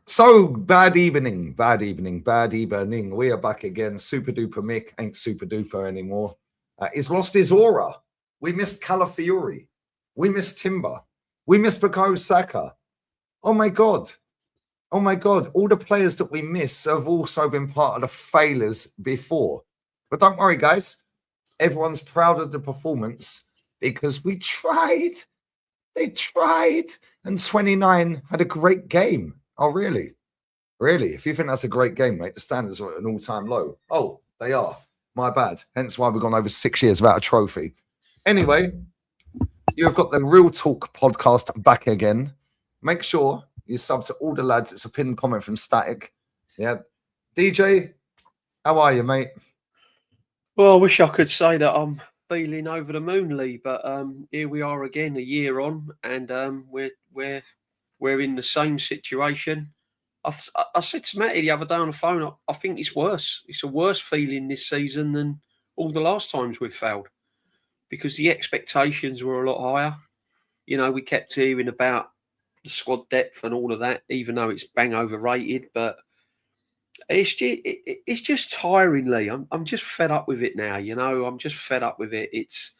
So, bad evening. We are back again. Super duper Mick ain't super duper anymore. He's lost his aura. We missed Calafiori. We missed Timber. We missed Bukayo Saka. Oh my God. All the players that we miss have also been part of the failures before. But don't worry, guys. Everyone's proud of the performance because we tried. They tried. And 29 had a great game. Oh, really? Really? If you think that's a great game, mate, the standards are at an all-time low. Oh, they are. My bad. Hence why we've gone over 6 years without a trophy. Anyway, you have got the Real Talk podcast back again. Make sure you sub to all the lads. It's a pinned comment from Static. Yeah. DJ, how are you, mate? Well, I wish I could say that I'm feeling over the moon, Lee, but here we are again, a year on, and we're in the same situation. I said to Matty the other day on the phone, I think it's worse. It's a worse feeling this season than all the last times we've failed, because the expectations were a lot higher. You know, we kept hearing about the squad depth and all of that, even though it's bang overrated. But it's just tiring, Lee. I'm just fed up with it now. You know, I'm just fed up with it. It's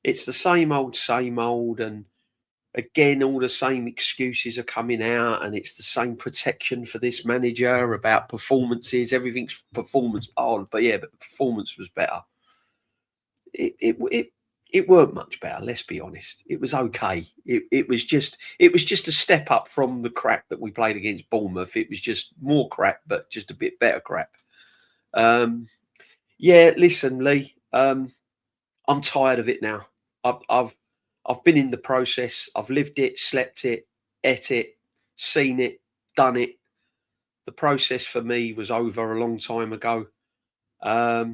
the same old, and again, all the same excuses are coming out, and it's the same protection for this manager about performances. Everything's performance on, but yeah, but the performance was better. It weren't much better. Let's be honest. It was okay. It was just a step up from the crap that we played against Bournemouth. It was just more crap, but just a bit better crap. Yeah, listen, Lee. I'm tired of it now. I've been in the process. I've lived it, slept it, ate it, seen it, done it. The process for me was over a long time ago. Yeah,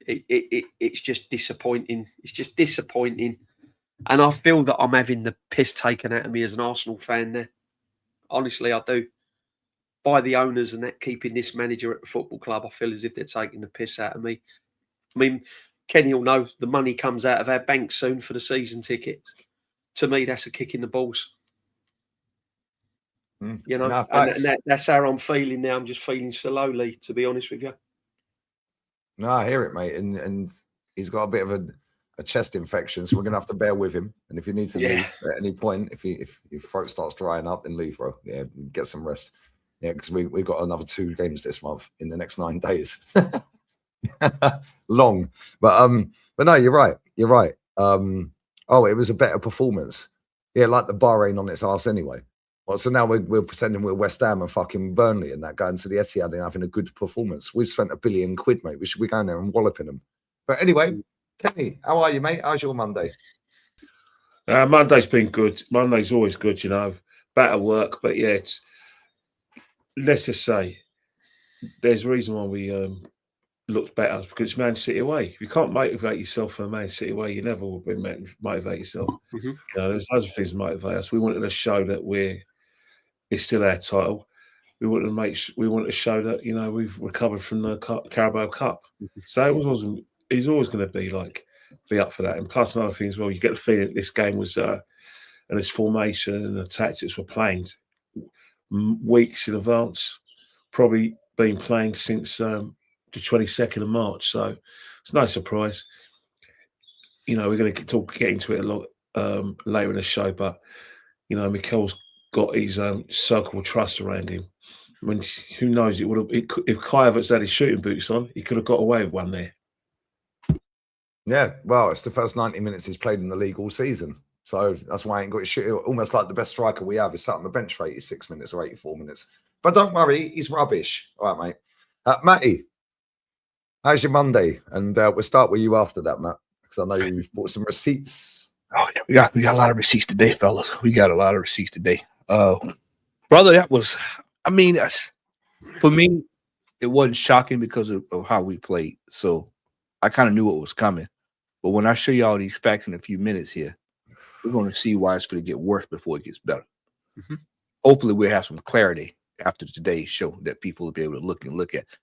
it's just disappointing. It's just disappointing. And I feel that I'm having the piss taken out of me as an Arsenal fan there. Honestly, I do. By the owners and that keeping this manager at the football club, I feel as if they're taking the piss out of me. I mean, Kenny will know the money comes out of our bank soon for the season tickets. To me, that's a kick in the balls. You know, No, and that's how I'm feeling now. I'm just feeling slowly, to be honest with you. No, I hear it, mate. And he's got a bit of a chest infection, so we're going to have to bear with him. And if you need to leave at any point, if your throat starts drying up, then leave, bro. Yeah, get some rest. Yeah, because we've got another 2 games this month in the next 9 days. Long. But no, you're right. You're right. Oh, it was a better performance. Yeah, like the bar ain't on its arse anyway. Well, so now we're pretending we're West Ham and fucking Burnley and that, going to the Etihad and having a good performance. We've spent £1 billion, mate. We should be going there and walloping them. But anyway, Kenny, how are you, mate? How's your Monday? Monday's been good. Monday's always good, you know. Better work, but yeah, let's just say there's a reason why we looked better, because it's Man City away. If you can't motivate yourself for Man City away, you never will be motivate yourself. Mm-hmm. You know, there's loads of things that motivate us. We wanted to show that it's still our title. We wanted to show that, you know, we've recovered from the Carabao Cup. So he's always going to be up for that. And plus another thing as well, you get the feeling that this game was and its formation and the tactics were playing weeks in advance, probably been playing since the 22nd of March. So it's no surprise. You know, we're going to get into it a lot later in the show, but you know, Mikel's got his circle of trust around him. I mean, who knows? If Kai Havertz had his shooting boots on, he could have got away with one there. Yeah, well, it's the first 90 minutes he's played in the league all season. So that's why I ain't got his shit. Almost like the best striker we have is sat on the bench for 86 minutes or 84 minutes. But don't worry, he's rubbish. All right, mate. Matty, how's your Monday? And we'll start with you after that, Matt, because I know you've bought some receipts. Oh, yeah, we got a lot of receipts today, fellas. We got a lot of receipts today. Brother, that was, I mean, for me, it wasn't shocking because of how we played. So I kind of knew what was coming. But when I show you all these facts in a few minutes here, we're going to see why it's going to get worse before it gets better. Mm-hmm. Hopefully, we'll have some clarity after today's show that people will be able to look at.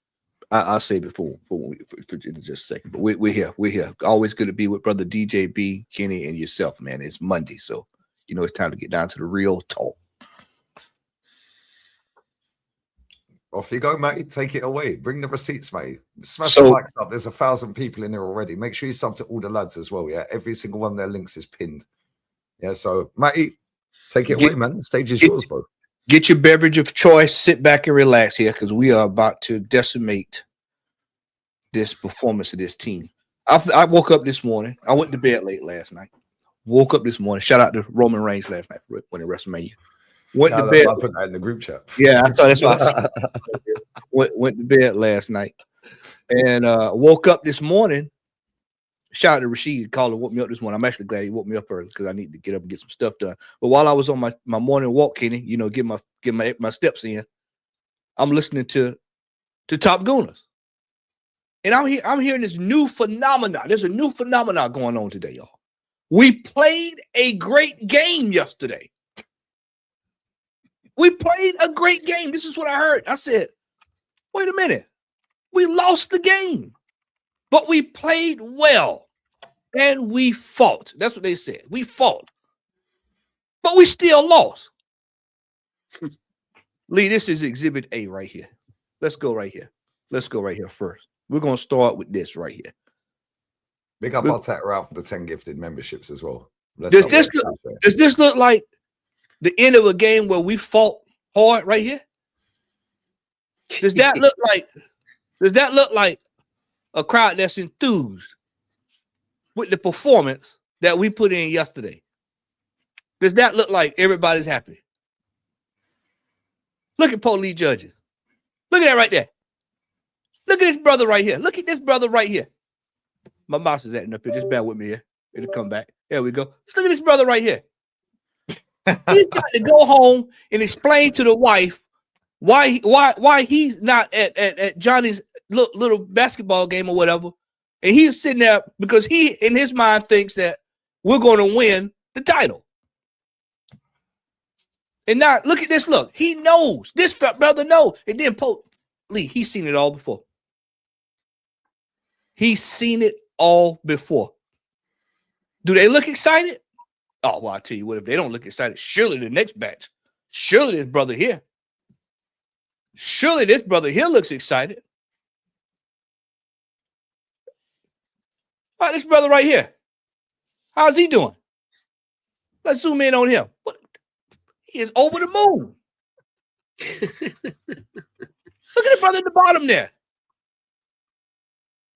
I'll save it for in just a second. But we're here. We're here. Always good to be with Brother DJ B, Kenny, and yourself, man. It's Monday, so you know it's time to get down to the real talk. Off you go, mate. Take it away. Bring the receipts, mate. Smash So- the likes up. There's 1,000 people in here already. Make sure you sub to all the lads as well. Yeah, every single one of their links is pinned. Yeah, so Matty, take it away, man. The stage is yours, bro. Get your beverage of choice. Sit back and relax here, because we are about to decimate this performance of this team. I woke up this morning. I went to bed late last night. Woke up this morning. Shout out to Roman Reigns last night for winning WrestleMania. Went to bed. I put that in the group chat. Yeah, I thought that's what I said. Went to bed last night and woke up this morning. Shout out to Rashid, called and woke me up this morning. I'm actually glad he woke me up early because I need to get up and get some stuff done. But while I was on my morning walk, Kenny, you know, get my steps in, I'm listening to Top Gooners. And I'm hearing this new phenomenon. There's a new phenomenon going on today, y'all. We played a great game yesterday. We played a great game. This is what I heard. I said, wait a minute. We lost the game, but we played well and we fought. That's what they said. We fought, but we still lost. Lee, this is Exhibit A right here. Let's go right here. Let's go right here first. We're going to start with this right here. Big up our tech out for the 10 gifted memberships as well. Does this look like the end of a game where we fought hard right here? Does that look like a crowd that's enthused with the performance that we put in yesterday? Does that look like everybody's happy? Look at police judges. Look at that right there. Look at this brother right here. Look at this brother right here. My mouse is acting up here. Just bear with me here. It'll come back. There we go. Just look at this brother right here. He's got to go home and explain to the wife why he's not at Johnny's little basketball game or whatever. And he's sitting there because he, in his mind, thinks that we're going to win the title. And now look at this. Look, he knows. This brother knows. And then Lee, he's seen it all before. He's seen it all before. Do they look excited? Oh, well, I'll tell you what, if they don't look excited, surely the next batch, surely this brother here looks excited. All right, this brother right here, how's he doing? Let's zoom in on him. He is over the moon. Look at the brother at the bottom there.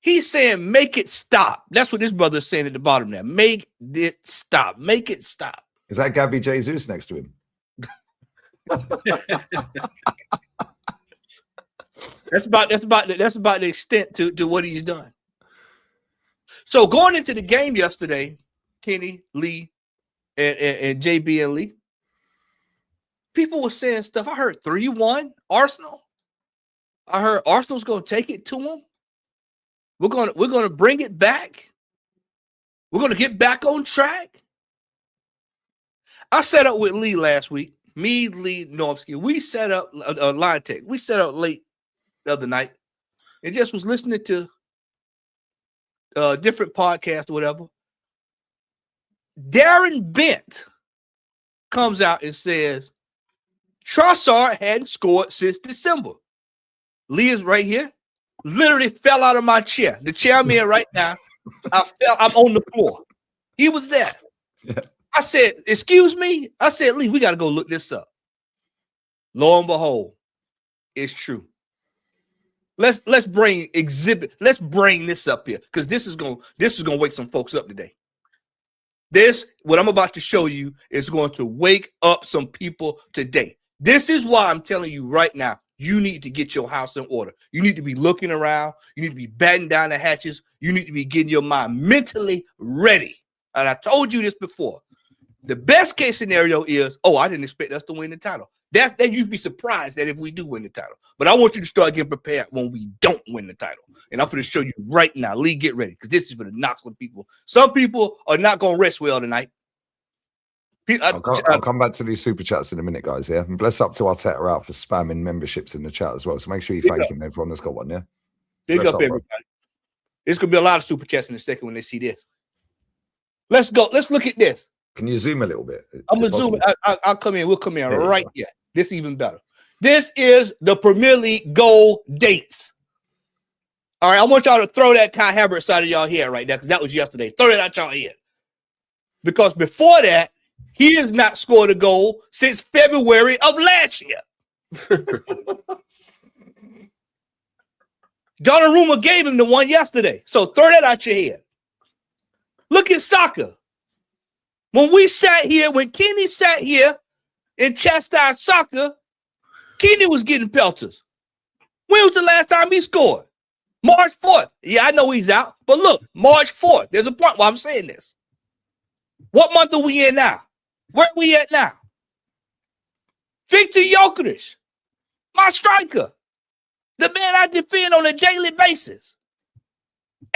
He's saying, make it stop. That's what this brother is saying at the bottom there. Make it stop. Make it stop. Is that Gabby Jesus next to him? That's about the extent to what he's done. So going into the game yesterday, Kenny, Lee, and JB and Lee, people were saying stuff. I heard 3-1 Arsenal. I heard Arsenal's going to take it to them. We're gonna bring it back. We're gonna get back on track. I set up with Lee last week. Me, Lee, Normsky. We set up Line Tech. We set up late the other night and just was listening to different podcasts or whatever. Darren Bent comes out and says Trossard hadn't scored since December. Lee is right here. Literally fell out of my chair. The chair I'm in right now, I'm on the floor. He was there. Yeah. I said, excuse me? I said, Lee, we got to go look this up. Lo and behold, it's true. Let's bring this up here because this is gonna wake some folks up today. What I'm about to show you is going to wake up some people today. This is why I'm telling you right now. You need to get your house in order. You need to be looking around. You need to be batting down the hatches. You need to be getting your mind mentally ready. And I told you this before. The best case scenario is, I didn't expect us to win the title. That you'd be surprised that if we do win the title. But I want you to start getting prepared when we don't win the title. And I'm going to show you right now. Lee, get ready because this is for the Knoxville people. Some people are not going to rest well tonight. I'll come back to these super chats in a minute, guys. Yeah, and bless up to Arteta out for spamming memberships in the chat as well. So make sure you thank him, everyone that's got one. Yeah, big up everybody. There's gonna be a lot of super chats in a second when they see this. Let's go. Let's look at this. Can you zoom a little bit? I'm gonna zoom. I'll come in. We'll come in right here. This is even better. This is the Premier League goal dates. All right, I want y'all to throw that Kai Havertz out of y'all head right now because that was yesterday. Throw it out y'all head. Because before that, he has not scored a goal since February of last year. Donnarumma gave him the one yesterday. So throw that out your head. Look at soccer. When Kenny sat here and chastised soccer, Kenny was getting pelters. When was the last time he scored? March 4th. Yeah, I know he's out. But look, March 4th. There's a point why I'm saying this. What month are we in now? Where are we at now? Victor Jokeris, my striker. The man I defend on a daily basis.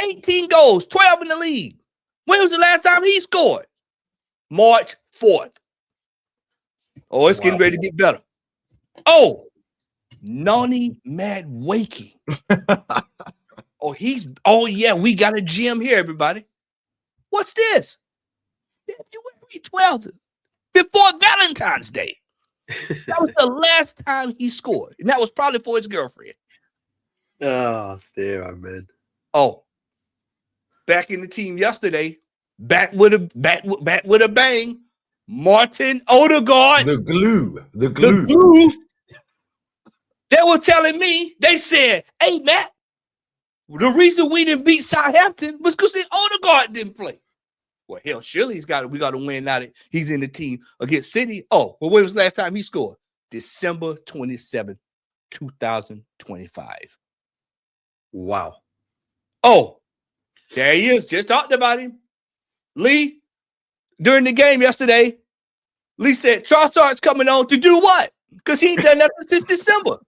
18 goals, 12 in the league. When was the last time he scored? March 4th. Oh, it's getting ready to get better. Oh, Noni Madueke. Oh yeah, we got a gym here, everybody. What's this? February 12th, before Valentine's Day. That was the last time he scored. And that was probably for his girlfriend. Oh, dear, oh man. Oh, back in the team yesterday, back with a bang. Martin Odegaard. The glue. They were telling me, they said, hey, Matt, the reason we didn't beat Southampton was because the Odegaard didn't play. Well, hell, surely we got to win now that he's in the team against City. Oh, well, when was the last time he scored? December 27, 2025. Wow. Oh, there he is. Just talked about him. Lee, during the game yesterday, Lee said Trossard's coming on to do what? Because he ain't done nothing since December.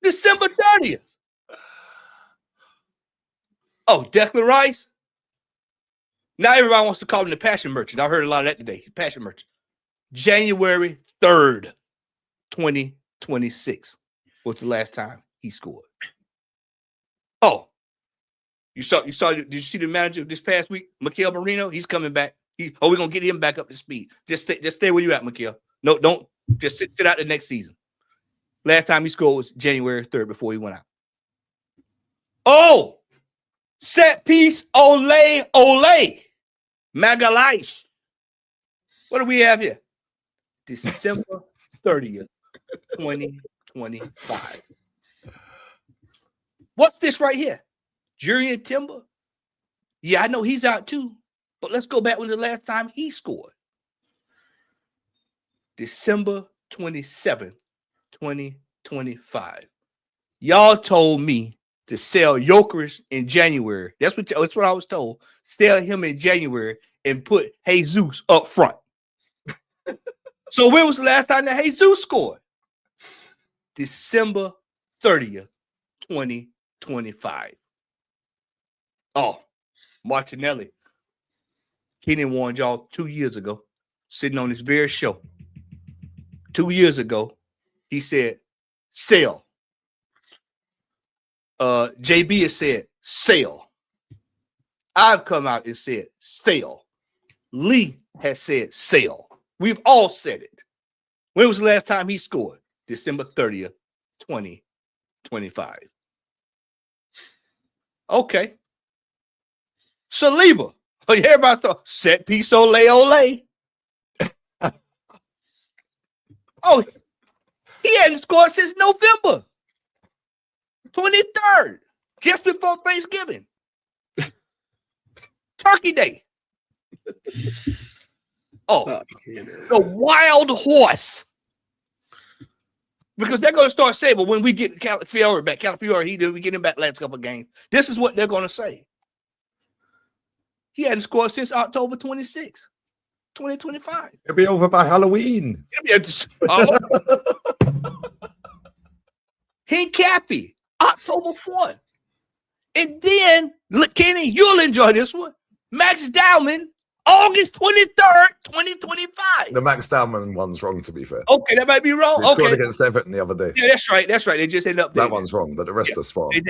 December 30th. Oh, Declan Rice. Now everybody wants to call him the passion merchant. I heard a lot of that today. Passion merchant. January 3rd, 2026 was the last time he scored. Oh, did you see the manager this past week? Mikel Merino, he's coming back. We're going to get him back up to speed. Just stay where you at, Mikel. No, don't. Just sit out the next season. Last time he scored was January 3rd before he went out. Oh, set piece, ole. Magalhaes. What do we have here? December 30th, 2025. What's this right here? Julian Timber? Yeah, I know he's out too. But let's go back when the last time he scored. December 27th, 2025. Y'all told me to sell Jokeris in January. That's what I was told. Sell him in January and put Jesus up front. So when was the last time that Jesus scored? December 30th, 2025. Oh, Martinelli. Kenny warned y'all 2 years ago, sitting on this very show. 2 years ago, he said, sell. JB has said, sell. I've come out and said, sell. Lee has said, sell. We've all said it. When was the last time he scored? December 30th, 2025. Okay. Saliba. Everybody thought, set piece, ole. Oh, he hadn't scored since November 23rd, just before Thanksgiving. Turkey Day. Oh, the wild horse. Because they're going to start saying, well, when we get Calafiore back, we get him back last couple of games. This is what they're going to say. He hadn't scored since October 26, 2025. It'll be over by Halloween. Hincapi, October 4th. And then, look, Kenny, you'll enjoy this one. Max Dowman, August 23rd, 2025. The Max Dowman one's wrong, to be fair. Okay, that might be wrong. He scored against Everton the other day. Yeah, that's right. They just ended up that one's wrong, but the rest are spot on.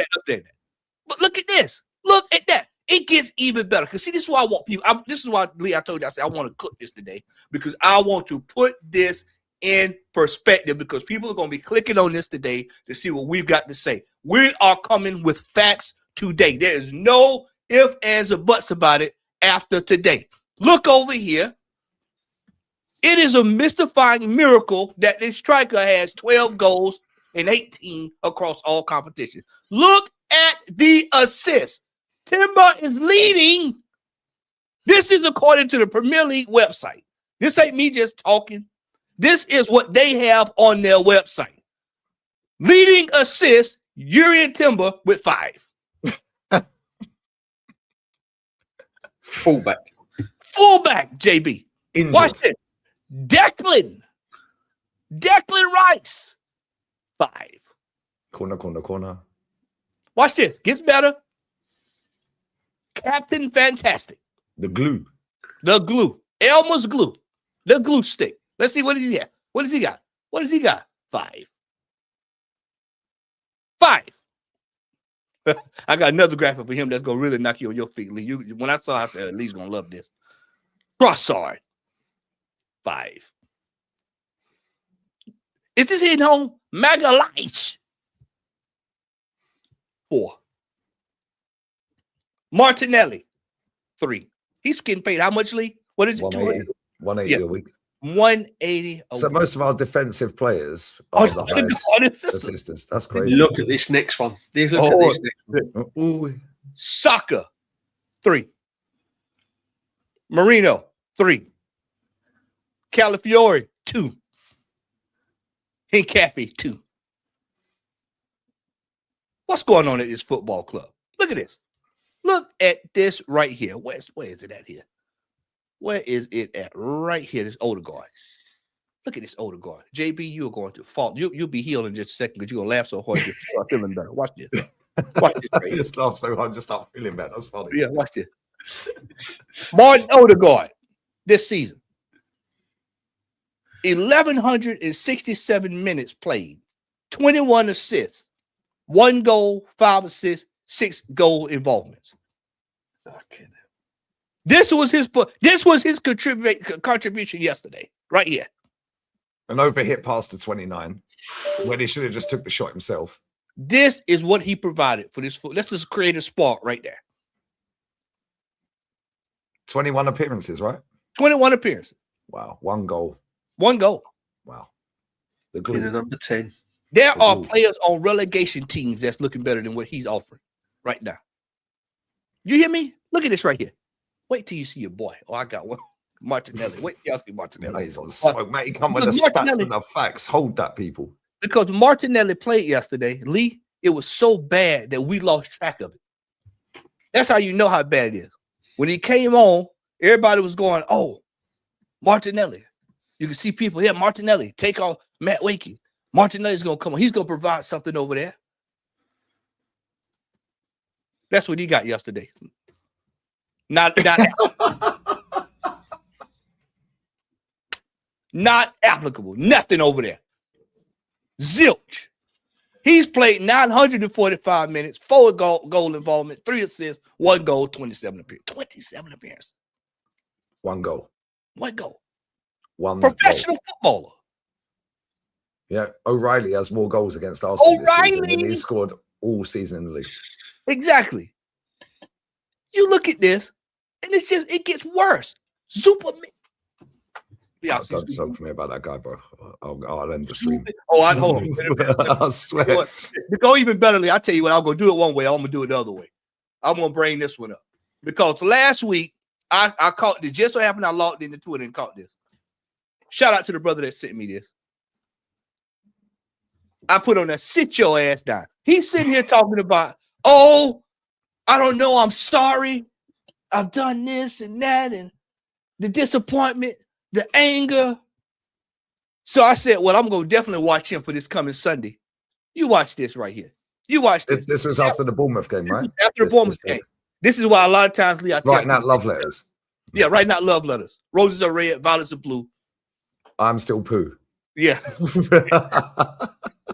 But look at this. Look at that. It gets even better. Because see, this is why I want people. This is why, Lee, I told you, I said I want to cook this today. Because I want to put this in perspective because people are going to be clicking on this today to see what we've got to say. We are coming with facts today. There is no ifs, ands, or buts about it after today. Look over here. It is a mystifying miracle that this striker has 12 goals and 18 across all competitions. Look at the assists. Timber is leading. This is according to the Premier League website. This ain't me just talking. This is what they have on their website. Leading assist, Urian Timber with 5. Fullback, JB. Injured. Watch this. Declan Rice, 5. Corner. Watch this. Gets better. Captain Fantastic. The glue. Elmer's glue. The glue stick. Let's see what he got. What does he got? 5. I got another graphic for him that's gonna really knock you on your feet, Lee. When I saw it, I said, Lee's gonna love this. Trossard, 5. Is this hitting home? Magalhaes, 4. Martinelli, 3. He's getting paid how much, Lee? What is it? 180 a week. 180 a So week. most of our defensive players are the highest assistants. That's crazy. Look at this next one. Look at this next one. Ooh. Saka, 3. Marino, 3. Calafiore, 2. Hincapi, 2. What's going on at this football club? Look at this. Look at this right here. Where is it at here? Where is it at? Right here, this Odegaard. Look at this Odegaard. JB, you're going to fall. You'll be healed in just a second because you're going to laugh so hard you start feeling better. Watch this. Watch this. Right I just laugh so hard, just start feeling better. That's funny. Yeah, watch this. Martin Odegaard this season. 1,167 minutes played. 21 assists. 1 goal, 5 assists, 6 goal involvements. Okay. This was his contribution yesterday, right here. An overhit pass to 29 when he should have just took the shot himself. This is what he provided for this foot. Let's just create a spark right there. 21 appearances, right? 21 appearances. Wow. 1 goal. 1 goal. Wow. The In glue. a number 10. There are Ooh. players on relegation teams that's looking better than what he's offering right now. You hear me? Look at this right here. Wait till you see your boy. Oh, I got one. Martinelli. Wait till y'all see Martinelli. He's on smoke, mate. He come with the Look, stats Martinelli. and the facts. Hold that, people. Because Martinelli played yesterday, Lee, it was so bad that we lost track of it. That's how you know how bad it is. When he came on, everybody was going, oh, Martinelli. You can see people here, Martinelli, take off Matt Wakey. Martinelli's going to come on. He's going to provide something over there. That's what he got yesterday. Not applicable. Nothing over there. Zilch. He's played 945 minutes, 4 goal involvement, 3 assists, 1 goal, 27 appearances. 27 appearances. 1 goal. 1 goal. 1 Professional footballer. Yeah. O'Reilly has more goals against Arsenal this season than O'Reilly. he scored all season in the league. Exactly. You look at this, and it gets worse. Superman. Yeah, Don't talk to me about that guy, bro. I'll end the stream. Oh, I hold on. I swear. To go even better, I'll tell you what, I'm going to do it one way. I'm going to do it the other way. I'm going to bring this one up. Because last week, I caught this. Just so happened I logged into Twitter and caught this. Shout out to the brother that sent me this. I put on that, sit your ass down. He's sitting here talking about, oh, I don't know, I'm sorry. I've done this and that, and the disappointment, the anger. So I said, well, I'm going to definitely watch him for this coming Sunday. You watch this right here. You watch this. This was after the Bournemouth game, right? After the Bournemouth game. This is why a lot of times, Lee, I tell Writing out people- love letters. Yeah, writing out love letters. Roses are red, violets are blue. I'm still poo. Yeah.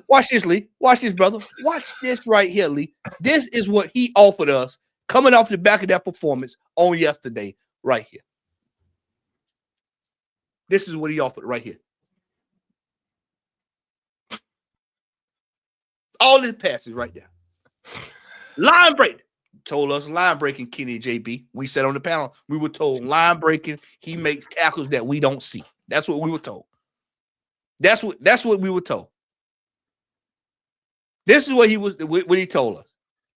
Watch this, Lee. Watch this, brother. Watch this right here, Lee. This is what he offered us coming off the back of that performance on yesterday, right here. This is what he offered right here. All his passes right there. Line break. Told us line breaking, Kenny and JB. We said on the panel, we were told line breaking, he makes tackles that we don't see. That's what we were told. That's what we were told. This is what he told us.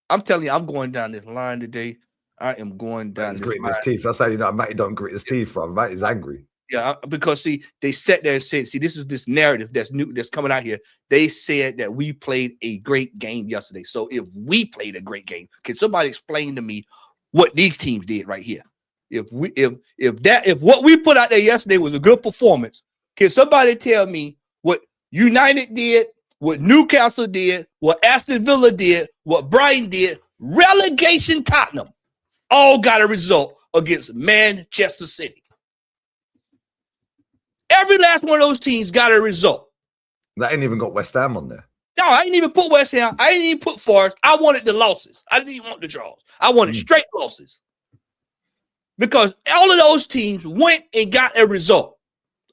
I'm telling you, I'm going down this line today. I am going down He's this gritting line. his teeth. That's how you know Matty don't grit his teeth from. Matty's angry. Yeah, because see, they sat there and said, see, this is this narrative that's new, that's coming out here. They said that we played a great game yesterday. So if we played a great game, can somebody explain to me what these teams did right here? If what we put out there yesterday was a good performance, can somebody tell me what United did, what Newcastle did, what Aston Villa did, what Brighton did, relegation Tottenham, all got a result against Manchester City. Every last one of those teams got a result. That ain't even got West Ham on there. No, I didn't even put West Ham. I didn't even put Forest. I wanted the losses. I didn't even want the draws. I wanted straight losses. Because all of those teams went and got a result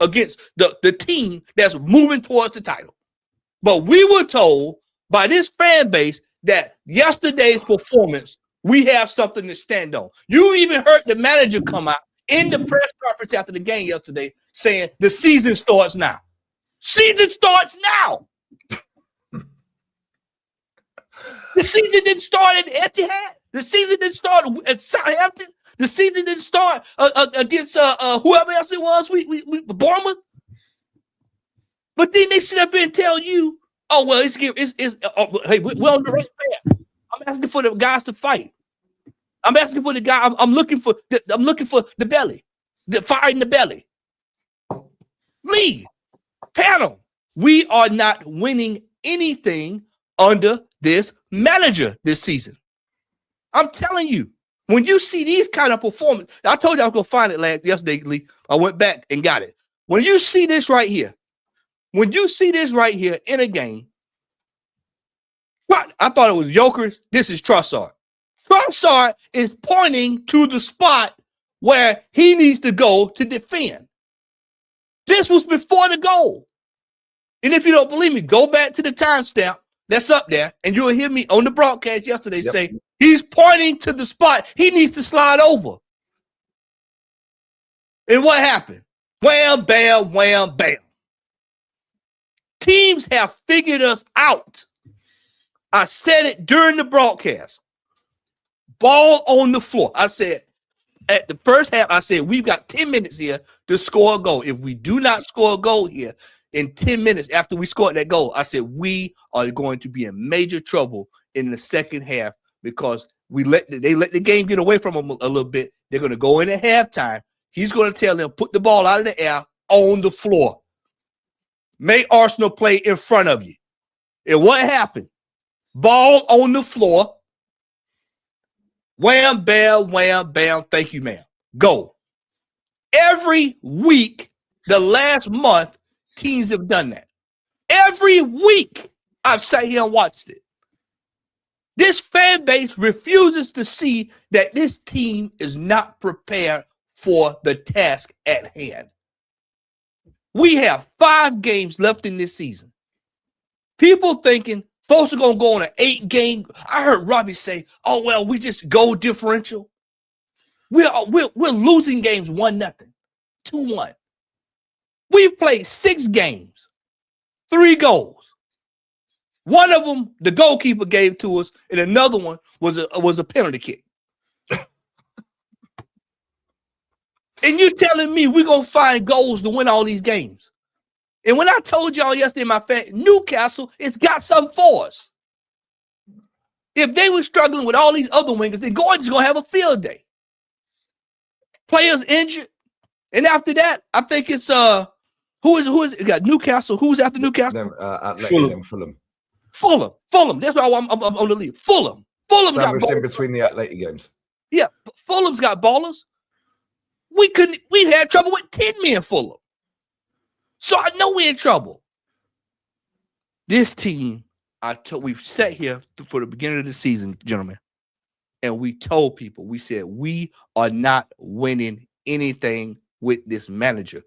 against the team that's moving towards the title. But we were told by this fan base that yesterday's performance, we have something to stand on. You even heard the manager come out in the press conference after the game yesterday saying the season starts now. Season starts now. The season didn't start at Etihad. The season didn't start at Southampton. The season didn't start against whoever else it was. We Bournemouth. But then they sit up here and tell you, oh well, hey, we're on the race path. I'm asking for the guys to fight. I'm asking for the guy. I'm looking for the belly, the fire in the belly. Lee, panel, we are not winning anything under this manager this season. I'm telling you, when you see these kind of performance, I told you I was gonna find it yesterday, Lee. I went back and got it. When you see this right here, in a game, what I thought it was Jokers. This is Trossard. Trossard is pointing to the spot where he needs to go to defend. This was before the goal. And if you don't believe me, go back to the timestamp that's up there, and you'll hear me on the broadcast yesterday say he's pointing to the spot he needs to slide over. And what happened? Wham, bam, wham, bam. Teams have figured us out. I said it during the broadcast. Ball on the floor. I said at the first half, I said we've got 10 minutes here to score a goal. If we do not score a goal here in 10 minutes after we scored that goal, I said we are going to be in major trouble in the second half because they let the game get away from them a little bit. They're going to go in at halftime. He's going to tell them, put the ball out of the air on the floor. Make Arsenal play in front of you. And what happened? Ball on the floor. Wham, bam, wham, bam. Thank you, ma'am. Go. Every week, the last month, teams have done that. Every week, I've sat here and watched it. This fan base refuses to see that this team is not prepared for the task at hand. We have 5 games left in this season. People thinking folks are going to go on an 8-game. I heard Robbie say, oh, well, we just goal differential. We're losing games 1-0, 2-1. We've played 6 games, 3 goals. One of them, the goalkeeper gave to us, and another one was a penalty kick. And you're telling me we're going to find goals to win all these games. And when I told y'all yesterday, Newcastle, it's got something for us. If they were struggling with all these other wingers, then Gordon's going to have a field day. Players injured. And after that, I think it's who is it? Got Newcastle. Who's after Newcastle? Fulham. Fulham. That's why I'm on the lead. Fulham got ballers in between the Atleti games. Yeah, Fulham's got ballers. We had trouble with 10 men Fulham. So I know we're in trouble. This team, we've sat here for the beginning of the season, gentlemen, and we told people, we said, we are not winning anything with this manager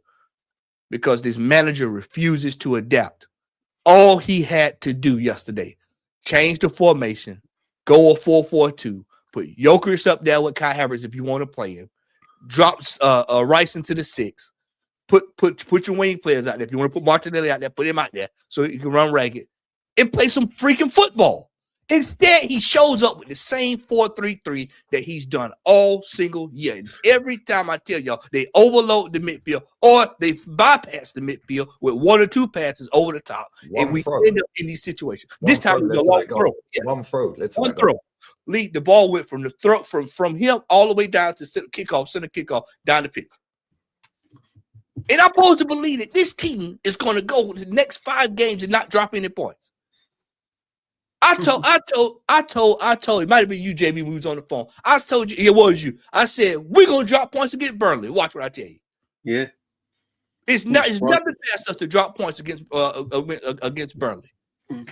because this manager refuses to adapt. All he had to do yesterday, change the formation, go a 4-4-2, put Jokic up there with Kai Havertz if you want to play him, drop Rice into the 6, put your wing players out there. If you want to put Martinelli out there, put him out there so he can run ragged and play some freaking football. Instead, he shows up with the same 4-3-3 that he's done all single year. And every time I tell y'all, they overload the midfield or they bypass the midfield with 1 or 2 passes over the top. And we end up in these situations. This time it was a long throw. Yeah. One throw. One throw. The ball went from the throat from him all the way down to center kickoff, down the pitch. And I'm supposed to believe that this team is going to go to the next 5 games and not drop any points. I told, it might have been you, JB, when we was on the phone. I told you, it was you. I said, we're going to drop points against Burnley. Watch what I tell you. Yeah. It's nothing past us to drop points against Burnley. Mm.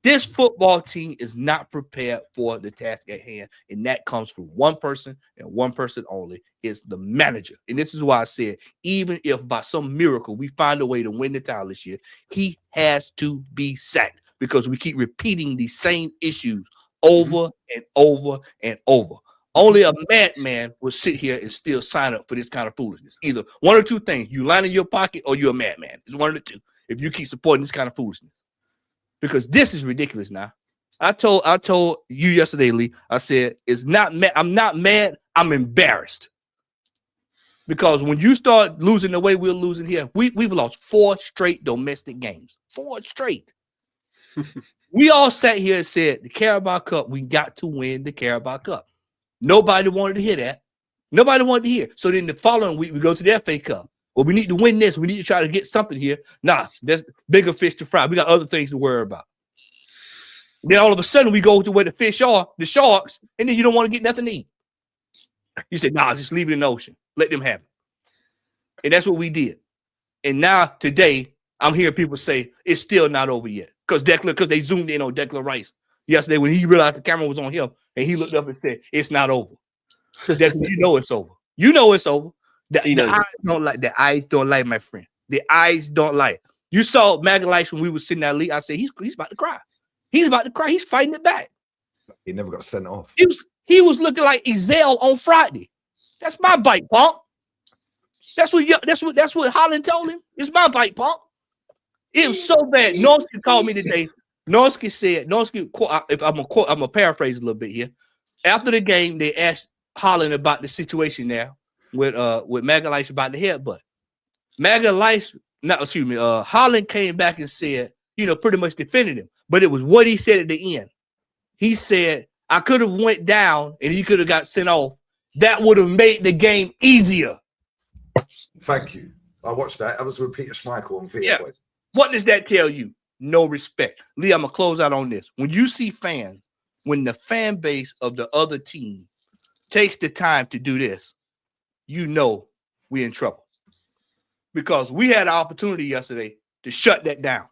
This football team is not prepared for the task at hand, and that comes from one person and one person only. It's the manager. And this is why I said, even if by some miracle we find a way to win the title this year, he has to be sacked. Because we keep repeating these same issues over and over and over. Only a madman will sit here and still sign up for this kind of foolishness. Either one or 2 things. You line in your pocket or you're a madman. It's one of the 2 if you keep supporting this kind of foolishness. Because this is ridiculous now. I told you yesterday, Lee, I said, I'm not mad, I'm embarrassed. Because when you start losing the way we're losing here, we've lost 4 straight domestic games. 4 straight. We all sat here and said, the Carabao Cup, we got to win the Carabao Cup. Nobody wanted to hear that. Nobody wanted to hear. So then the following week, we go to the FA Cup. Well, we need to win this. We need to try to get something here. Nah, there's bigger fish to fry. We got other things to worry about. Then all of a sudden, we go to where the fish are, the sharks, and then you don't want to get nothing to eat. You say, nah, just leave it in the ocean. Let them have it. And that's what we did. And now, today, I'm hearing people say it's still not over yet. Because they zoomed in on Declan Rice yesterday when he realized the camera was on him and he looked up and said, it's not over. Declan, you know it's over. You know it's over. The eyes don't lie, my friend. The eyes don't lie. You saw Magalhaes when we were sitting at league. I said, he's about to cry. He's about to cry. He's fighting it back. He never got sent off. He was looking like Ezel on Friday. That's my bite, punk. That's what Holland told him. It's my bite, punk. It was so bad. Norsky called me today. Norsky said, if I'm gonna paraphrase a little bit here. After the game, they asked Holland about the situation there with Magalhaes about the headbutt. Holland came back and said, pretty much defended him. But it was what he said at the end. He said, I could have went down and he could have got sent off. That would have made the game easier. Thank you. I watched that. I was with Peter Schmeichel on video. Yeah. What does that tell you? No respect. Lee, I'm going to close out on this. When you see fans, when the fan base of the other team takes the time to do this, you know we're in trouble. Because we had an opportunity yesterday to shut that down.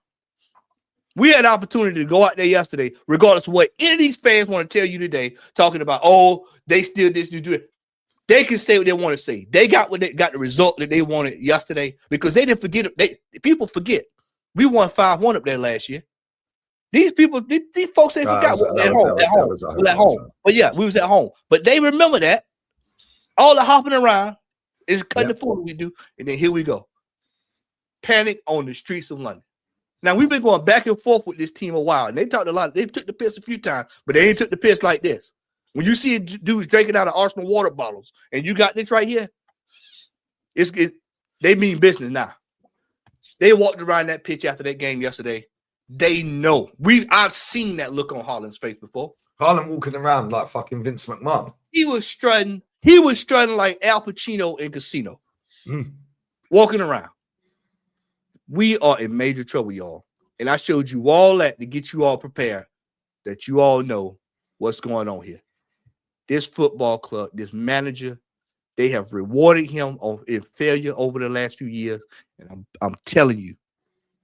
We had an opportunity to go out there yesterday, regardless of what any of these fans want to tell you today, talking about, they still this, do it. They can say what they want to say. They got the result that they wanted yesterday because they didn't forget it. People forget. We won 5-1 up there last year. These folks ain't forgot. At home. But yeah, we was at home. But they remember that. All the hopping around is cutting the food we do. And then here we go. Panic on the streets of London. Now, we've been going back and forth with this team a while. And they talked a lot. They took the piss a few times, but they ain't took the piss like this. When you see dudes drinking out of Arsenal water bottles and you got this right here, they mean business now. They walked around that pitch after that game yesterday. They know. I've seen that look on Haaland's face before. Haaland walking around like fucking Vince McMahon. He was strutting like Al Pacino in Casino. Walking around. We are in major trouble, y'all. And I showed you all that to get you all prepared that you all know what's going on here. This football club, this manager, they have rewarded him in failure over the last few years. And I'm telling you,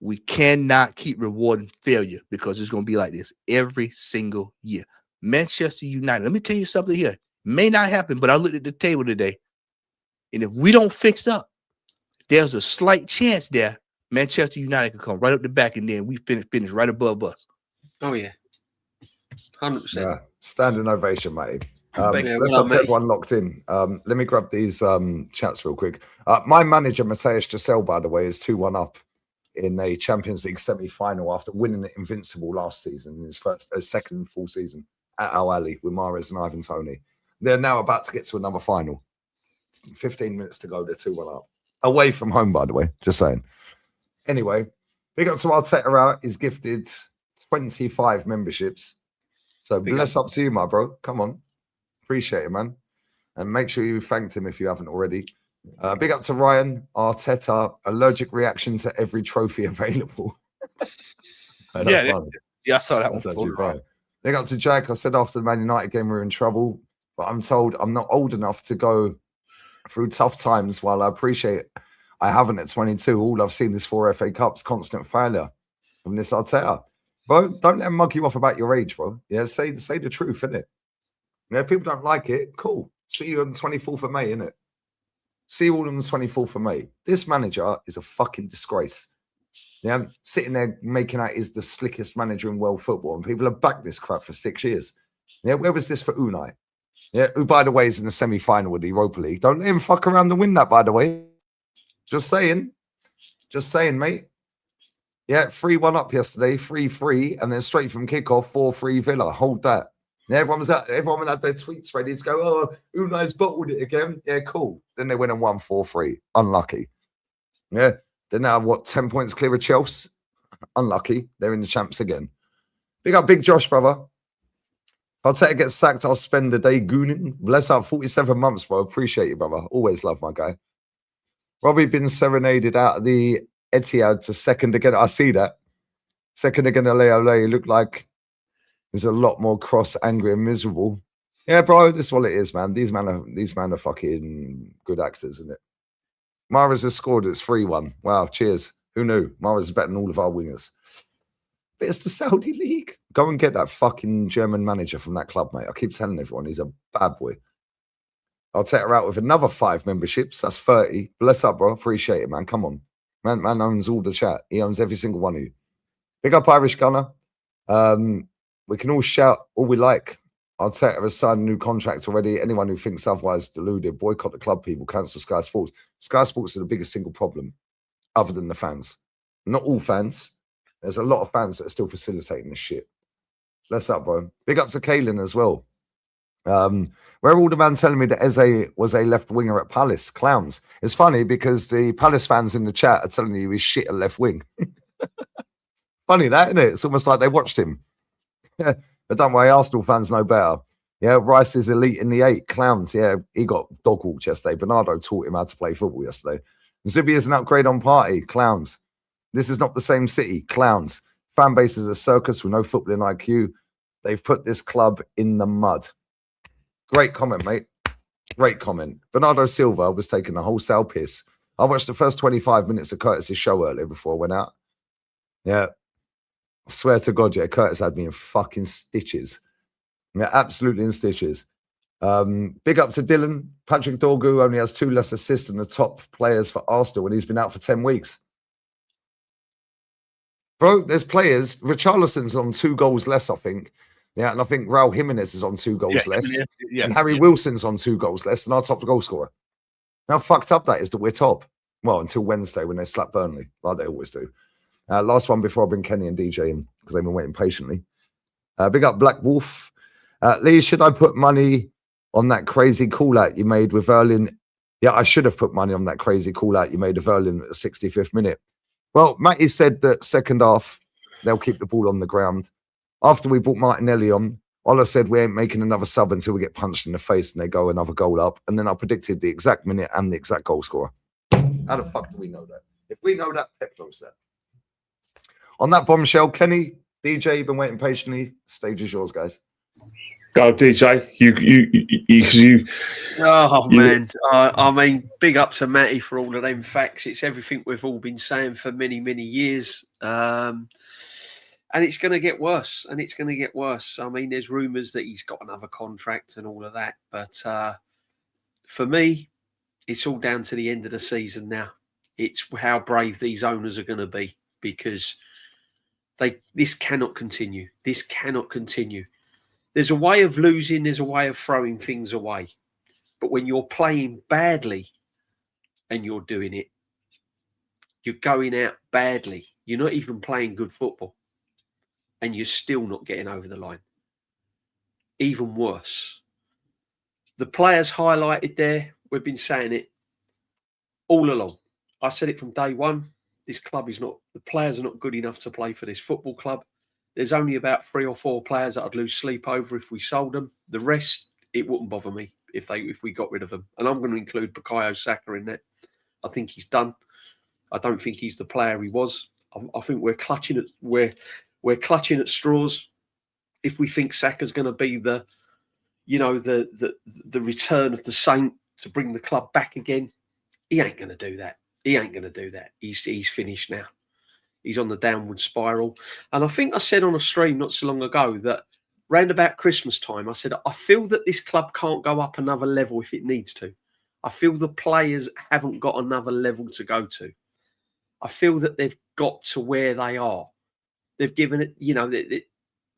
we cannot keep rewarding failure because it's going to be like this every single year. Manchester United, let me tell you something here. May not happen, but I looked at the table today. And if we don't fix up, there's a slight chance there Manchester United could come right up the back and then we finish right above us. Oh, yeah. 100%. Yeah, standing ovation, mate. Yeah, Let's well, have mate. everyone locked in. Let me grab these chats real quick. My manager, Mateus Giselle, by the way, is 2-1 up in a Champions League semi-final after winning it invincible last season in his second full season at Al Ahly with Mahrez and Ivan Toney. They're now about to get to another final. 15 minutes to go. They're 2-1 up. Away from home, by the way. Just saying. Anyway, big up to Arteta out. He's gifted 25 memberships. So bless up to you, my bro. Come on. Appreciate it, man. And make sure you thanked him if you haven't already. Big up to Ryan. Arteta, allergic reaction to every trophy available. Yeah, I saw that That's one. actually fine. Big up to Jack. I said after the Man United game we were in trouble, but I'm told I'm not old enough to go through tough times. While I appreciate I haven't at 22. All I've seen is 4 FA Cups, constant failure from this Arteta. Bro, don't let him mug you off about your age, bro. Yeah, say the truth, innit? Yeah, if people don't like it, cool. See you on the 24th of May, innit? See you all on the 24th of May. This manager is a fucking disgrace. Yeah, sitting there making out he's the slickest manager in world football, and people have backed this crap for 6 years. Yeah, where was this for Unai? Yeah, who, by the way, is in the semi-final with the Europa League. Don't let him fuck around to win that, by the way. Just saying, mate. Yeah, 3-1 up yesterday, 3-3, and then straight from kickoff, 4-3 Villa. Hold that. Yeah, everyone had their tweets ready to go, oh, Unai's bottled it again. Yeah, cool. Then they went and won 4-3. Unlucky. Yeah. They're now, 10 points clear of Chelsea? Unlucky. They're in the champs again. Big up Big Josh, brother. If Arteta gets sacked, I'll spend the day gooning. Bless up 47 months, bro. Appreciate you, brother. Always love my guy. Robbie been serenaded out of the Etihad to second again. I see that. Second again, Ole looked like he's a lot more cross, angry, and miserable. Yeah, bro, this is what it is, man. These men are fucking good actors, isn't it? Mahrez has scored. It's 3-1. Wow, cheers. Who knew? Mahrez is better than all of our wingers. But it's the Saudi League. Go and get that fucking German manager from that club, mate. I keep telling everyone he's a bad boy. I'll take her out with another 5 memberships. That's 30. Bless up, bro. Appreciate it, man. Come on. Man owns all the chat. He owns every single one of you. Big up Irish Gunner. We can all shout all we like. Arteta has signed a new contract already. Anyone who thinks otherwise deluded. Boycott the club people. Cancel Sky Sports. Sky Sports are the biggest single problem other than the fans. Not all fans. There's a lot of fans that are still facilitating this shit. Bless up, bro. Big up to Kaylin as well. Where all the man telling me that Eze was a left winger at Palace. Clowns. It's funny because the Palace fans in the chat are telling you he's shit at left wing. Funny that, isn't it? It's almost like they watched him. Yeah, but don't worry, Arsenal fans know better. Yeah, Rice is elite in the 8. Clowns. Yeah, he got dog walked yesterday. Bernardo taught him how to play football yesterday. Zubi is an upgrade on Party. Clowns. This is not the same city. Clowns. Fan base is a circus with no footballing IQ. They've put this club in the mud. Great comment, mate. Great comment. Bernardo Silva was taking a wholesale piss. I watched the first 25 minutes of Curtis's show earlier before I went out. Yeah. I swear to God, yeah, Curtis had me in fucking stitches. Yeah, absolutely in stitches. Big up to Dylan. Patrick Dorgu only has 2 less assists than the top players for Arsenal, and he's been out for 10 weeks. Bro, there's players. Richarlison's on 2 goals less, I think. Yeah, and I think Raul Jimenez is on 2 goals less. And Harry Wilson's on 2 goals less than our top goal scorer. How fucked up that is that we're top. Well, until Wednesday when they slap Burnley, like they always do. Last one before I bring Kenny and DJ in, because they've been waiting patiently. Big up Black Wolf. Lee, should I put money on that crazy call-out you made with Erling? Yeah, I should have put money on that crazy call-out you made of Erling at the 65th minute. Well, Matty said that second half, they'll keep the ball on the ground. After we brought Martinelli on, Ola said we ain't making another sub until we get punched in the face and they go another goal up. And then I predicted the exact minute and the exact goal scorer. How the fuck do we know that? If we know that, Pep knows that. On that bombshell, Kenny, DJ, you've been waiting patiently. Stage is yours, guys. Go, DJ. Man. I mean, big up to Matty for all of them facts. It's everything we've all been saying for many, many years. And it's going to get worse. And it's going to get worse. I mean, there's rumours that he's got another contract and all of that. But for me, it's all down to the end of the season now. It's how brave these owners are going to be, because this cannot continue. This cannot continue. There's a way of losing. There's a way of throwing things away. But when you're playing badly and you're doing it, you're going out badly. You're not even playing good football. And you're still not getting over the line. Even worse. The players highlighted there, we've been saying it all along. I said it from day one. This club is not, the players are not good enough to play for this football club. There's only about 3 or 4 players that I'd lose sleep over if we sold them. The rest, it wouldn't bother me if we got rid of them. And I'm going to include Bukayo Saka in that. I think he's done. I don't think he's the player he was. I think we're clutching at straws. If we think Saka's going to be the return of the saint to bring the club back again, he ain't going to do that. He ain't going to do that. He's finished now. He's on the downward spiral. And I think I said on a stream not so long ago that round about Christmas time, I said, I feel that this club can't go up another level if it needs to. I feel the players haven't got another level to go to. I feel that they've got to where they are. They've given it,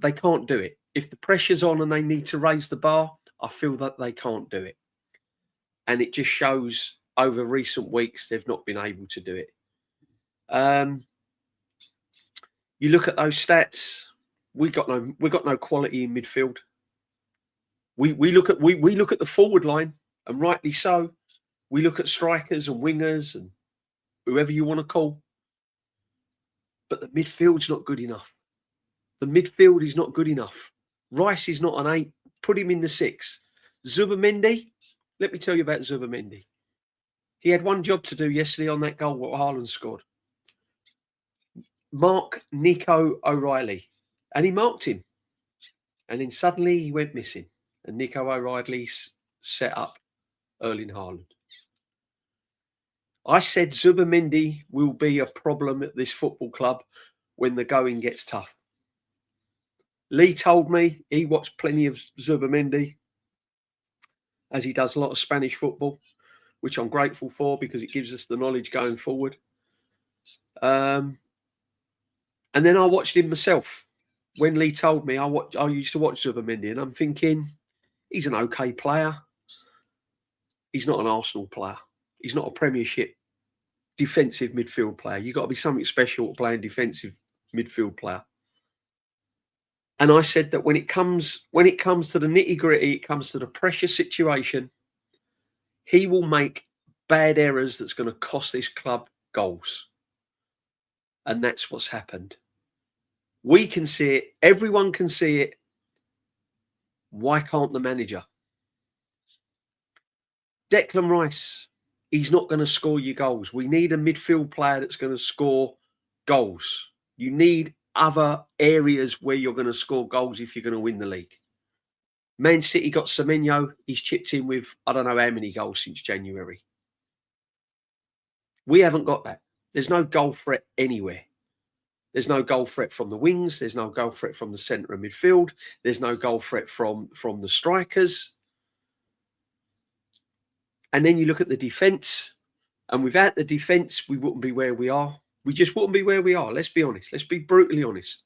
they can't do it. If the pressure's on and they need to raise the bar, I feel that they can't do it. And it just shows over recent weeks they've not been able to do it. You look at those stats, we got no quality in midfield. We look at the forward line, and rightly so. We look at strikers and wingers and whoever you want to call. But the midfield's not good enough. The midfield is not good enough. Rice is not an 8. Put him in the 6. Zubimendi, let me tell you about Zubimendi. He had one job to do yesterday on that goal that Haaland scored. Mark Nico O'Reilly. And he marked him. And then suddenly he went missing. And Nico O'Reilly set up Erling Haaland. I said Zubimendi will be a problem at this football club when the going gets tough. Lee told me he watched plenty of Zubimendi, as he does a lot of Spanish football, which I'm grateful for because it gives us the knowledge going forward. And then I watched him myself. When Lee told me, I used to watch Zubimendi, and I'm thinking, he's an okay player. He's not an Arsenal player. He's not a Premiership defensive midfield player. You've got to be something special to play a defensive midfield player. And I said that when it comes to the nitty-gritty, it comes to the pressure situation, he will make bad errors that's going to cost this club goals. And that's what's happened. We can see it. Everyone can see it. Why can't the manager? Declan Rice, he's not going to score you goals. We need a midfield player that's going to score goals. You need other areas where you're going to score goals if you're going to win the league. Man City got Semenyo. He's chipped in with, I don't know how many goals since January. We haven't got that. There's no goal threat anywhere. There's no goal threat from the wings. There's no goal threat from the centre of midfield. There's no goal threat from the strikers. And then you look at the defence, and without the defence, we wouldn't be where we are. We just wouldn't be where we are. Let's be honest. Let's be brutally honest.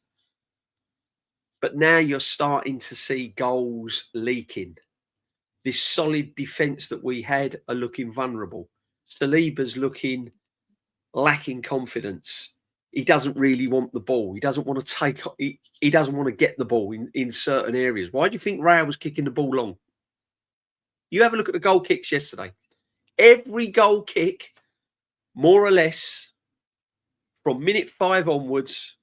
But now you're starting to see goals leaking. This solid defence that we had are looking vulnerable. Saliba's looking lacking confidence. He doesn't really want the ball. He doesn't want to take. He doesn't want to get the ball in certain areas. Why do you think Raya was kicking the ball long? You have a look at the goal kicks yesterday. Every goal kick, more or less, from minute 5 onwards,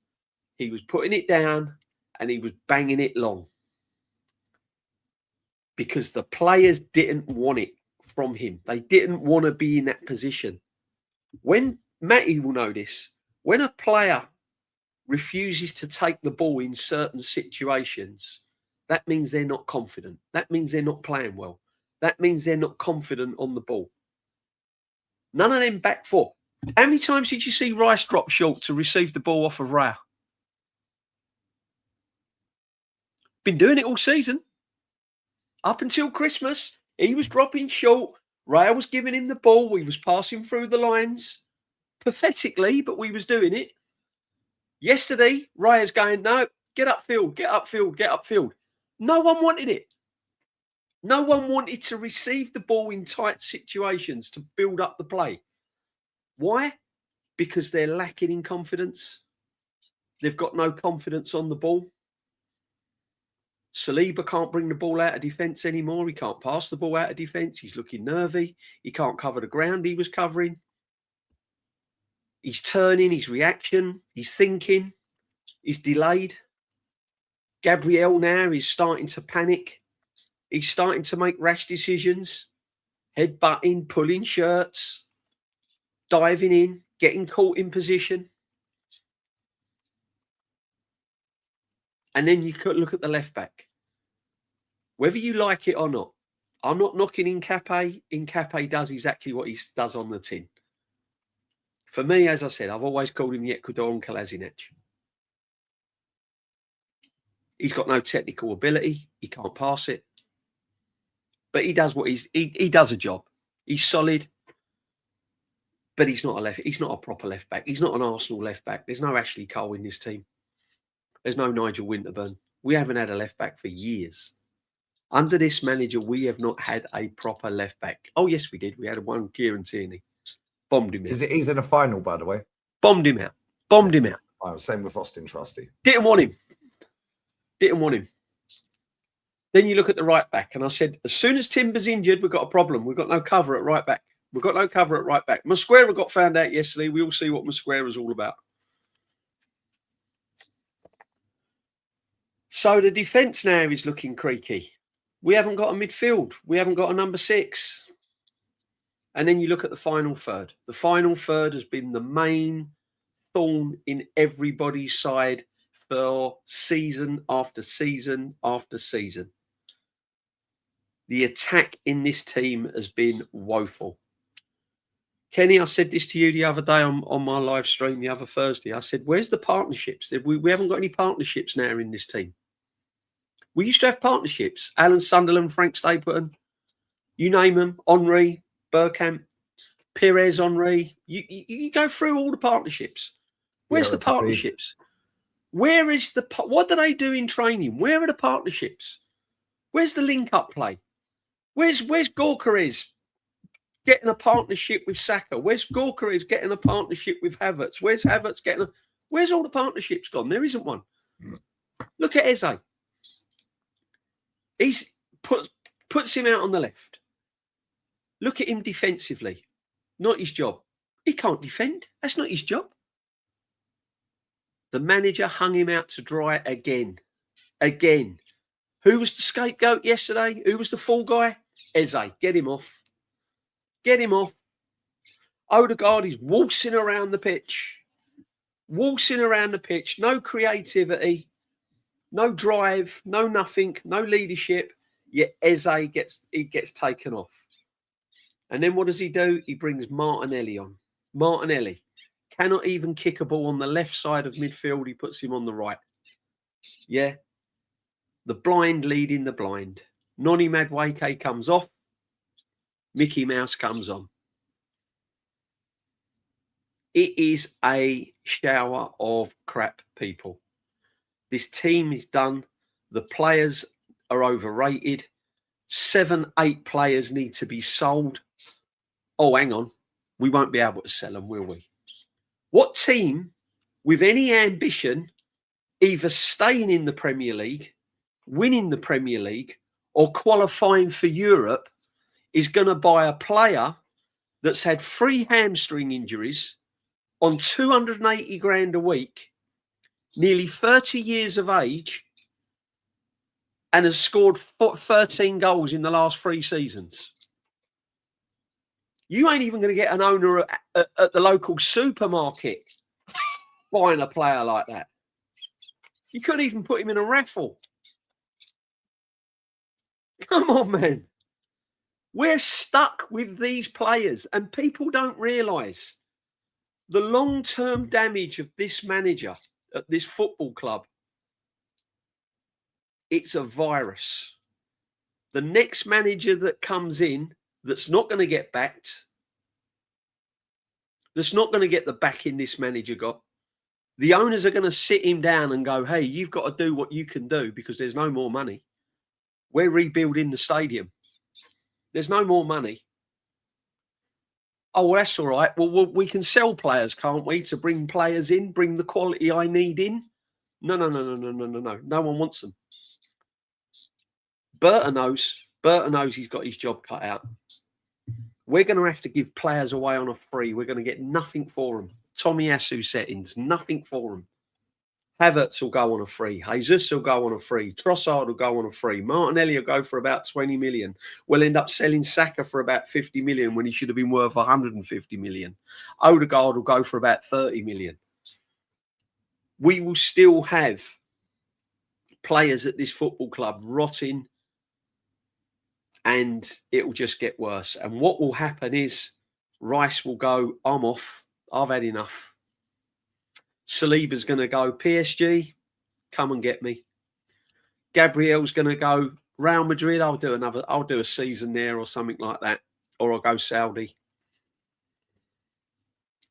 he was putting it down and he was banging it long. Because the players didn't want it from him. They didn't want to be in that position. When Matty will know this, when a player refuses to take the ball in certain situations, that means they're not confident. That means they're not playing well. That means they're not confident on the ball. None of them back foot. How many times did you see Rice drop short to receive the ball off of Raya? Been doing it all season. Up until Christmas, he was dropping short. Raya was giving him the ball. He was passing through the lines. Pathetically, but we was doing it. Yesterday, Raya's going, no, get upfield, get upfield, get upfield. No one wanted it. No one wanted to receive the ball in tight situations to build up the play. Why? Because they're lacking in confidence. They've got no confidence on the ball. Saliba can't bring the ball out of defence anymore. He can't pass the ball out of defence. He's looking nervy. He can't cover the ground he was covering. He's turning, his reaction, he's thinking, he's delayed. Gabriel now is starting to panic. He's starting to make rash decisions, headbutting, pulling shirts, diving in, getting caught in position. And then you could look at the left back. Whether you like it or not, I'm not knocking Incape. Incape does exactly what he does on the tin. For me, as I said, I've always called him the Ecuadorian Kolasinac. He's got no technical ability. He can't pass it. But he does what he does a job. He's solid. But he's not a proper left back. He's not an Arsenal left back. There's no Ashley Cole in this team. There's no Nigel Winterburn. We haven't had a left back for years. Under this manager, we have not had a proper left back. Oh, yes, we did. We had one, Kieran Tierney. Bombed him out. He's in a final, by the way. Bombed him out. Bombed him out. Same with Austin Trusty. Didn't want him. Didn't want him. Then you look at the right back, and I said, as soon as Timber's injured, we've got a problem. We've got no cover at right back. We've got no cover at right back. Mosquera got found out yesterday. We all see what Mosquera's all about. So the defence now is looking creaky. We haven't got a midfield. We haven't got a number 6. And then you look at the final third. The final third has been the main thorn in everybody's side for season after season after season. The attack in this team has been woeful. Kenny, I said this to you the other day on my live stream the other Thursday. I said, where's the partnerships? We haven't got any partnerships now in this team. We used to have partnerships. Alan Sunderland, Frank Stapleton, you name them, Henry, Bergkamp, Perez, Henry. You go through all the partnerships. Where's the partnerships? Where is what do they do in training? Where are the partnerships? Where's the link-up play? Where's Gorka getting a partnership with Saka? Where's Gorka getting a partnership with Havertz? Where's Havertz getting where's all the partnerships gone? There isn't one. Look at Eze. He's puts him out on the left. Look at him defensively. Not his job. He can't defend. That's not his job. The manager hung him out to dry again. Again. Who was the scapegoat yesterday? Who was the fall guy? Eze. Get him off. Get him off. Odegaard is waltzing around the pitch. Waltzing around the pitch. No creativity. No drive. No nothing. No leadership. Yet Eze gets taken off. And then what does he do? He brings Martinelli on. Martinelli cannot even kick a ball on the left side of midfield. He puts him on the right. Yeah. The blind leading the blind. Noni Madueke comes off. Mickey Mouse comes on. It is a shower of crap, people. This team is done. The players are overrated. 7, 8 players need to be sold. Oh, hang on. We won't be able to sell them, will we? What team with any ambition, either staying in the Premier League, winning the Premier League, or qualifying for Europe, is going to buy a player that's had 3 hamstring injuries on 280 grand a week, nearly 30 years of age, and has scored 13 goals in the last 3 seasons? You ain't even going to get an owner at the local supermarket buying a player like that. You couldn't even put him in a raffle. Come on, man. We're stuck with these players, and people don't realise the long-term damage of this manager at this football club. It's a virus. The next manager that comes in that's not going to get backed, that's not going to get the backing this manager got, the owners are going to sit him down and go, hey, you've got to do what you can do because there's no more money. We're rebuilding the stadium. There's no more money. Oh, well, that's all right. Well, we can sell players, can't we, to bring players in, bring the quality I need in? No. No one wants them. Berta knows he's got his job cut out. We're going to have to give players away on a free. We're going to get nothing for them. Tomiyasu settings, nothing for them. Havertz will go on a free. Jesus will go on a free. Trossard will go on a free. Martinelli will go for about 20 million. We'll end up selling Saka for about 50 million when he should have been worth 150 million. Odegaard will go for about 30 million. We will still have players at this football club rotting, and it will just get worse. And what will happen is Rice will go, I'm off. I've had enough. Saliba's going to go, PSG, come and get me. Gabriel's going to go, Real Madrid, I'll do a season there or something like that. Or I'll go Saudi.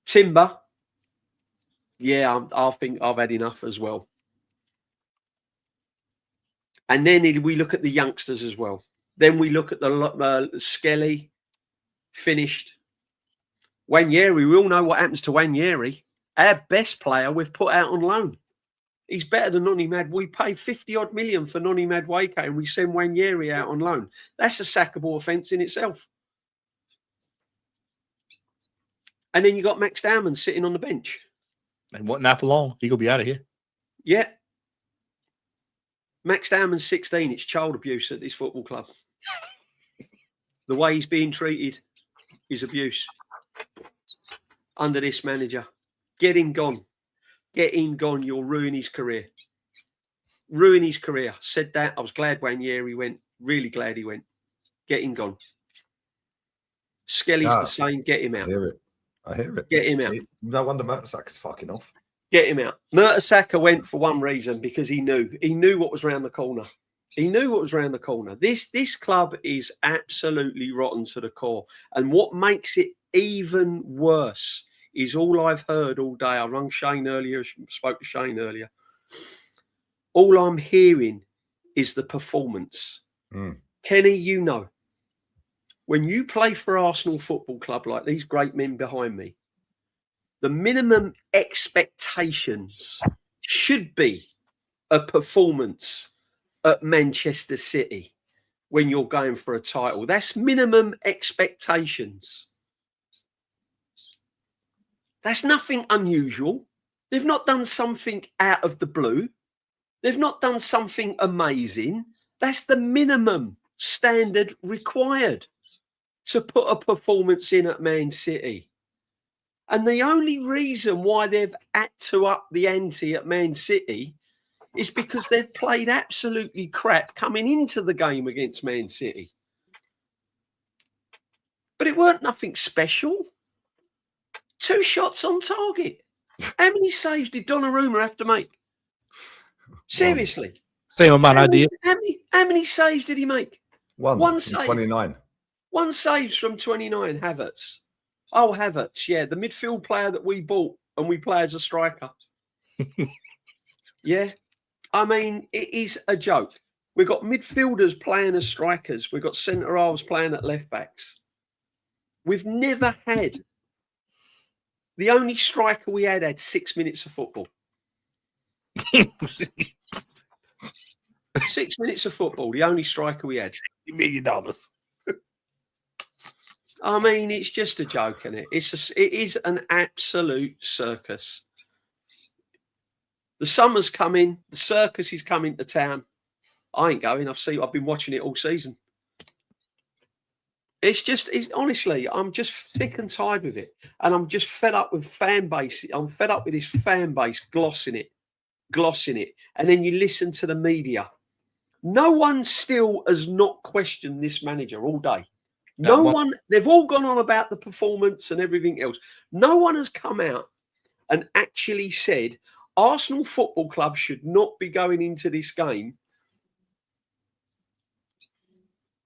Timber, yeah, I think I've had enough as well. And then we look at the youngsters as well. Then we look at the Skelly, finished. Wanyeri, we all know what happens to Wanyeri. Our best player we've put out on loan. He's better than Noni Mad. We pay 50-odd million for Noni Madueke and we send Wanyeri out on loan. That's a sackable offence in itself. And then you got Max Dowman sitting on the bench. And what, not for long? He going to be out of here. Yeah. Max Dowman's 16. It's child abuse at this football club. The way he's being treated is abuse under this manager. Get him gone. Get him gone. You'll ruin his career. Ruin his career. Said that. I was glad Wanyeri went. Really glad he went. Get him gone. Skelly's the same. Get him out. I hear it. Get him out. No wonder Mertesacker fucking off. Get him out. Mertesacker went for one reason, because he knew what was round the corner. He knew what was round the corner. This club is absolutely rotten to the core. And what makes it even worse is all I've heard all day. I rung Shane earlier, spoke to Shane earlier. All I'm hearing is the performance. Kenny, you know, when you play for Arsenal Football Club like these great men behind me, the minimum expectations should be a performance at Manchester City when you're going for a title. That's minimum expectations. That's nothing unusual. They've not done something out of the blue. They've not done something amazing. That's the minimum standard required to put a performance in at Man City. And the only reason why they've had to up the ante at Man City is because they've played absolutely crap coming into the game against Man City. But it weren't nothing special. 2 shots on target. How many saves did Donnarumma have to make? Seriously. Same amount I did. How many saves did he make? One save. 29. 1 saves from 29, Havertz. Oh, Havertz, yeah, the midfield player that we bought and we play as a striker. Yeah. I mean, it is a joke. We've got midfielders playing as strikers. We've got centre-halves playing at left-backs. We've never had... The only striker we had 6 minutes of football. 6 minutes of football, the only striker we had. $60 million. I mean, it's just a joke, isn't it? It is an absolute circus. The summer's coming. The circus is coming to town. I ain't going. I've been watching it all season. Honestly, I'm just sick and tired with it. And I'm just fed up with fan base. I'm fed up with this fan base glossing it. And then you listen to the media. No one still has not questioned this manager all day. No one, they've all gone on about the performance and everything else. No one has come out and actually said Arsenal Football Club should not be going into this game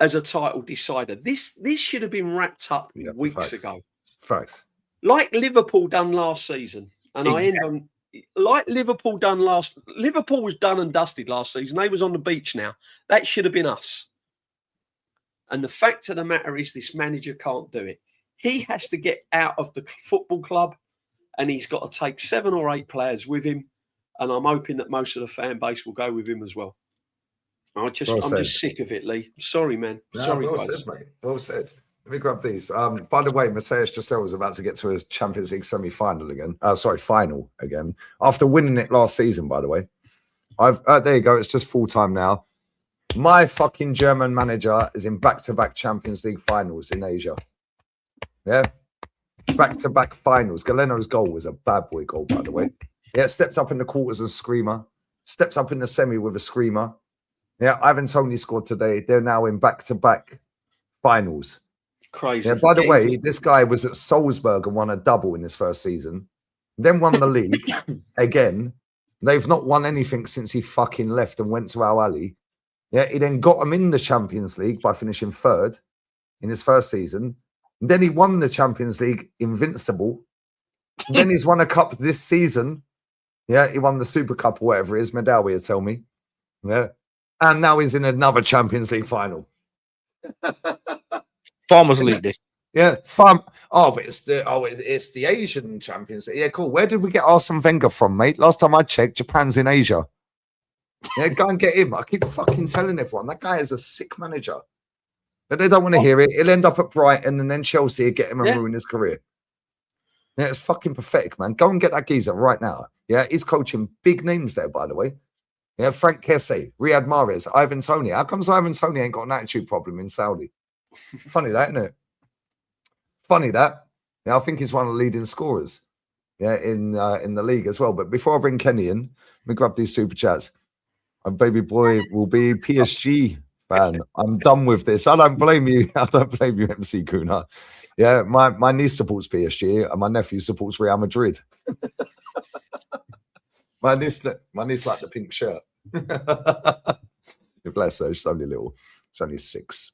as a title decider. This should have been wrapped up weeks ago. Facts. Like Liverpool done last season. And exactly. I end on like Liverpool done last. Liverpool was done and dusted last season. They was on the beach now. That should have been us. And the fact of the matter is, this manager can't do it. He has to get out of the football club, and he's got to take 7 or 8 players with him. And I'm hoping that most of the fan base will go with him as well. I'm just sick of it, Lee. Sorry, man. Sorry, well guys. said, mate. Well said. Let me grab these. By the way, Matthias Giselle was about to get to a Champions League semi-final again. Final again. After winning it last season, by the way. There you go. It's just full-time now. My fucking German manager is in back-to-back Champions League finals in Asia. Yeah? Back-to-back finals. Galeno's goal was a bad boy goal, by the way. Yeah, stepped up in the quarters as a screamer. Stepped up in the semi with a screamer. Yeah, Ivan Toney scored today. They're now in back-to-back finals. Crazy. Yeah, by the way, this guy was at Salzburg and won a double in his first season. Then won the league again. They've not won anything since he fucking left and went to Al Ahly. Yeah, he then got them in the Champions League by finishing 3rd in his first season. And then he won the Champions League invincible. And then he's won a cup this season. Yeah, he won the Super Cup or whatever it is. Medawi will tell me. Yeah. And now he's in another Champions League final. Farmers League this. Yeah, but it's the Asian Champions League. Yeah, cool. Where did we get Arsene Wenger from, mate? Last time I checked, Japan's in Asia. Yeah, go and get him. I keep fucking telling everyone that guy is a sick manager. But they don't want to hear it. He'll end up at Brighton and then Chelsea will get him and ruin his career. Yeah, it's fucking pathetic, man. Go and get that geezer right now. Yeah, he's coaching big names there, by the way. Yeah, Frank Kessie, Riyad Mahrez, Ivan Toney. How comes Ivan Toney ain't got an attitude problem in Saudi? Funny that, isn't it? Funny that. Yeah, I think he's one of the leading scorers. Yeah, in the league as well. But before I bring Kenny in, let me grab these super chats. My baby boy will be PSG fan. I'm done with this. I don't blame you. I don't blame you, MC Kuna. Yeah, my niece supports PSG and my nephew supports Real Madrid. my niece like the pink shirt. Bless her. She's only little. She's only 6.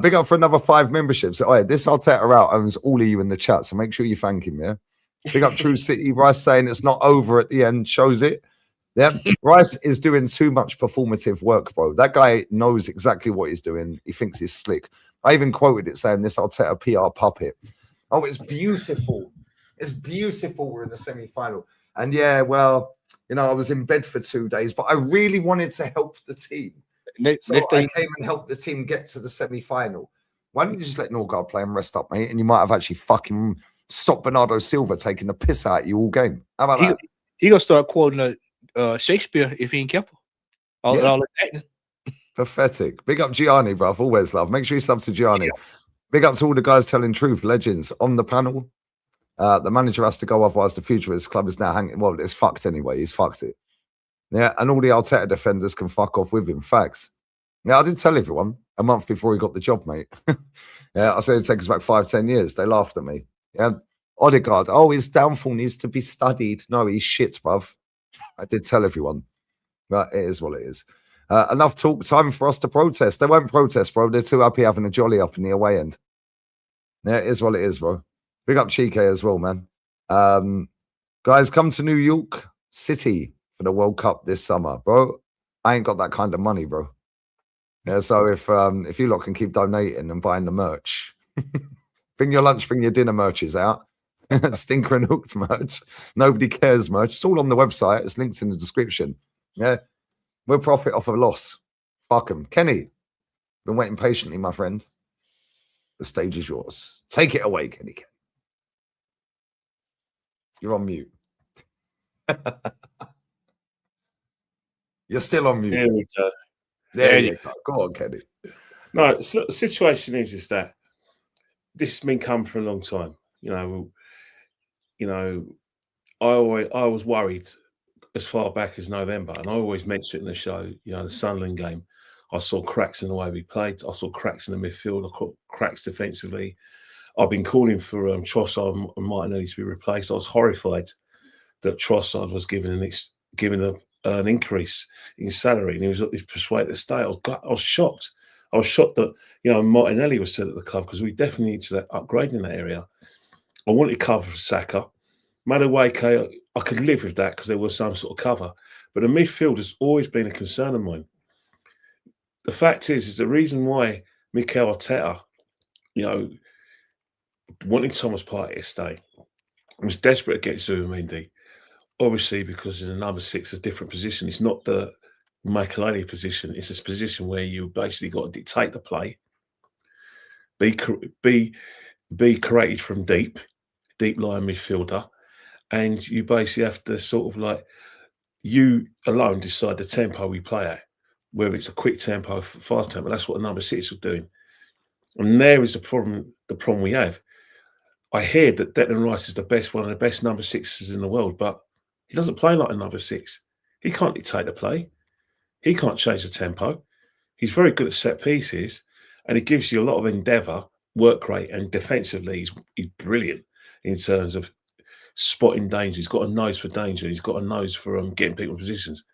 Big up for another 5 memberships. Oh, yeah, this Arteta out owns all of you in the chat, so make sure you thank him, yeah? Big up True City. Rice saying it's not over at the end shows it. Yeah, Rice is doing too much performative work, bro. That guy knows exactly what he's doing. He thinks he's slick. I even quoted it saying this Arteta PR puppet. Oh, it's beautiful. It's beautiful. We're in the semi-final. And yeah, well, I was in bed for 2 days, but I really wanted to help the team. So I came and helped the team get to the semi-final. Why don't you just let Norgard play and rest up, mate? And you might have actually fucking stopped Bernardo Silva taking the piss out of you all game. How about that? He gonna start quoting Shakespeare if he ain't careful. All that. Pathetic. Big up Gianni, bruv. Always love. Make sure you sub to Gianni. Yeah. Big up to all the guys telling truth, legends on the panel. The manager has to go, otherwise the future of his club is now hanging. Well, it's fucked anyway. He's fucked it. Yeah, and all the Arteta defenders can fuck off with him. Facts. Yeah, I did tell everyone a month before he got the job, mate. Yeah, I said it'd take us back 5-10 years. They laughed at me. Yeah, Odegaard. Oh, his downfall needs to be studied. No, he's shit, bruv. I did tell everyone. But it is what it is. Enough talk. Time for us to protest. They won't protest, bro. They're too happy having a jolly up in the away end. Yeah, it is what it is, bro. Big up Chike as well, man. Guys, come to New York City for the World Cup this summer, bro. I ain't got that kind of money, bro. Yeah, so if you lot can keep donating and buying the merch, bring your lunch, bring your dinner merches out. Stinker and Hooked merch. Nobody cares merch. It's all on the website. It's linked in the description. Yeah, we'll profit off a loss. Fuck them. Kenny, been waiting patiently, my friend. The stage is yours. Take it away, Kenny. You're on mute. You're still on mute. There we go. There you go. Go on, Kenny. No, so the situation is that this has been coming for a long time. I was worried as far back as November, and I always mentioned it in the show, the Sunderland game. I saw cracks in the way we played. I saw cracks in the midfield. I saw cracks defensively. I've been calling for Trossard and Martinelli to be replaced. I was horrified that Trossard was given an increase in salary, and he was persuaded to stay. I was shocked. I was shocked that Martinelli was still at the club, because we definitely need to upgrade in that area. I wanted cover for Saka. Madueke, I could live with that because there was some sort of cover. But the midfield has always been a concern of mine. The fact is the reason why Mikel Arteta, wanting Thomas Partey to stay, was desperate to get Zubimendi. Obviously, because in the number 6, a different position. It's not the Michaelini position. It's a position where you basically got to dictate the play, be created from deep line midfielder, and you basically have to sort of like you alone decide the tempo we play at, whether it's a quick tempo, fast tempo. That's what the number 6 was doing, and there is the problem. The problem we have. I hear that Declan Rice is one of the best number 6s in the world, but he doesn't play like a number 6. He can't dictate the play. He can't change the tempo. He's very good at set pieces, and he gives you a lot of endeavour, work rate, and defensively, he's brilliant in terms of spotting danger. He's got a nose for danger. He's got a nose for getting people in positions.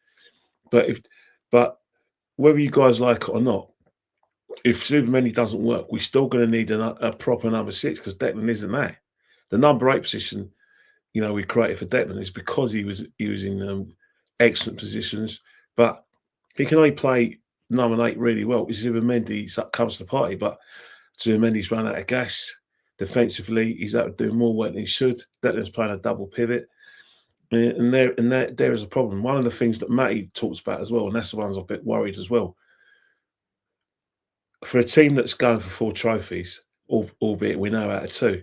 But whether you guys like it or not, if Zubimendi doesn't work, we're still going to need a proper number 6 because Declan isn't that. The number 8 position, we created for Declan is because he was in excellent positions, but he can only play number 8 really well. Zubimendi comes to the party, but Zubimendi's run out of gas defensively. He's out doing more work than he should. Declan's playing a double pivot, and there is a problem. One of the things that Matty talks about as well, and that's the ones I'm a bit worried as well. For a team that's going for 4 trophies, albeit we know out of 2,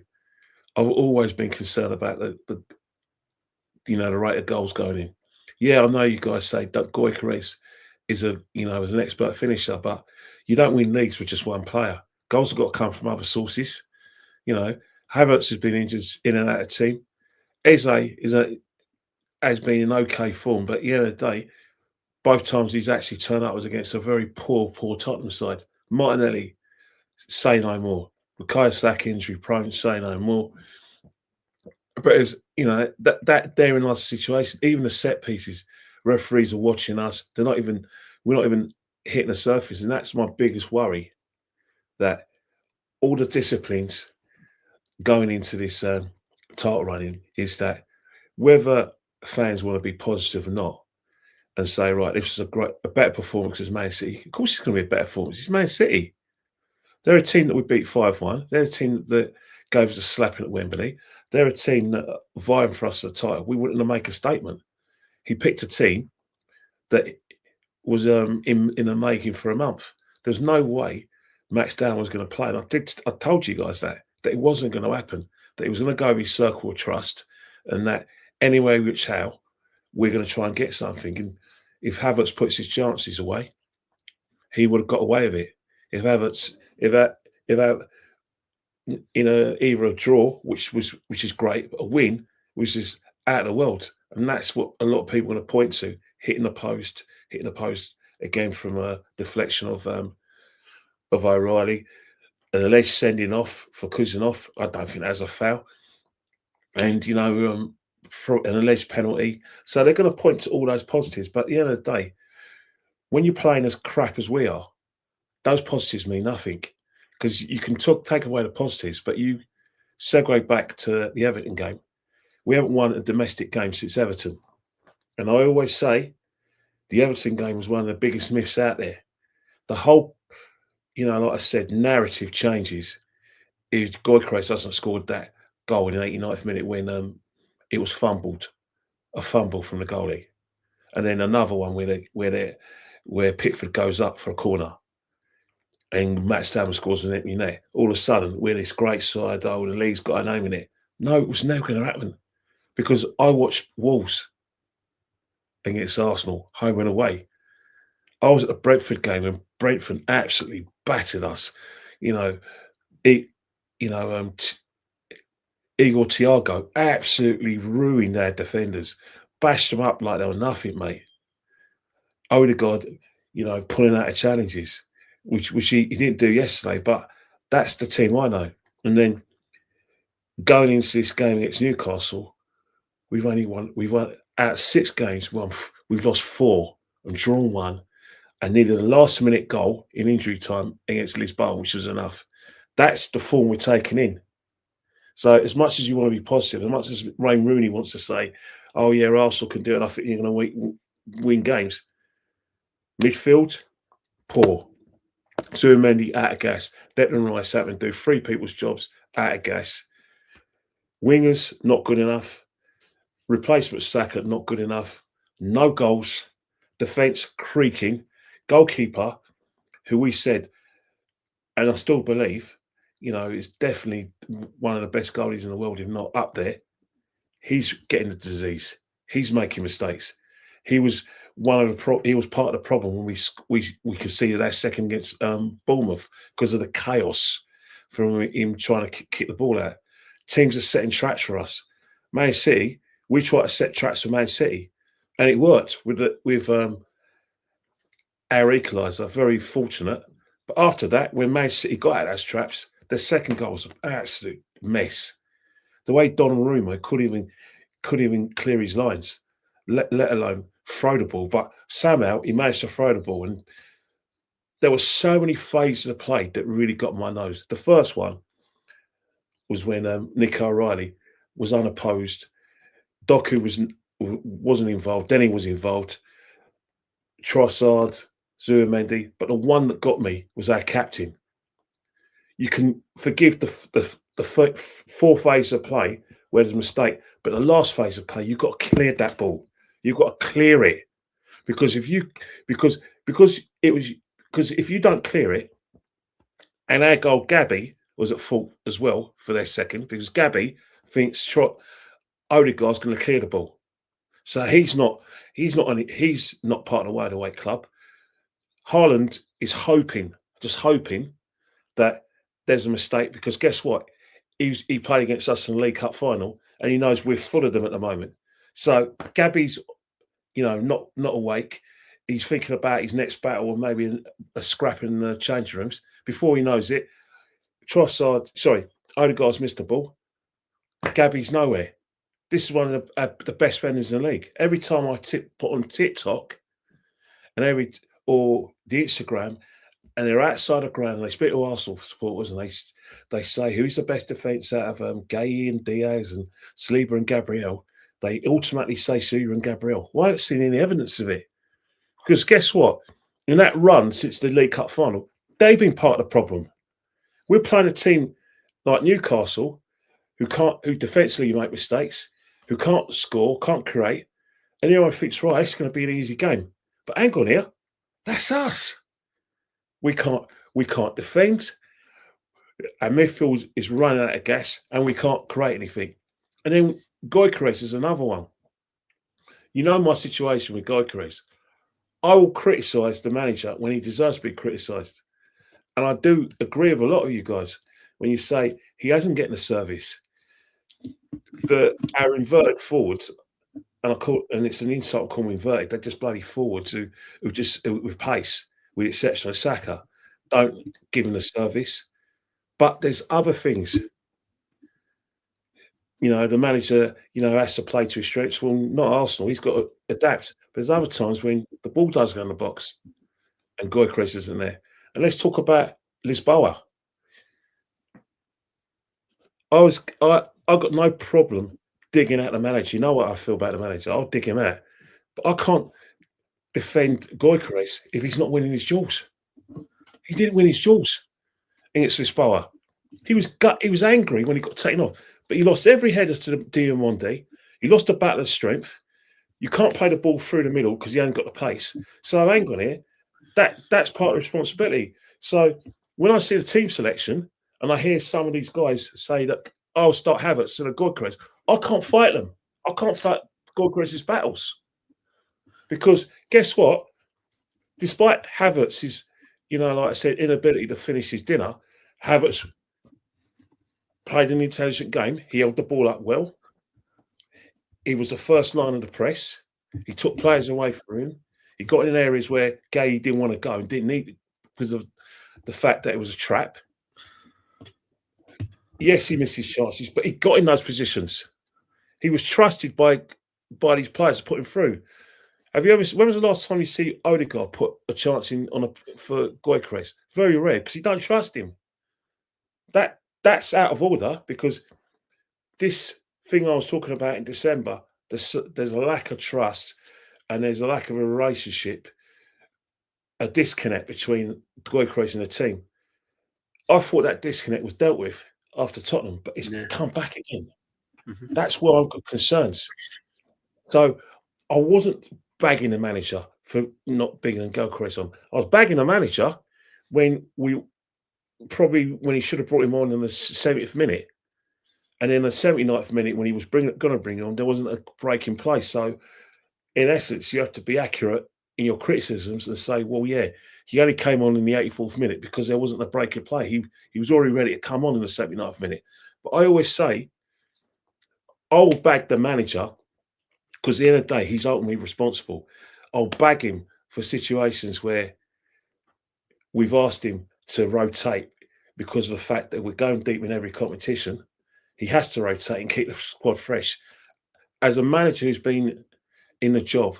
I've always been concerned about the rate of goals going in. Yeah, I know you guys say that Gyökeres is an expert finisher, but you don't win leagues with just one player. Goals have got to come from other sources. Havertz has been injured in and out of team. Eze has been in okay form, but at the end of the day, both times he's actually turned up was against a very poor Tottenham side. Martinelli, say no more. Bukayo Saka injury prone, say no more. But as that therein lies the situation. Even the set pieces, referees are watching us. We're not even hitting the surface, and that's my biggest worry. That all the disciplines going into this title running is that whether fans want to be positive or not, and say, right, this is a better performance as Man City. Of course, it's going to be a better performance. It's Man City. They're a team that we beat 5-1. They're a team that gave us a slapping at Wembley. They're a team that vying for us for the title. We wanted to make a statement. He picked a team that was in the making for a month. There's no way Max Down was going to play. And I told you guys that it wasn't going to happen. That he was going to go with his circle of trust, and that anyway, which how, we're going to try and get something. And if Havertz puts his chances away, he would have got away with it. If either a draw, which is great, but a win, which is out of the world. And that's what a lot of people are going to point to, hitting the post again from a deflection of O'Reilly, an alleged sending off for Kuzanov. I don't think that's a foul. And, for an alleged penalty. So they're going to point to all those positives. But at the end of the day, when you're playing as crap as we are, those positives mean nothing. Because you can take away the positives, but you segue back to the Everton game. We haven't won a domestic game since Everton. And I always say the Everton game was one of the biggest myths out there. The whole, like I said, narrative changes. If Gyökeres hasn't scored that goal in the 89th minute when it was a fumble from the goalie, and then another one where Pickford goes up for a corner, and Matt Stammer scores an empty net. All of a sudden, we're this great side. The league's got a name in it. No, it was never going to happen, because I watched Wolves against Arsenal, home and away. I was at the Brentford game, and Brentford absolutely battered us. Igor Thiago absolutely ruined their defenders, bashed them up like they were nothing, mate. Odegaard, pulling out of challenges, which he didn't do yesterday, but that's the team I know. And then going into this game against Newcastle, we've won out of 6 games, we've lost 4 and drawn 1, and needed a last-minute goal in injury time against Lisboa, which was enough. That's the form we're taking in. So as much as you want to be positive, as much as Wayne Rooney wants to say, "Oh yeah, Arsenal can do it," I think you're going to win games. Midfield, poor. Zubimendi out of gas. Declan Rice having to do 3 people's jobs out of gas. Wingers not good enough. Replacement Saka not good enough. No goals. Defence creaking. Goalkeeper, who we said, and I still believe, is definitely one of the best goalies in the world, if not up there. He's getting the disease. He's making mistakes. He was he was part of the problem when we conceded our second against Bournemouth because of the chaos from him trying to kick the ball out. Teams are setting traps for us. Man City, we try to set traps for Man City, and it worked with our equaliser. Very fortunate. But after that, when Man City got out of those traps, their second goal was an absolute mess. The way Donnarumma couldn't even clear his lines, let alone throw the ball. But somehow he managed to throw the ball. And there were so many phases of play that really got my nose. The first one was when Nico O'Reilly was unopposed. Doku wasn't involved. Denny was involved. Trossard, Zubimendi. But the one that got me was our captain. You can forgive the 4 phases of play where there's a mistake, but the last phase of play, you've got to clear that ball. You've got to clear it because if you don't clear it, and our goal Gabby was at fault as well for their second because Gabby thinks Odegaard's going to clear the ball, so he's not part of the wide away club. Haaland is just hoping that there's a mistake because guess what? He played against us in the League Cup final and he knows we're full of them at the moment. So Gabby's, not awake. He's thinking about his next battle or maybe a scrap in the changing rooms. Before he knows it, Odegaard's missed the ball. Gabby's nowhere. This is one of the best defenders in the league. Every time I put on TikTok or the Instagram, and they're outside the ground and they speak to Arsenal supporters and they say who's the best defence out of Gay and Diaz and Saliba and Gabriel. They automatically say Saliba and Gabriel. Well, I haven't seen any evidence of it. Because guess what? In that run since the League Cup final, they've been part of the problem. We're playing a team like Newcastle who defensively make mistakes, who can't score, can't create, and everyone thinks, right, it's going to be an easy game. But hang on here, that's us. We can't defend. Our midfield is running out of gas, and we can't create anything. And then Gyökeres is another one. You know my situation with Gyökeres. I will criticise the manager when he deserves to be criticised, and I do agree with a lot of you guys when you say he hasn't getting the service. Our inverted forwards, and it's an insult to call them inverted. They're just bloody forwards who with pace. With the exception of Saka, don't give him the service. But there's other things. The manager, has to play to his strengths. Well, not Arsenal. He's got to adapt. But there's other times when the ball does go in the box and Gyökeres isn't there. And let's talk about Lisboa. I got no problem digging out the manager. You know what I feel about the manager. I'll dig him out. But I can't defend Gyökeres if he's not winning his duels. He didn't win his duels against Lisboa. He was angry when he got taken off, but he lost every header to the Diamondi. He lost the battle of strength. You can't play the ball through the middle because he hasn't got the pace. So hang on here. That's part of the responsibility. So when I see the team selection and I hear some of these guys say that I'll start Havertz and Gyökeres, I can't fight them. I can't fight Gyökeres' battles. Because guess what? Despite Havertz's, like I said, inability to finish his dinner, Havertz played an intelligent game. He held the ball up well. He was the first line of the press. He took players away from him. He got in areas where Gay didn't want to go and didn't need it because of the fact that it was a trap. Yes, he missed his chances, but he got in those positions. He was trusted by these players to put him through. When was the last time you see Odegaard put a chance in for Gyökeres? Very rare because you don't trust him. That's out of order because this thing I was talking about in December, there's a lack of trust and there's a lack of a relationship, a disconnect between Gyökeres and the team. I thought that disconnect was dealt with after Tottenham, but it's come back again. Mm-hmm. That's where I've got concerns. So I wasn't bagging the manager for not bringing Gyökeres on. I was bagging the manager when he should have brought him on in the 70th minute. And then the 79th minute, when he was going to bring him on, there wasn't a break in place. So, in essence, you have to be accurate in your criticisms and say, well, yeah, he only came on in the 84th minute because there wasn't a break in play. He was already ready to come on in the 79th minute. But I always say, I'll bag the manager because at the end of the day, he's ultimately responsible. I'll bag him for situations where we've asked him to rotate because of the fact that we're going deep in every competition. He has to rotate and keep the squad fresh. As a manager who's been in the job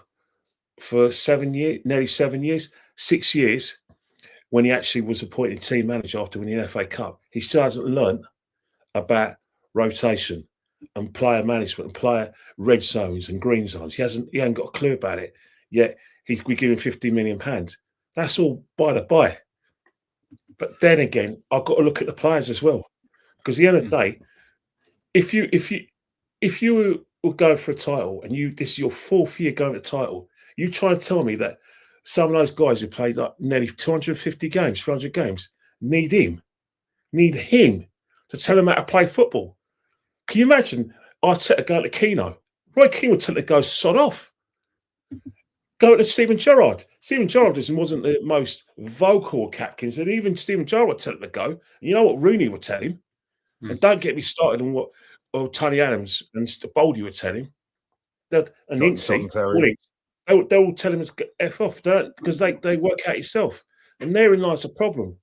for 7 years, nearly 7 years, 6 years, when he actually was appointed team manager after winning the FA Cup, he still hasn't learnt about rotation and player management and player red zones and green zones. He hasn't got a clue about it. Yet we give him £50 million. That's all by the by. But then again, I've got to look at the players as well. Because at the end of the day, if you were going for a title and this is your 4th year going for a title, you try to tell me that some of those guys who played like nearly 250 games, 300 games, need him to tell them how to play football. Can you imagine Arteta going to Keano? Roy Keane would tell him to go sod off. Go to Steven Gerrard. Steven Gerrard wasn't the most vocal of captains, and even Steven Gerrard would tell him to go. And you know what Rooney would tell him? And don't get me started on what Tony Adams and Baldy would tell him. And Incy, they will tell him to F off because they work out yourself. And therein lies a problem.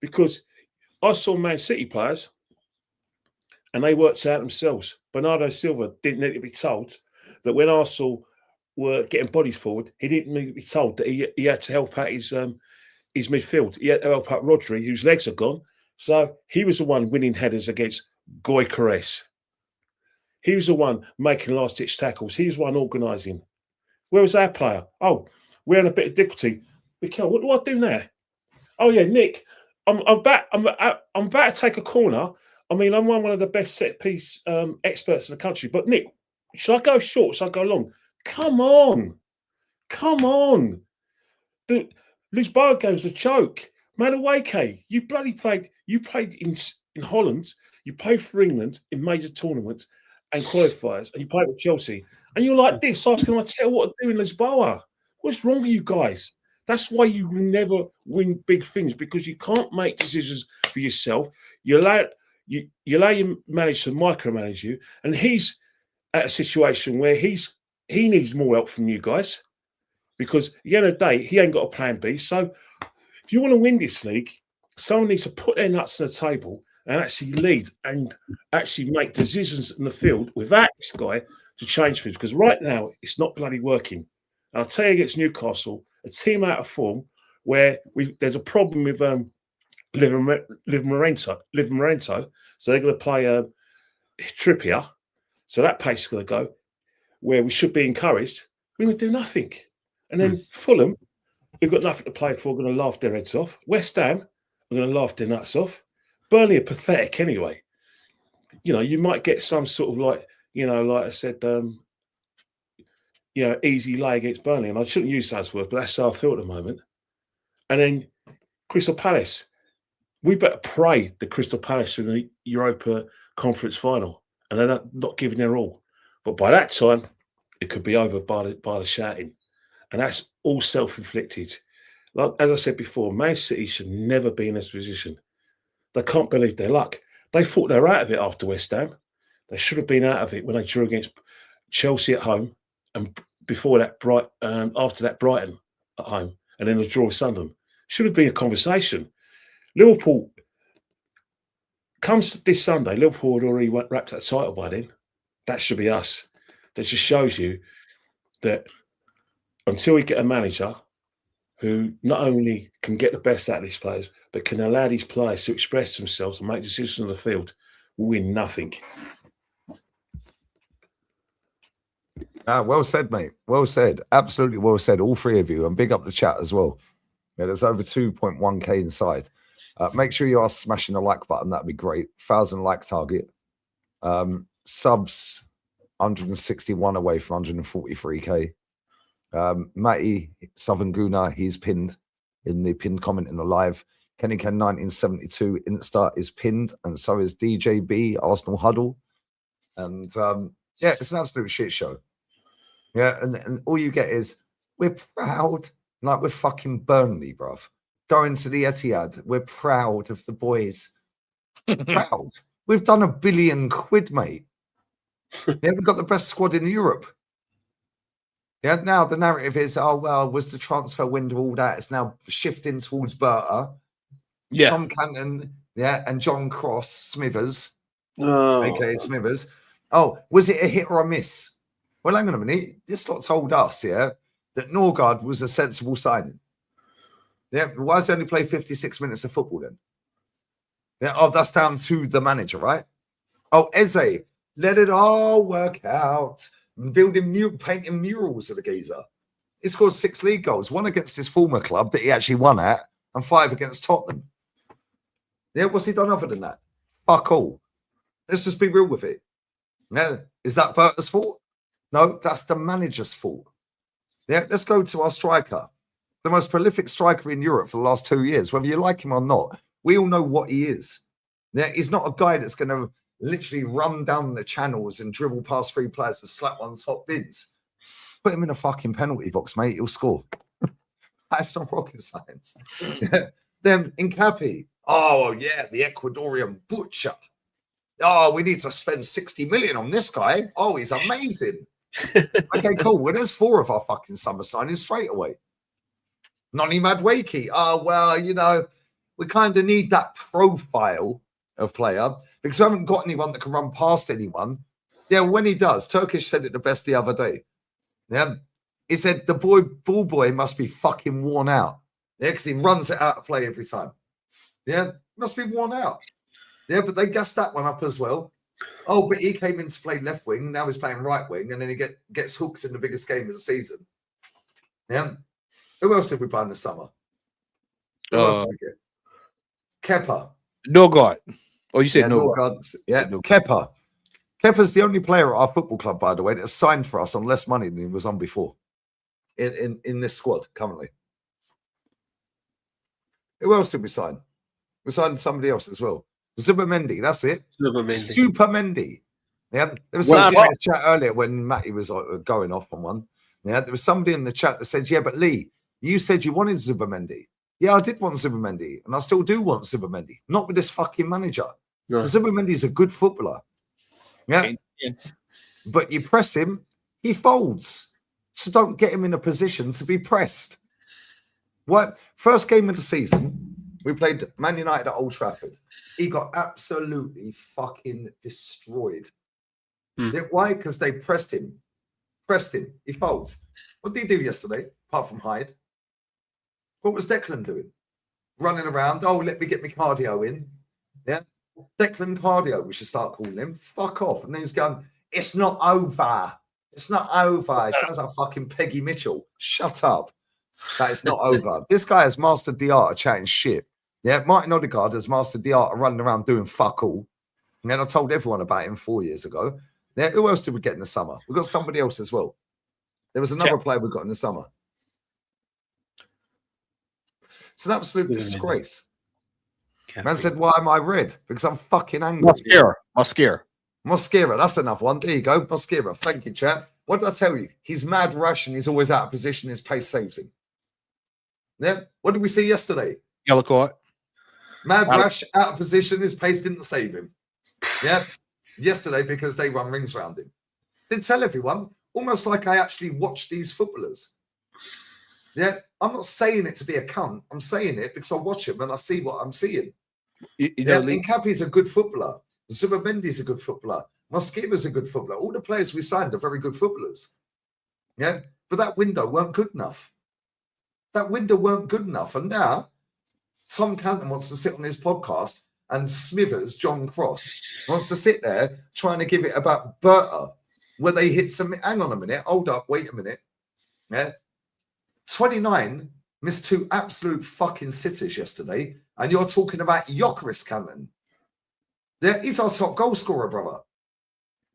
Because I saw Man City players and they worked out themselves. Bernardo Silva didn't need to be told that when Arsenal were getting bodies forward, he didn't need to be told that he had to help out his midfield. He had to help out Rodri, whose legs are gone. So he was the one winning headers against Gyökeres. He was the one making last-ditch tackles. He was the one organising. Where was our player? Oh, we're in a bit of difficulty. Mikel, what do I do now? Oh yeah, Nick, I'm about to take a corner. I mean, I'm one of the best set-piece experts in the country. But Nick, should I go short? Should I go long? Come on. The Lisboa game's a joke. Madueke, you played in Holland, you played for England in major tournaments and qualifiers, and you played with Chelsea. And you're like this, asking Arteta what to do in Lisboa. What's wrong with you guys? That's why you will never win big things, because you can't make decisions for yourself. You allow your manager to micromanage you, and he's at a situation where he needs more help from you guys, because at the end of the day, he ain't got a plan B. So if you want to win this league, someone needs to put their nuts on the table and actually lead and actually make decisions in the field without this guy to change things. Because right now, it's not bloody working. And I'll tell you, against Newcastle, a team out of form, where there's a problem with Livramento. So they're going to play Trippier. So that pace is going to go where we should be encouraged. We're going to do nothing. And then Fulham, who've got nothing to play for, are going to laugh their heads off. West Ham are going to laugh their nuts off. Burnley are pathetic anyway. You know, you might get some sort of like I said, easy lay against Burnley. And I shouldn't use those words, but that's how I feel at the moment. And then Crystal Palace. We better pray the Crystal Palace in the Europa Conference final. And they're not giving their all. But by that time, it could be over by the shouting. And that's all self-inflicted. Like, as I said before, Man City should never be in this position. They can't believe their luck. They thought they were out of it after West Ham. They should have been out of it when they drew against Chelsea at home, and before that, after that, Brighton at home, and then the draw with Sunderland. Should have been a conversation. Liverpool comes this Sunday. Liverpool had already wrapped up the title by then. That should be us. That just shows you that until we get a manager who not only can get the best out of these players, but can allow these players to express themselves and make decisions on the field, we'll win nothing. Well said, mate. Well said. Absolutely well said. All three of you. And big up the chat as well. Yeah, there's over 2.1k inside. Make sure you are smashing the like button. That'd be great. 1,000 like target. Subs 161 away from 143k. Matty Southern Guna, he's pinned in the pinned comment in the live. Kenny Ken 1972 Insta is pinned, and so is DJB Arsenal Huddle. And yeah, it's an absolute shit show. Yeah, and all you get is we're proud, like we're fucking Burnley, bruv. Going to the Etihad, we're proud of the boys. Proud. We've done £1 billion, mate. Yeah, we've got the best squad in Europe. Yeah, now the narrative is, oh, well, was the transfer window all that? It's now shifting towards Berta. Yeah. Tom Canton, yeah, and John Cross, Smithers, Oh. aka Smithers. Oh, was it a hit or a miss? Well, hang on a minute. This lot told us, yeah, that Norgard was a sensible signing. Yeah, why does he only play 56 minutes of football then? Yeah, oh, that's down to the manager, right? Oh, Eze, let it all work out. Painting murals of the geezer. He scored 6 league goals, 1 against his former club that he actually won at, and 5 against Tottenham. Yeah, what's he done other than that? Fuck all. Let's just be real with it. Yeah, is that Berta's fault? No, that's the manager's fault. Yeah, let's go to our striker. The most prolific striker in Europe for the last 2 years, whether you like him or not. We all know what he is. Yeah, he's not a guy that's going to literally run down the channels and dribble past 3 players and slap on top bins. Put him in a fucking penalty box, mate. He'll score. That's not rocket science. Yeah. Then Incapi. Oh, yeah, the Ecuadorian butcher. Oh, we need to spend 60 million on this guy. Oh, he's amazing. Okay, cool. Well, there's 4 of our fucking summer signings straight away. Noni Madwaki. Oh, well, you know, we kind of need that profile of player because we haven't got anyone that can run past anyone. Yeah, when he does, Turkish said it the best the other day. Yeah, he said the ball boy must be fucking worn out. Yeah, because he runs it out of play every time. Yeah, must be worn out. Yeah, but they gassed that one up as well. Oh, but he came in to play left wing. Now he's playing right wing, and then he gets hooked in the biggest game of the season. Yeah. Who else did we buy in the summer? Who else did we get? Kepa. Norgard. Oh, you said Norgard. Yeah, Kepa. Kepa's the only player at our football club, by the way, that's signed for us on less money than he was on before in this squad currently. Who else did we sign? We signed somebody else as well. Zubamendi, that's it. Supermendy. Yeah, there was somebody in the chat earlier when Matty was going off on one. Yeah, there was somebody in the chat that said, yeah, but Lee, you said you wanted Zubamendi. Yeah, I did want Zubamendi, and I still do want Zubamendi. Not with this fucking manager. No. Zubamendi's a good footballer. Yeah. But you press him, he folds. So don't get him in a position to be pressed. What? First game of the season, we played Man United at Old Trafford. He got absolutely fucking destroyed. Yeah, why? Because they pressed him. He folds. What did he do yesterday, apart from hide? What was Declan doing? Running around. Oh, let me get my cardio in. Yeah. Declan cardio, we should start calling him. Fuck off. And then he's going, it's not over. It's not over. It sounds like fucking Peggy Mitchell. Shut up. That is not over. This guy has mastered the art of chatting shit. Yeah, Martin Odegaard has mastered the art of running around doing fuck all. And then I told everyone about him 4 years ago. Yeah, who else did we get in the summer? We got somebody else as well. There was another player we got in the summer. It's an absolute disgrace. Man said, why am I red? Because I'm fucking angry. Mosquera, that's another one. There you go, Mosquera. Thank you, chap. What did I tell you? He's mad rash and he's always out of position. His pace saves him. Yeah. What did we see yesterday? Yellow card. Mad rash, out of position. His pace didn't save him. Yeah. Yesterday because they run rings around him. Did tell everyone, almost like I actually watched these footballers. Yeah. I'm not saying it to be a cunt. I'm saying it because I watch him and I see what I'm seeing. Incapi's a good footballer. Zubamendi's a good footballer. Mosquera's a good footballer. All the players we signed are very good footballers. Yeah, but that window weren't good enough. And now Tom Canton wants to sit on his podcast and Smithers, John Cross, wants to sit there trying to give it about Berta. where they hit some. Hang on a minute. Hold up. Wait a minute. Yeah. 29 missed 2 absolute fucking sitters yesterday, and you're talking about Jokeris Cannon. He's our top goal scorer, brother.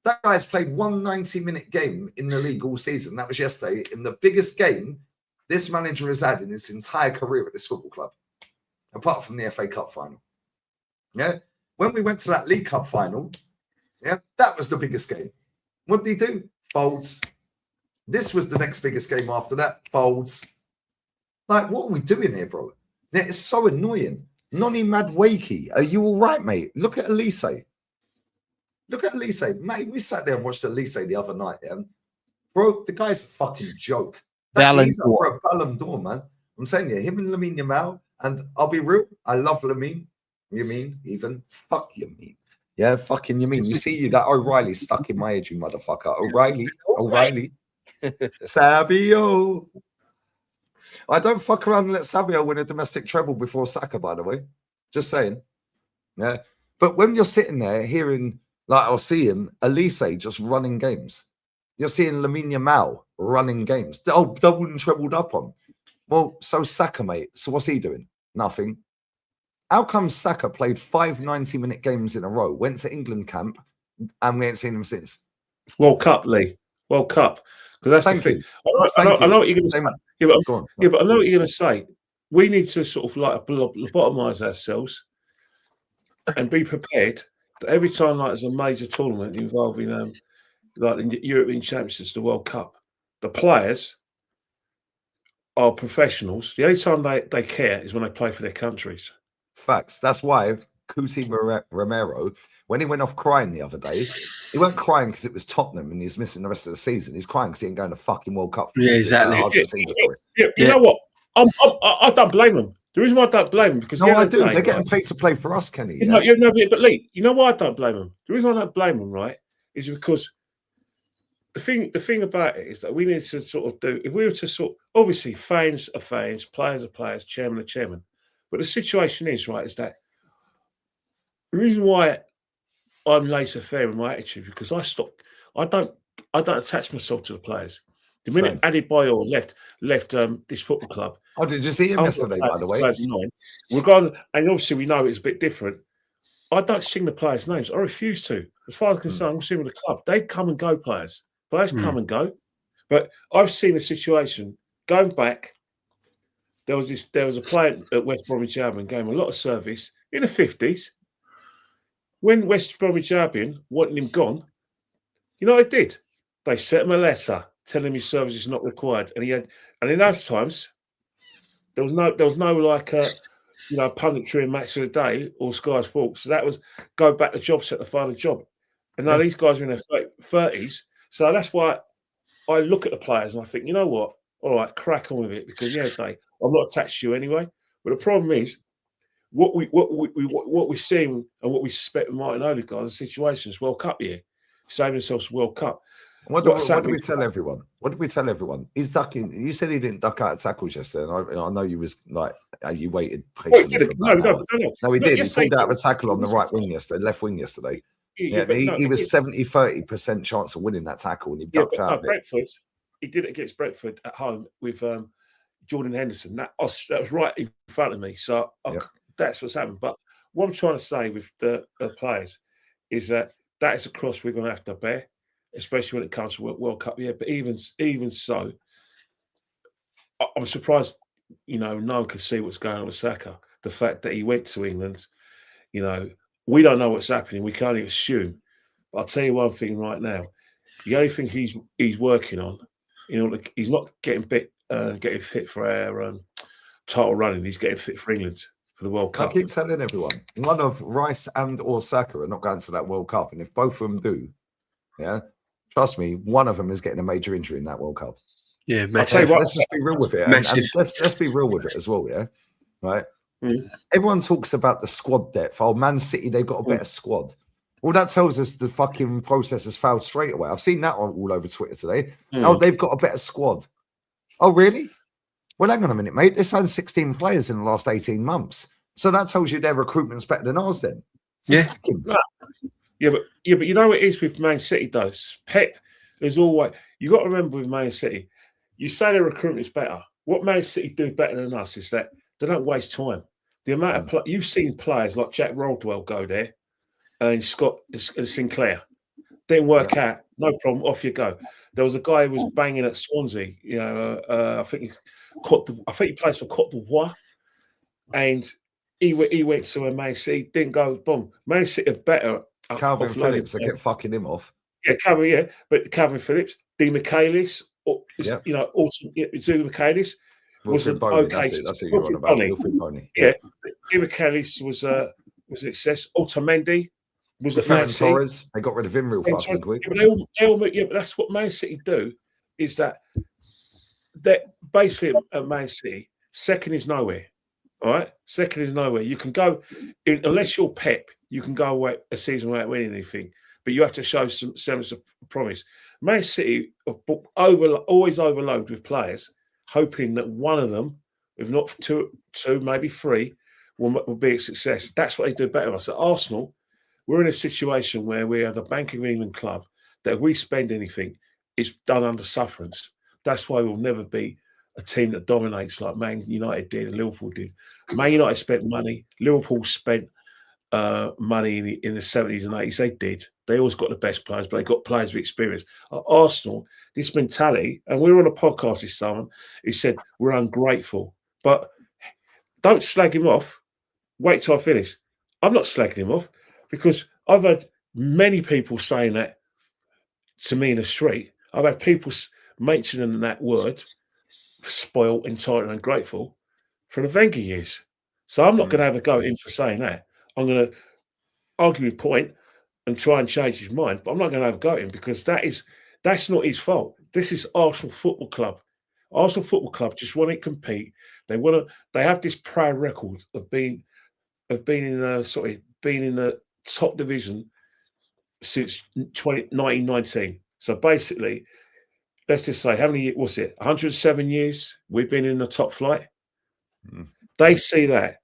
That guy's played 1 90-minute game in the league all season. That was yesterday, in the biggest game this manager has had in his entire career at this football club, apart from the FA Cup final. Yeah. When we went to that League Cup final, yeah, that was the biggest game. What did he do? Folds. This was the next biggest game after that. Folds. Like, what are we doing here, bro? It's so annoying. Noni Madwakey, are you all right, mate? Look at Elise. Look at Elise. Mate, we sat there and watched Elise the other night, yeah? Bro, the guy's a fucking joke. He's up for a Ballon d'Or, man. I'm saying, yeah, him and Lamine Yamal, and I'll be real, I love Lamine. Yamin, even. Fuck Yamin. Yeah, fucking Yamin. You see that O'Reilly stuck in my head, you motherfucker. O'Reilly. Savio. I don't fuck around and let Savio win a domestic treble before Saka, by the way. Just saying. Yeah. But when you're sitting there hearing, like, I'll see him, Elise just running games. You're seeing Lamine Yamal running games. Oh, doubled and trebled up on. Well, so Saka, mate. So what's he doing? Nothing. How come Saka played 5 90-minute games in a row, went to England camp, and we ain't seen him since? World Cup, Lee. World Cup. Because that's the thing. I know what you're going to say. Yeah, but I know what you're going to say. We need to sort of like lobotomise ourselves and be prepared that every time like there's a major tournament involving like the European Championships, the World Cup, the players are professionals. The only time they care is when they play for their countries. Facts. That's why Cuti Romero, when he went off crying the other day, he weren't crying because it was Tottenham and he's missing the rest of the season. He's crying because he ain't going to fucking World Cup. Yeah, exactly. You know what? I don't blame him. The reason why I don't blame him because I do. They're getting paid to play for us, Kenny. But Lee, you know why I don't blame him? The reason why I don't blame him, right, is because the thing about it is that we need to sort of do. If we were to sort, obviously, fans are fans, players are players, chairman are chairman. But the situation is, right, is that the reason why I'm laissez-faire in my attitude because I don't attach myself to the players. The minute Adebayor left this football club. Oh, did you see him yesterday, by the way? Regardless, and obviously we know it's a bit different. I don't sing the players' names. I refuse to. As far as I'm concerned, I'm singing with the club. They come and go, players. Players come and go. But I've seen a situation going back. There was a player at West Bromwich Albion gave him a lot of service in the 50s. When West Bromwich Albion wanted him gone, you know what they did? They sent him a letter telling him his service is not required. And in those times, there was no like punditry and match of the day or Sky Sports. So that was go back to job set to find a job. And now these guys are in their 30s. So that's why I look at the players and I think, you know what? All right, crack on with it because I'm not attached to you anyway. But the problem is what we're seeing and what we suspect with Martin Odegaard's situation is World Cup year, saving themselves World Cup. What do we tell everyone? What did we tell everyone? He's ducking. You said he didn't duck out of tackles yesterday. And I know you was like you waited patiently. No, he did. He pulled out of a tackle on the right wing yesterday, left wing yesterday. He was 70-30% chance of winning that tackle, and he ducked out. Brentford. He did it against Brentford at home with Jordan Henderson. That was right in front of me. So that's what's happened. But what I'm trying to say with the players is that is a cross we're going to have to bear, especially when it comes to World Cup. Yeah, but even so, I'm surprised. No one could see what's going on with Saka. The fact that he went to England, we don't know what's happening. We can only assume. But I'll tell you one thing right now: the only thing he's working on. He's not getting fit for our title running. He's getting fit for England for the World Cup. I keep telling everyone, one of Rice and or Saka are not going to that World Cup, and if both of them do, trust me, one of them is getting a major injury in that World Cup. Yeah, let's just be real with it, and let's be real with it as well. Yeah, right. Everyone talks about the squad depth. Oh, Man City, they've got a better squad. Well, that tells us the fucking process has failed straight away. I've seen that all over Twitter today. Oh, they've got a better squad. Oh, really? Well, hang on a minute, mate. They signed 16 players in the last 18 months. So that tells you their recruitment's better than ours then. But you know what it is with Man City, though? Pep, There's always you got to remember with Man City, you say their recruitment's better. What Man City do better than us is that they don't waste time. The amount of you've seen players like Jack Rodwell go there, and Scott Sinclair didn't work out. No problem. Off you go. There was a guy who was banging at Swansea. You know, I think he plays for Cote d'Ivoire, and he went to a Man City. Didn't go. Boom. Man City are better. Calvin Phillips, they kept fucking him off. Yeah, but Calvin Phillips, D. Michaelis, you know, Zulu Michaelis was an okay. That's what you're on about. Wilfred Boney. Yeah, D. Michaelis was a success. Otamendi was at Man City. Torres, they got rid of him real fucking quick. But but that's what Man City do. Is that basically at Man City, second is nowhere. All right, second is nowhere. You can go unless you're Pep. You can go away a season without winning anything, but you have to show some semblance of promise. Man City always overload with players, hoping that one of them, if not two, maybe three, will be a success. That's what they do better. At Arsenal, we're in a situation where we are the Bank of England club that if we spend anything, it's done under sufferance. That's why we'll never be a team that dominates like Man United did and Liverpool did. Man United spent money. Liverpool spent money in the 70s and 80s. They did. They always got the best players, but they got players with experience. At Arsenal, this mentality, and we were on a podcast with someone who said we're ungrateful, but don't slag him off. Wait till I finish. I'm not slagging him off because I've had many people saying that to me in the street. I've had people mentioning that word, spoiled, entitled, and ungrateful, for the Wenger years. So I'm not going to have a go at him for saying that. I'm going to argue his point and try and change his mind, but I'm not going to have a go at him because that's not his fault. This is Arsenal Football Club. Arsenal Football Club just want to compete. They have this proud record of being in the top division since 1919. So basically, let's just say, how many years was it? 107 years we've been in the top flight. They see that.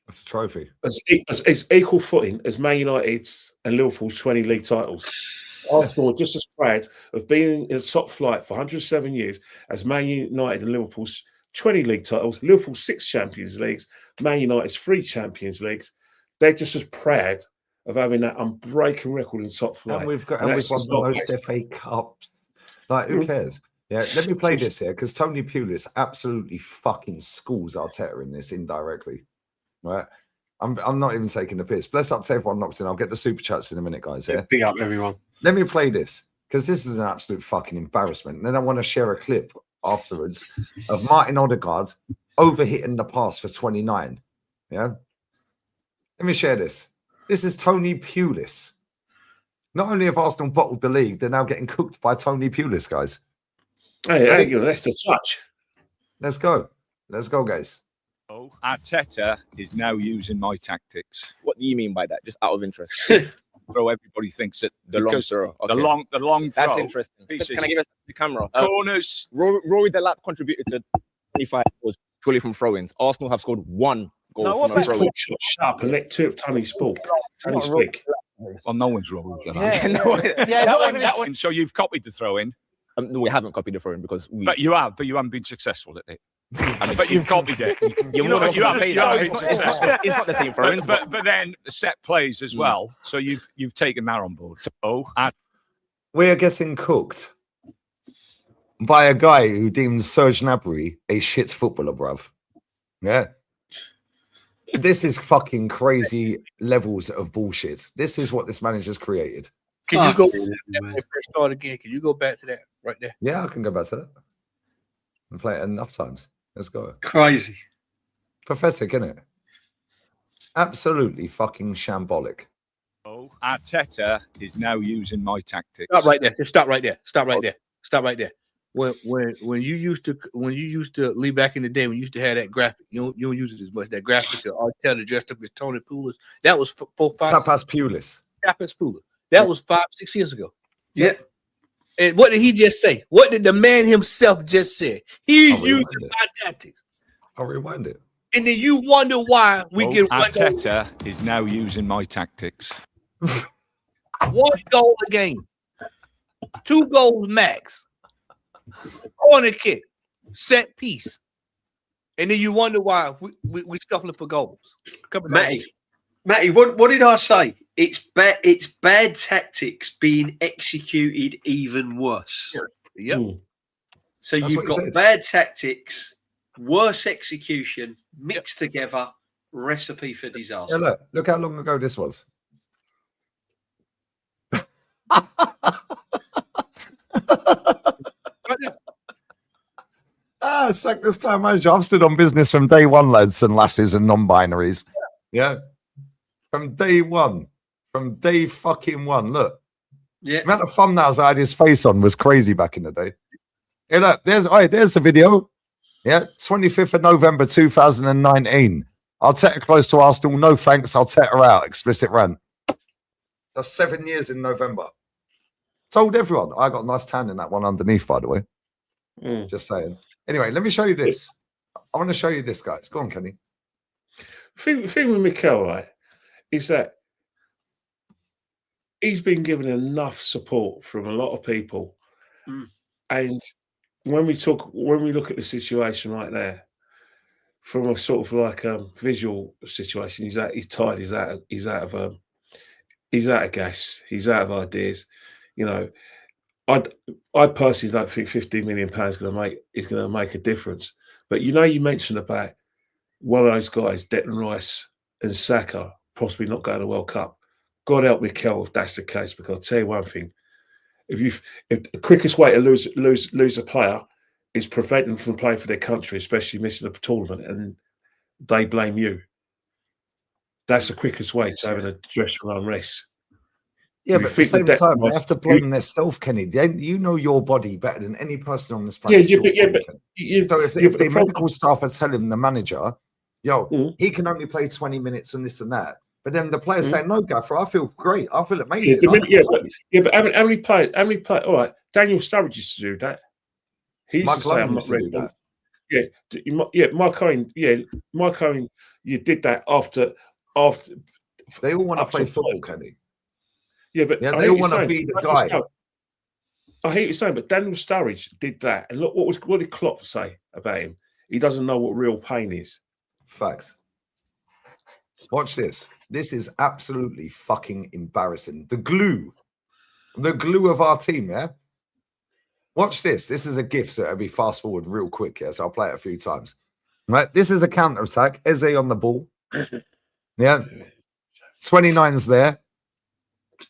That's a trophy. As equal footing as Man United's and Liverpool's 20 league titles. Arsenal are just as proud of being in the top flight for 107 years as Man United and Liverpool's 20 league titles, Liverpool's 6 Champions Leagues, Man United's 3 Champions Leagues. They're just as proud of having that unbreaking record in top flight. And we've won the most FA Cups. Like, who cares? Yeah, let me play this here because Tony Pulis absolutely fucking schools Arteta in this indirectly. Right? I'm not even taking the piss. Bless up to everyone locked in. I'll get the super chats in a minute, guys. Yeah, big up everyone. Let me play this because this is an absolute fucking embarrassment. And then I want to share a clip afterwards of Martin Odegaard overhitting the pass for 29. Yeah, let me share this. This is Tony Pulis. Not only have Arsenal bottled the league, they're now getting cooked by Tony Pulis, guys. Hey, that's the touch. Let's go. Let's go, guys. Arteta is now using my tactics. What do you mean by that? Just out of interest. Bro, everybody thinks that The long throw. Okay. the long throw. That's interesting. Can I give us the camera? Corners. Rory Delap contributed to 25 goals purely from throw-ins. Arsenal have scored 1 goal from a throw-in. Shut up and let Tony speak. Tony speak. Well, no one's wrong with Yeah, that one. So you've copied the throw-in. No, we haven't copied the throw-in because we... But you haven't been successful at it. But you've copied it. You're more than welcome to say that. It's not the same throw-ins. But then the set plays as well. So you've taken that on board. So we are getting cooked by a guy who deemed Serge Gnabry a shit footballer, bruv. Yeah. This is fucking crazy levels of bullshit. This is what this manager's created. Can you go first start again? Can you go back to that right there? Yeah, I can go back to that and play it enough times. Let's go. Crazy. Pathetic, isn't it? Absolutely fucking shambolic. Arteta is now using my tactics. Stop right there. Just stop right there. Stop right there. Stop right there. When you used to leave back in the day when you used to have that graphic, you don't use it as much. That graphic of Arteta dressed up as Tony Pulis. That was 4-5. Tapas Pulis. Tapas Pulis. That was 5-6 years ago. Yeah. And what did he just say? What did the man himself just say? He's using my tactics. I'll rewind it. And then you wonder why we get Arteta is now using my tactics. 1 goal a game. 2 goals max. Corner kick, set piece. And then you wonder why we scuffling for goals. Matty, what did I say? It's bad tactics being executed even worse. Yep. So That's you've what he got said. bad tactics, worse execution, mixed together, recipe for disaster. Yeah, look how long ago this was. Sack this clown manager. I've stood on business from day one, lads and lasses and non-binaries. Yeah. From day one. From day fucking one. Look. Yeah. The amount of thumbnails I had his face on was crazy back in the day. Yeah, look, there's the video. Yeah, 25th of November 2019. Arteta close to Arsenal. No thanks. Arteta out. Explicit rant. That's 7 years in November. Told everyone. I got a nice tan in that one underneath, by the way. Just saying. Anyway, let me show you this. I want to show you this, guys. Go on, Kenny. The thing with Mikel, right, is that he's been given enough support from a lot of people. And when we look at the situation right there, from a sort of like visual situation, he's tired, he's out of gas, he's out of ideas. You know, I personally don't think £15 million is going to make a difference. But you mentioned about one of those guys, Declan Rice and Saka, possibly not going to the World Cup. God help Mikel if that's the case, because I'll tell you one thing: if the quickest way to lose a player is prevent them from playing for their country, especially missing a tournament, and they blame you. That's the quickest way to having a dressing room unrest. Yeah, but at the same time, they have to blame themselves, Kenny. You know your body better than any person on this planet. So if the medical staff are telling the manager, he can only play 20 minutes and this and that, but then the players say, no, Gaffer, I feel great. I feel amazing. But how many players? All right, Daniel Sturridge used to do that. He used to say, I'm not ready. Mike Owen, you did that after. They all want to play football, Kenny. Yeah, but they all want to be the guy. I hate you saying, but Daniel Sturridge did that, and look what did Klopp say about him? He doesn't know what real pain is. Facts. Watch this. This is absolutely fucking embarrassing. The glue of our team. Yeah. Watch this. This is a GIF, so it'll be fast forward real quick. Yeah, so I'll play it a few times. Right. This is a counter attack. Eze on the ball. Yeah. 29's there.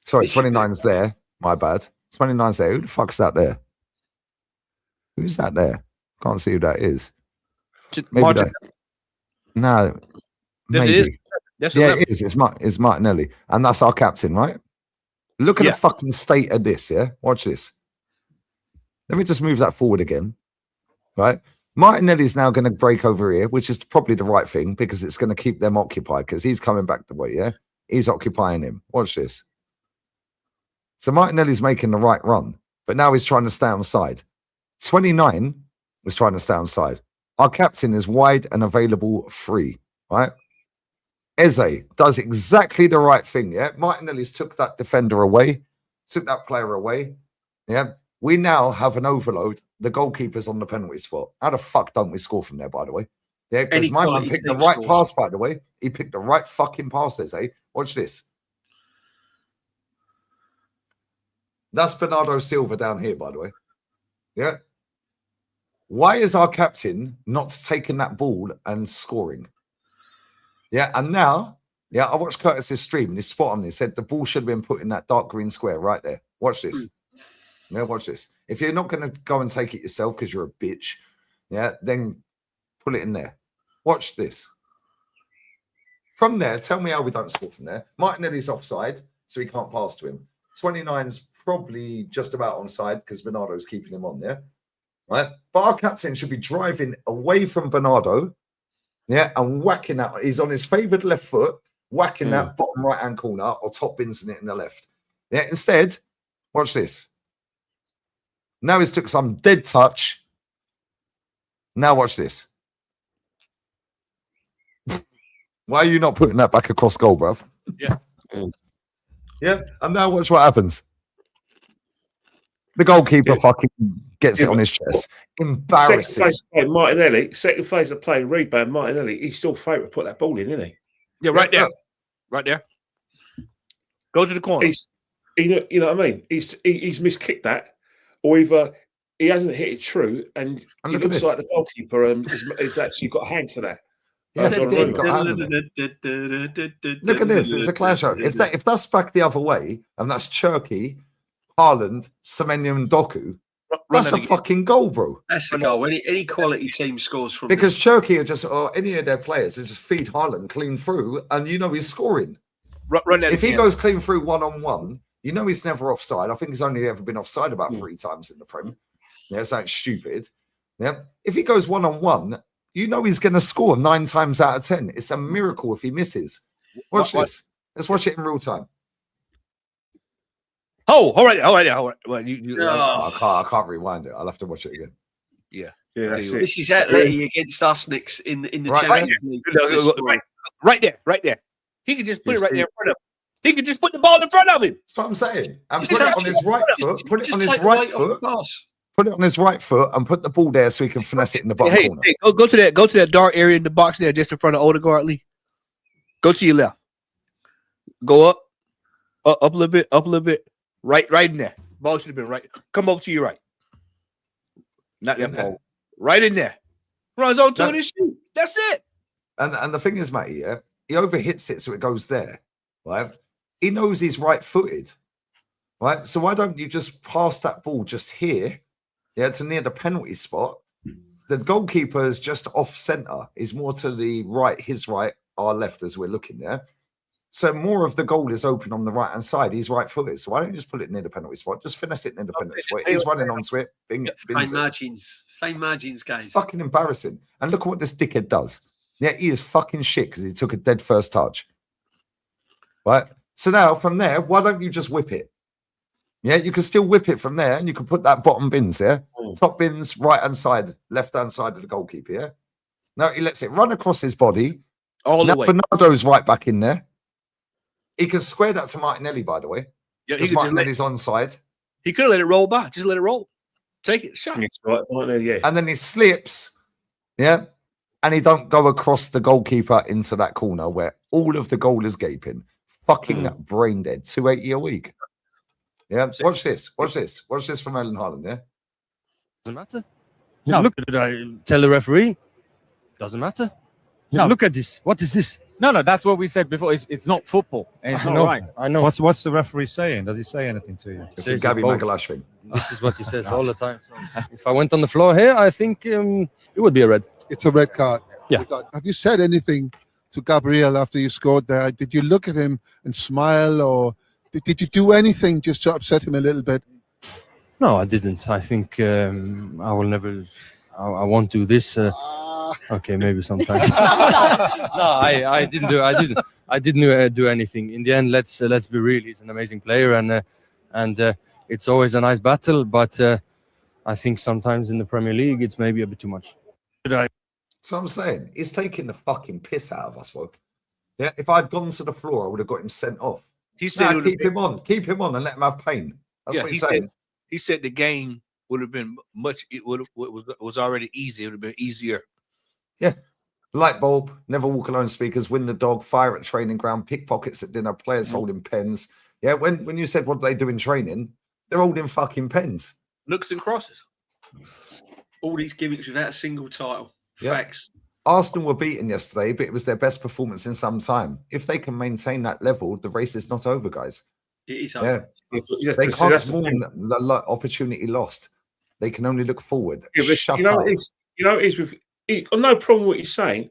Sorry, 29's there. My bad. 29's there. Who the fuck's that there? Who's that there? Can't see who that is. Martin. No. Yes, it is. Yes, it is. It's Martinelli. And that's our captain, right? Look at the fucking state of this, yeah? Watch this. Let me just move that forward again. Right? Martinelli's now going to break over here, which is probably the right thing because it's going to keep them occupied because he's coming back the way, yeah? He's occupying him. Watch this. So Martinelli's making the right run, but now he's trying to stay on side. 29 was trying to stay on side. Our captain is wide and available free, right? Eze does exactly the right thing, yeah? Martinelli's took that defender away, took that player away, yeah? We now have an overload. The goalkeeper's on the penalty spot. How the fuck don't we score from there, by the way? Yeah, because my man picked the right pass, by the way. He picked the right fucking pass, Eze. Watch this. That's Bernardo Silva down here, by the way. Yeah. Why is our captain not taking that ball and scoring? Yeah, and now, I watched Curtis's stream and he's spot on. He said the ball should have been put in that dark green square right there. Watch this. Yeah, watch this. If you're not going to go and take it yourself because you're a bitch, yeah, then put it in there. Watch this. From there, tell me how we don't score from there. Martinelli's offside, so he can't pass to him. 29's probably just about on side because Bernardo's keeping him on there, right? But our captain should be driving away from Bernardo, and whacking that. He's on his favoured left foot, whacking that bottom right-hand corner or top binsing it in the left. Yeah, instead, watch this. Now he's took some dead touch. Now watch this. Why are you not putting that back across goal, bruv? Yeah. Yeah, and now watch what happens. The goalkeeper fucking gets it on his chest. Embarrassing. Second phase of play, rebound, Martinelli, he's still favourite to put that ball in, isn't he? Yeah, right there. Right there. Go to the corner. You know what I mean? He's miskicked that, or either he hasn't hit it true, and it looks like the goalkeeper has actually got a hand to that. Yeah, look at this. It's a clown show. If that's back the other way, and that's Cherky, Haaland, Semenyo, and Doku, that's a fucking goal, bro. That's a goal. Any quality team scores from because Cherky are just, or any of their players, they just feed Haaland clean through, and you know he's scoring. If he goes clean through 1-on-1, you know he's never offside. I think he's only ever been offside about 3 times in the Prem. Yeah, it's like stupid. Yeah, if he goes 1-on-1, you know he's going to score 9 times out of 10. It's a miracle if he misses. Watch this. Let's watch it in real time. Oh, all right. Well, I can't rewind it. I'll have to watch it again. Yeah. This is Atleti against us next in the Champions League. Right there. He could just put it right there in front of him. He could just put the ball in front of him. That's what I'm saying. And put it on his right foot. Put it on his right foot. Put it on his right foot and put the ball there so he can finesse it in the bottom corner. Hey, go to that dark area in the box there, just in front of Odegaard Lee. Go to your left. Go up a little bit. Right in there. Ball should have been right. Come over to your right. Not that ball. Right in there. Runs on to his shoot. That's it. And the thing is, Matty, yeah, he overhits it so it goes there. Right? He knows he's right-footed. Right? So why don't you just pass that ball just here? Yeah, it's near the penalty spot. The goalkeeper is just off centre. He's more to the right, his right, our left as we're looking there. So more of the goal is open on the right-hand side. He's right-footed. So why don't you just put it near the penalty spot? Just finesse it near the penalty spot. He's running onto it. Fine margins, guys. Fucking embarrassing. And look at what this dickhead does. Yeah, he is fucking shit because he took a dead first touch. Right? So now, from there, why don't you just whip it? Yeah, you can still whip it from there, and you can put that bottom bins there. Top bins, right-hand side, left-hand side of the goalkeeper, yeah? Now he lets it run across his body. All the way. Bernardo's right back in there. He can square that to Martinelli, by the way. Yeah, because Martinelli's onside. He could have let it roll by. Just let it roll. Take it, shot. Yeah. And then he slips, yeah? And he don't go across the goalkeeper into that corner where all of the goal is gaping. Fucking brain dead. 280 a week. Yeah, watch this. Watch this from Erling Haaland, yeah? Doesn't matter. No. Look, did I tell the referee? Doesn't matter. No. Look at this. What is this? No, that's what we said before. It's not football. And it's not right. I know. What's the referee saying? Does he say anything to you? It's a Gabby Magalash thing. This is what he says all the time. So if I went on the floor here, I think it would be a red. It's a red card. Yeah. Have you said anything to Gabriel after you scored there? Did you look at him and smile, or did you do anything just to upset him a little bit? No, I didn't. I think I will never. I won't do this. Okay, maybe sometimes. No, I didn't do. I didn't do anything. In the end, let's be real. He's an amazing player, and it's always a nice battle. But I think sometimes in the Premier League, it's maybe a bit too much. So I'm saying he's taking the fucking piss out of us, bro. Yeah, if I'd gone to the floor, I would have got him sent off. He said, keep him on, and let him have pain. That's what he's saying. He said the game would have been much. It was already easy. It would have been easier. Yeah, light bulb, never walk alone. Speakers, win the dog, fire at training ground, pickpockets at dinner, players holding pens. Yeah, when you said what do they do in training, they're holding fucking pens. Nooks and crosses. All these gimmicks without a single title. Yeah. Facts. Arsenal were beaten yesterday, but it was their best performance in some time. If they can maintain that level, the race is not over, guys. It is over. Yeah. They can't mourn the opportunity lost. They can only look forward. Shut up. I've no problem with what you're saying,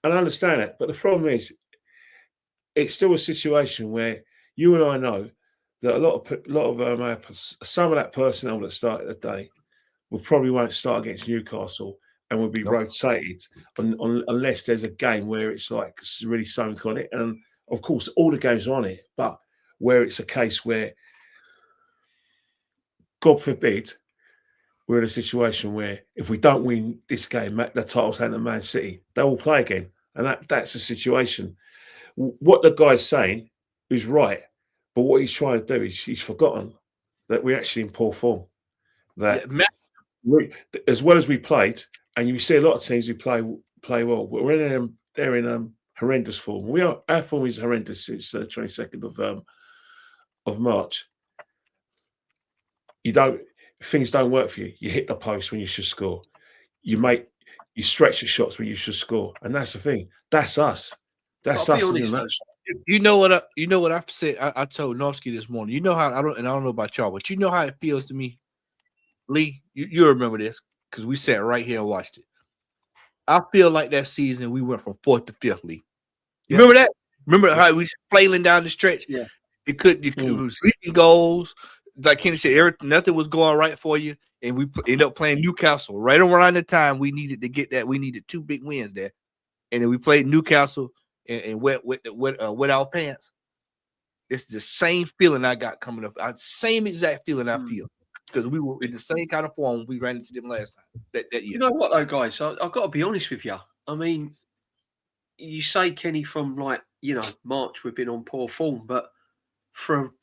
and I understand it. But the problem is, it's still a situation where you and I know that a lot of some of that personnel that started the day probably won't start against Newcastle and will be rotated unless there's a game where it's like really something on it. And of course, all the games are on it, but where it's a case where, God forbid, we're in a situation where if we don't win this game, the title's handed to Man City, they will play again. And that's the situation. What the guy's saying is right, but what he's trying to do is he's forgotten that we're actually in poor form. that as well as we played, and you see a lot of teams who play well. They're in horrendous form. Our form is horrendous since the 22nd of March. Things don't work for you. You hit the post when you should score. You stretch the shots when you should score, and that's the thing. That's us. That's us. You know what I've said. I told Novsky this morning. You know how I don't know about y'all, but you know how it feels to me, Lee. You remember this because we sat right here and watched it. I feel like that season we went from 4th to 5th, Lee. You remember that? Remember how we flailing down the stretch? Yeah. It was leaking goals. Like Kenny said, nothing was going right for you, and we ended up playing Newcastle right around the time we needed to get that. We needed 2 big wins there, and then we played Newcastle and wet our pants. It's the same feeling I got coming up. Same exact feeling I feel because we were in the same kind of form we ran into them last time that year. You know what though, guys? I've got to be honest with you. I mean, you say, Kenny, from March we've been on poor form, but for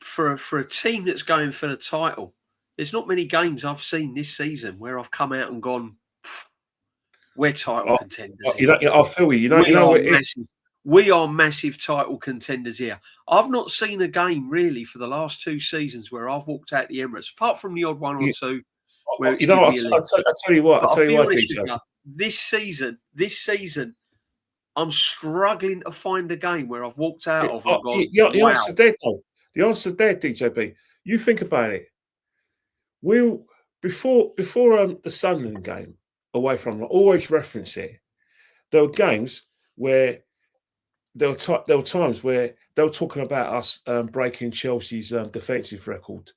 a team that's going for the title, there's not many games I've seen this season where I've come out and gone, we're title contenders. I feel you. We are massive title contenders here. I've not seen a game really for the last 2 seasons where I've walked out the Emirates, apart from the odd one or two. Where I'll tell you what, DJ. This season, I'm struggling to find a game where I've walked out of and gone, the answer there, though. The answer there, DJB. You think about it. Before the Sunderland game away from, I always reference it. There were games where there were times where they were talking about us breaking Chelsea's defensive record.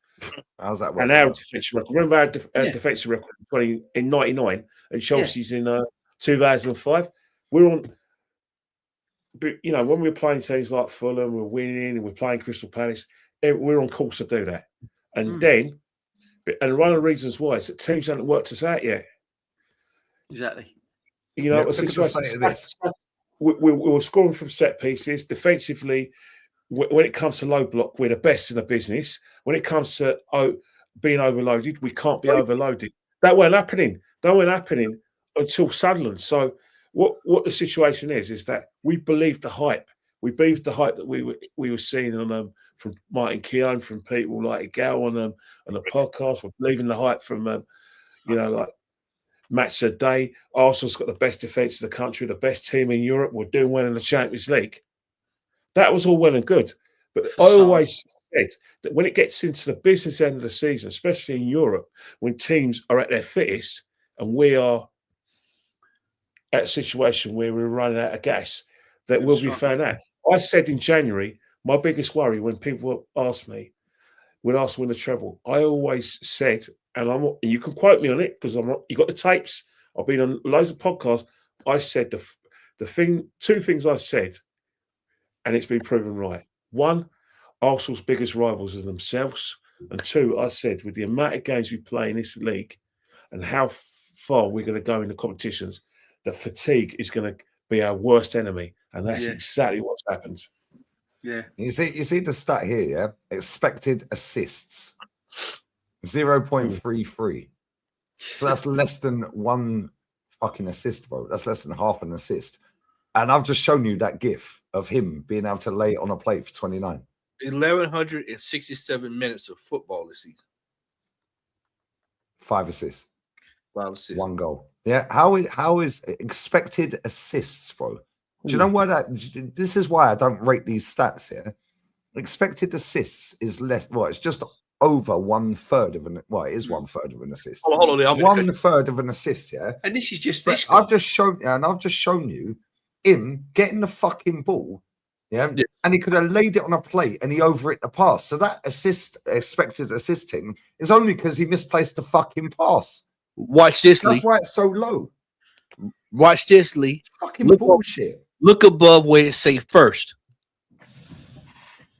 How's that? And our defensive record. Remember our defensive record in '99 and Chelsea's in 2005. We're on. But when we're playing teams like Fulham, we're winning, and we're playing Crystal Palace. We're on course to do that. And then, and one of the reasons why is that teams haven't worked us out yet. Exactly. We were scoring from set pieces defensively. When it comes to low block, we're the best in the business. When it comes to being overloaded, we can't be overloaded. That wasn't happening. Until Sunderland. So what the situation is that we believed the hype. We believed the hype that we were seeing on from Martin Keown, from people like Gal on the podcast. We're believing the hype from like Match a Day. Arsenal's got the best defence in the country, the best team in Europe. We're doing well in the Champions League. That was all well and good. But I always said that when it gets into the business end of the season, especially in Europe, when teams are at their fittest and we are at a situation where we're running out of gas, that we'll be found out. I said in January, my biggest worry when people ask me, when Arsenal win the treble, I always said, and you can quote me on it because you got the tapes. I've been on loads of podcasts. I said two things I said, and it's been proven right. One, Arsenal's biggest rivals are themselves. And two, I said, with the amount of games we play in this league and how far we're going to go in the competitions, the fatigue is going to be our worst enemy. And that's exactly what's happened. Yeah. You see the stat here, yeah? Expected assists. 0.33. So that's less than one fucking assist, bro. That's less than half an assist. And I've just shown you that GIF of him being able to lay it on a plate for 29. 1,167 minutes of football this season. 5 assists. 5 assists. 1 goal. Yeah. How is expected assists, bro? Do you know why this is why I don't rate these stats here. Expected assists is less. Well, it's just over 1/3 of an. Well, it is 1/3 of an assist. Hold on, 1/3 of an assist. Yeah. And this is just this. I've just shown you him getting the fucking ball. Yeah. And he could have laid it on a plate and he overhit the pass. So that expected assisting is only because he misplaced the fucking pass. Watch this, Lee. That's why it's so low. Watch this, Lee. It's fucking bullshit. Look above where it say first.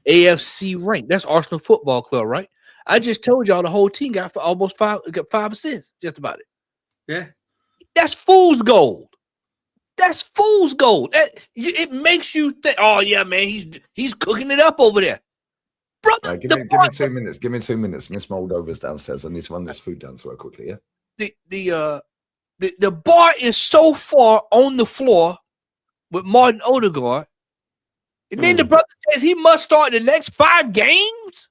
AFC rank. That's Arsenal Football Club, right? I just told y'all the whole team got almost 5 assists. Just about it. Yeah. That's fool's gold. That's fool's gold. It makes you think, oh yeah, man, he's cooking it up over there. brother. give me 2 minutes. Give me 2 minutes. Miss Moldova's downstairs. I need to run this food down to her quickly. Yeah. The bar is so far on the floor with Martin Odegaard, and then the brother says he must start the next 5 games.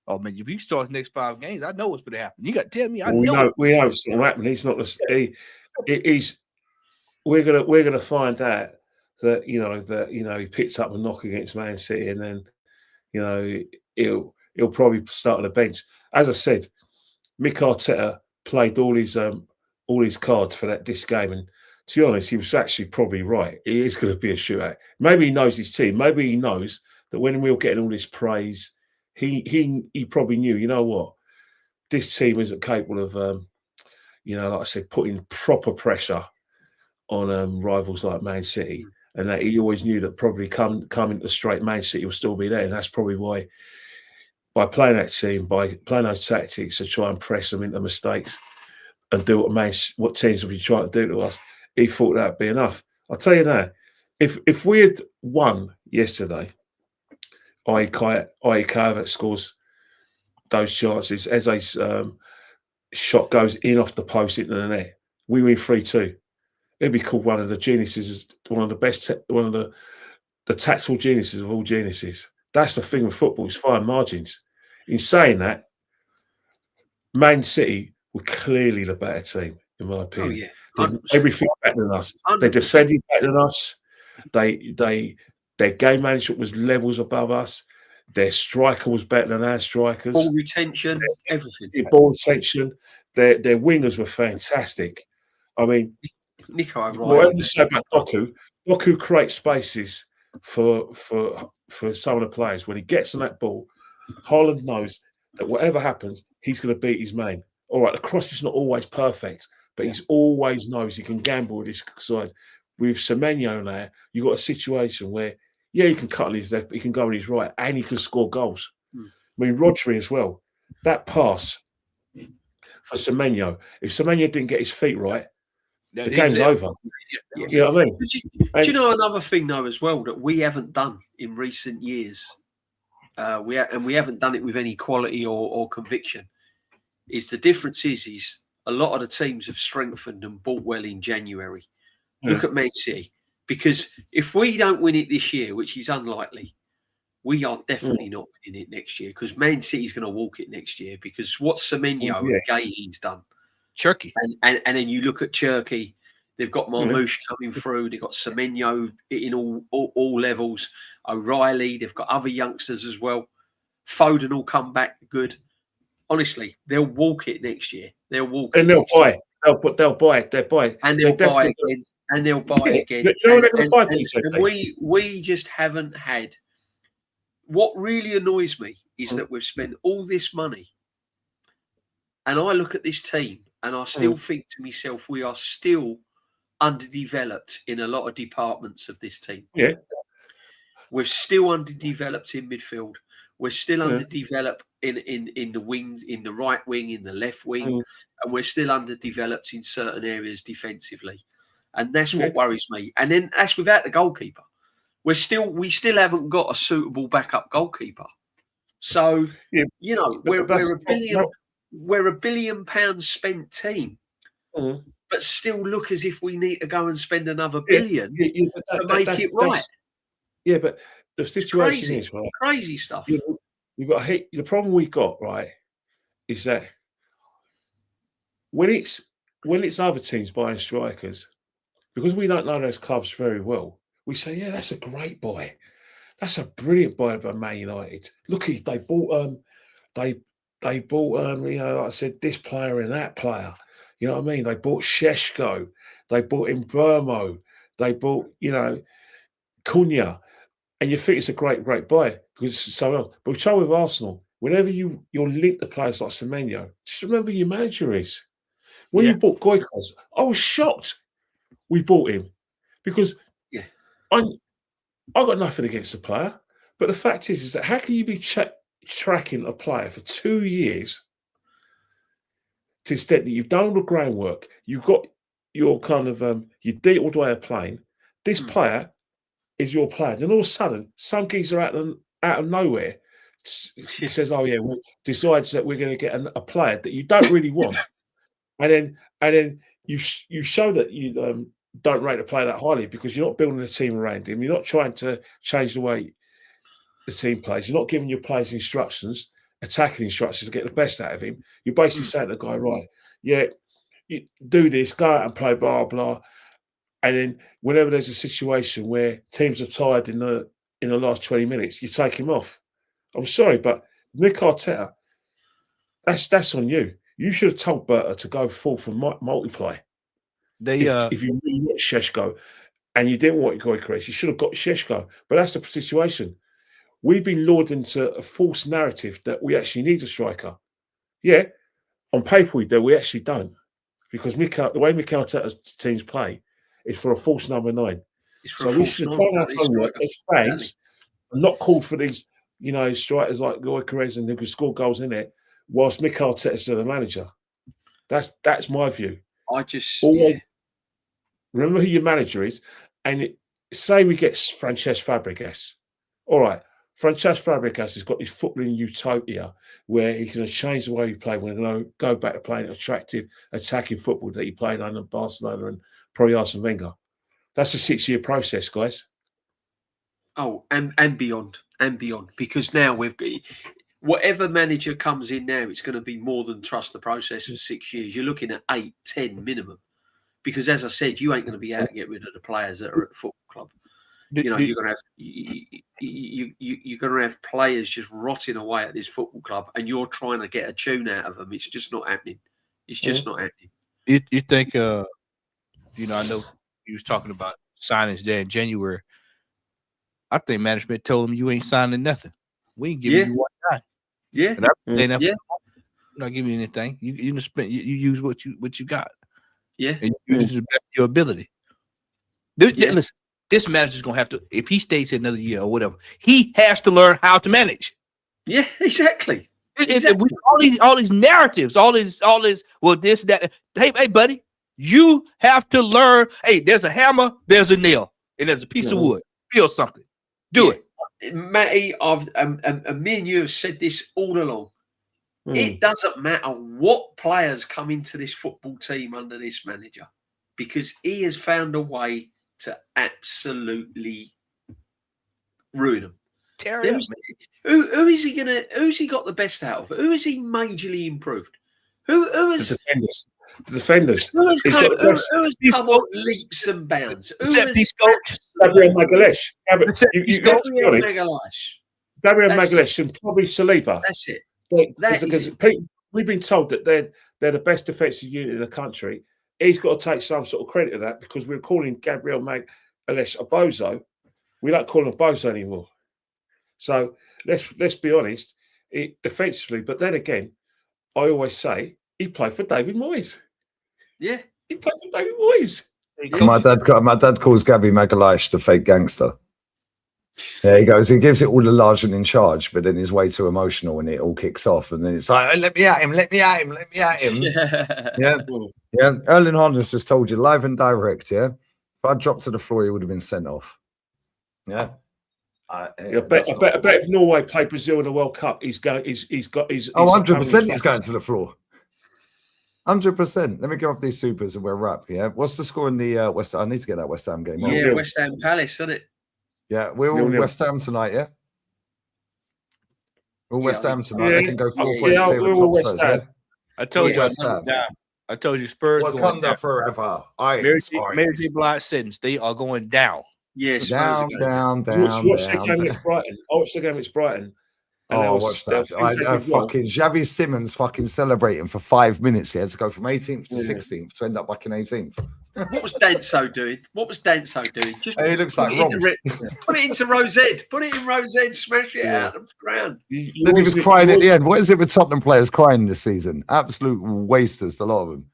Oh man, if you start the next 5 games, I know what's going to happen. You got to tell me. We know it's going to happen. He's not. We're gonna find out that he picks up a knock against Man City, and then he'll probably start on the bench. As I said, Mick Arteta played all his cards for this game, and to be honest, he was actually probably right. It is going to be a shootout. Maybe he knows his team. Maybe he knows that when we were getting all this praise, he probably knew. You know what? This team isn't capable of, like I said, putting proper pressure on rivals like Man City, and that he always knew that probably coming to straight Man City will still be there, and that's probably why. By playing that team, by playing those tactics to try and press them into mistakes and do what teams will be trying to do to us, he thought that'd be enough. I'll tell you now, if we had won yesterday, i.e. Calvert scores those chances as a shot goes in off the post into the net, we win 3-2. It'd be called one of the geniuses, one of the best, one of the tactical geniuses of all geniuses. That's the thing with football, it's fine margins. In saying that, Man City were clearly the better team, in my opinion. Oh, yeah. Everything better than us. 100%. They defended better than us. Their game management was levels above us. Their striker was better than our strikers. Ball retention, everything. Ball retention. Their wingers were fantastic. I mean, Nico O'Reilly. Whatever you say about Doku creates spaces for some of the players. When he gets on that ball, Haaland knows that whatever happens, he's going to beat his man. All right, the cross is not always perfect, but he's always knows he can gamble with his side. With Semenyo now, you've got a situation where, he can cut on his left, but he can go on his right, and he can score goals. I mean, Rodri as well. That pass for Semenyo, if Semenyo didn't get his feet right, the game's over. You know what I mean? Do you know another thing, though, as well, that we haven't done in recent years? We haven't done it with any quality or conviction. Is the difference is a lot of the teams have strengthened and bought well in January. Look at Man City, because if we don't win it this year, which is unlikely, we are definitely not winning it next year, because Man City's going to walk it next year, because what Semenyo and Guehi's done. Turkey. And then you look at Turkey, they've got Marmoush coming through, they've got Semenyo in all levels, O'Reilly, they've got other youngsters as well. Foden will come back good. Honestly, they'll walk it next year. They'll walk it. And they'll buy it. They'll buy it. They'll buy it. And they'll buy it again. And they'll buy it again. And we just haven't had. What really annoys me is that we've spent all this money, and I look at this team and I still think to myself, we are still underdeveloped in a lot of departments of this team. Yeah. We're still underdeveloped in midfield. We're still underdeveloped in the wings, in the right wing, in the left wing, and we're still underdeveloped in certain areas defensively. And that's what worries me. And then that's without the goalkeeper. We still haven't got a suitable backup goalkeeper. So we're a £1 billion spent team, but still look as if we need to go and spend another billion to make it right. Yeah, but the situation is right. Crazy stuff. You've got the problem we've got, right, is that when it's other teams buying strikers, because we don't know those clubs very well, we say, yeah, that's a great buy. That's a brilliant buy by Man United. Look, they bought like I said, this player and that player. You know what I mean? They bought Sheshko, they bought Imbermo, they bought, Cunha. And you think it's a great buy because it's so else. But the trouble with Arsenal, whenever you're linked to players like Semenyo, just remember your manager is. When you bought Goykos, I was shocked we bought him because I got nothing against the player. But the fact is that how can you be tracking a player for 2 years to the extent that you've done all the groundwork, you've got your kind of your detailed way of playing. This player is your player. Then all of a sudden, some geezer out of nowhere says, "Oh yeah," decides that we're going to get a player that you don't really want, and then you show that you don't rate a player that highly because you're not building a team around him. You're not trying to change the way the team plays. You're not giving your players instructions, attacking instructions to get the best out of him. You're basically saying to the guy, right, yeah, you do this, go out and play, blah, blah. And then whenever there's a situation where teams are tired in the last 20 minutes, you take him off. I'm sorry, but Mick Arteta, that's on you. You should have told Berta to go forth and multiply. If you really want Šeško and you didn't want Gyökeres, you should have got Šeško. But that's the situation. We've been lured into a false narrative that we actually need a striker. Yeah, on paper we do. We actually don't. Because the way Mick Arteta's teams play is for a false number 9. So we should have done our homework as fans and not called for these, strikers like Gyökeres and who can score goals in it, whilst Mick Arteta's the manager. That's my view. I just always remember who your manager is, and say we get Francesc Fabregas. All right, Francesc Fabregas has got this footballing utopia where he's going to change the way he plays. We're going to go back to playing attractive, attacking football that he played under Barcelona and probably Arsene Wenger. That's a 6-year process, guys. Oh, and beyond, because now we've got whatever manager comes in now, it's going to be more than trust the process for 6 years. You're looking at 8, 10 minimum, because as I said, you ain't going to be able to get rid of the players that are at the football club. You're going to have you're going to have players just rotting away at this football club, and you're trying to get a tune out of them. It's just not happening. It's just not happening. You think? I know you was talking about signings there in January. I think management told him you ain't signing nothing. We ain't giving you one guy. Yeah, not giving you anything. You use what you got. Yeah, and you use your ability. Listen, this manager's gonna have to, if he stays here another year or whatever, he has to learn how to manage. Yeah, exactly. All these narratives, all this, well, this, that. Hey, buddy, you have to learn. Hey, there's a hammer, there's a nail, and there's a piece of wood. Feel something. Do it. Matty, and me and you have said this all along. It doesn't matter what players come into this football team under this manager, because he has found a way to absolutely ruin them. Who's he got the best out of? Who has he majorly improved? Who is the defenders? Who has come on leaps and bounds? Gabriel Magalhaes. Gabriel Magalhaes and probably Saliba. That's it. Because we've been told that they're the best defensive unit in the country. He's got to take some sort of credit of that, because we're calling Gabriel Magalhaes a bozo. We don't call him a bozo anymore. So let's be honest, defensively. But then again, I always say he played for David Moyes. Yeah, he played for David Moyes. My dad calls Gabby Magalhaes the fake gangster. There he goes. He gives it all the large in charge, but then he's way too emotional and it all kicks off. And then it's like, let me at him. Yeah. Erling Haaland just told you live and direct. Yeah. If I dropped to the floor, he would have been sent off. Yeah. I bet if Norway played Brazil in the World Cup, he's 100% he's going to the floor. 100%. Let me get off these supers and we'll wrap. Yeah. What's the score in the West Ham? I need to get that West Ham game. Yeah, West Ham Palace, isn't it? Yeah, we're all West Ham tonight, yeah? We're all West Ham tonight. They can go 4 points clear with top Spurs, yeah? I told you, I told you Spurs going down forever. Mary J. Blige sentence. They are going down. Yes, down. Watch the game against Brighton. I watched the game against Brighton. And I watched that. Fucking Xavi Simons fucking celebrating for 5 minutes. He had to go from 18th to 16th to end up back in 18th. What was Danso doing? Just he looks like Rob. Put it into Rosette. Put it in Rosette. Smash it out of the ground. Then he was crying at the end. What is it with Tottenham players crying this season? Absolute wasters, a lot of them.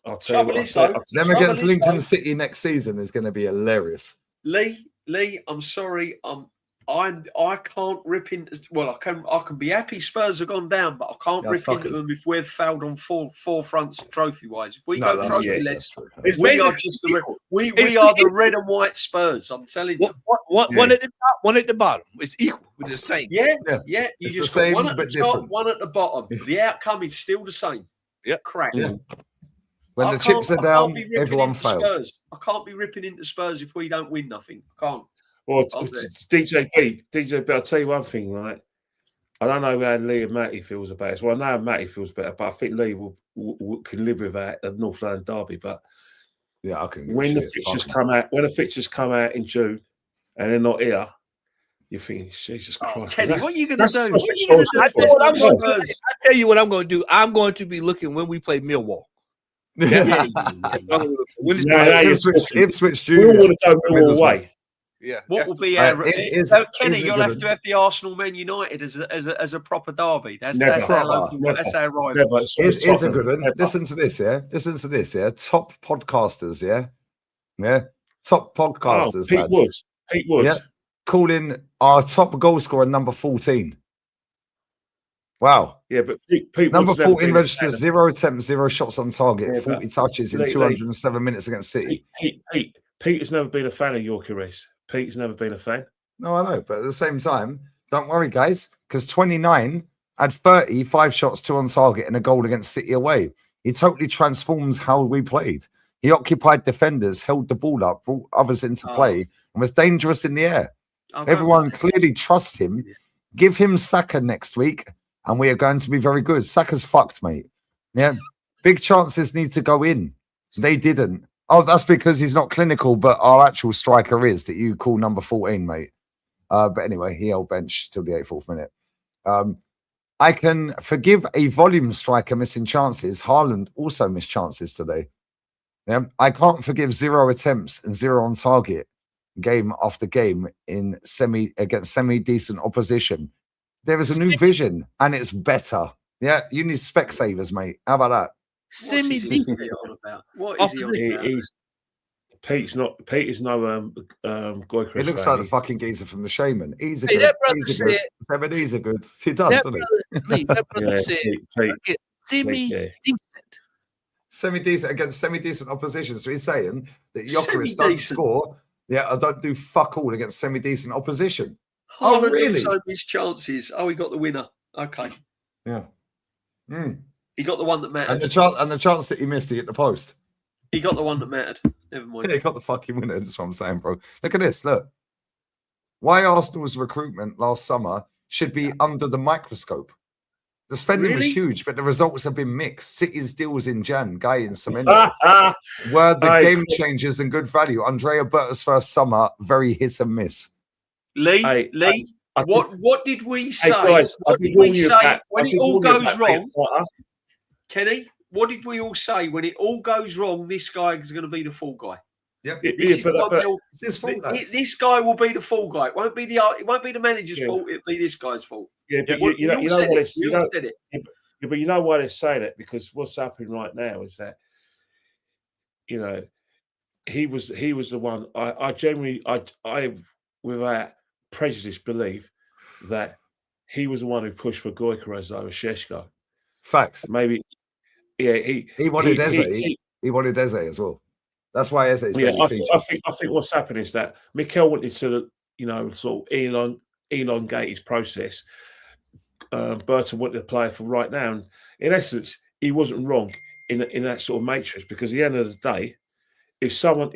I'll tell you what. Them against Lincoln City next season is going to be hilarious. Lee, I'm sorry. I can't rip into. Well, I can be happy Spurs have gone down, but I can't rip into them if we've failed on four fronts trophy wise. If we go trophy less, we are just we are the red and white Spurs. I'm telling you. One at the top, one at the bottom. It's equal. We're the same. Yeah. You It's just the same, got one at the but top, different. one at the bottom. The outcome is still the same. Yeah, Crap. Yeah. When the chips are down, everyone fails. Spurs. I can't be ripping into Spurs if we don't win nothing. I can't. Well, DJB, I'll tell you one thing, right? I don't know how Lee and Matty feels about it. Well, I know how Matty feels better, but I think Lee can live with that at North London derby. But yeah, I can. When the fixtures come out in June, and they're not here, you think, Jesus Christ, Kenny, what are you going to do? I tell you what I'm going to do. I'm going to be looking when we play Millwall. Ipswich Junior. We all want to go Millwall away. Yeah. What will be our Kenny? You'll have to have the Arsenal Man United as a proper derby. That's our local. That's our rival. Here's a good one. Listen to this, yeah. Listen to this, yeah. Top podcasters, yeah. Top podcasters. Pete Woods. Yeah. Calling our top goal scorer number 14. Wow. Yeah, but Pete number 14 registers 0 attempts, 0 shots on target, 40 touches in 207 minutes against City. Pete has never been a fan of Yorkie Reese. Pete's never been a fan. No, I know, but at the same time, don't worry, guys, because 29 had 30, 5 shots, 2 on target, and a goal against City away. He totally transforms how we played. He occupied defenders, held the ball up, brought others into play, and was dangerous in the air. Everyone clearly trusts him. Give him Saka next week, and we are going to be very good. Saka's fucked, mate. Yeah, big chances need to go in. They didn't. Oh, that's because he's not clinical, but our actual striker is that you call number 14, mate. But anyway, he held bench till the 84th minute. I can forgive a volume striker missing chances. Haaland also missed chances today. Yeah, I can't forgive 0 attempts and 0 on target game after game in against semi-decent opposition. There is a new vision, and it's better. Yeah, you need spec savers, mate. How about that? Semi-decent. What is he on about? Pete's no Goycrest. He looks like the fucking geezer from The Shaman. He's a good. He's a good. He does, doesn't he? That brother said semi-decent. Semi-decent against semi-decent opposition. So he's saying that Gyökeres doesn't score. Yeah, I don't do fuck all against semi-decent opposition. Oh, really? So his chances. Oh, he got the winner. Okay. Yeah. He got the one that mattered. And the chance that he missed, he hit the post. He got the one that mattered. Never mind. Yeah, he got the fucking winner. That's what I'm saying, bro. Look at this. Look. Why Arsenal's recruitment last summer should be under the microscope. The spending was huge, but the results have been mixed. City's deals in Jan, Guy in Semenyo were the game changers and good value. Andrea Berta's first summer, very hit and miss. Lee, what did we say? Guys, what did we say when it all goes wrong? Kenny, what did we all say when it all goes wrong? This guy is going to be the fall guy. Yep. It's his fault. This guy will be the fall guy. It won't be the manager's fault. It'll be this guy's fault. Yeah, but you know why they say that? Because what's happening right now is that he was the one. I generally without prejudice believe that he was the one who pushed for Gyökeres over Šeško. Facts. Maybe. Yeah, he wanted Eze. He wanted Eze as well. That's why Eze is I think what's happened is that Mikel wanted to, sort of elongate his process. Burton wanted to play for right now. And in essence, he wasn't wrong in that sort of matrix, because at the end of the day, if someone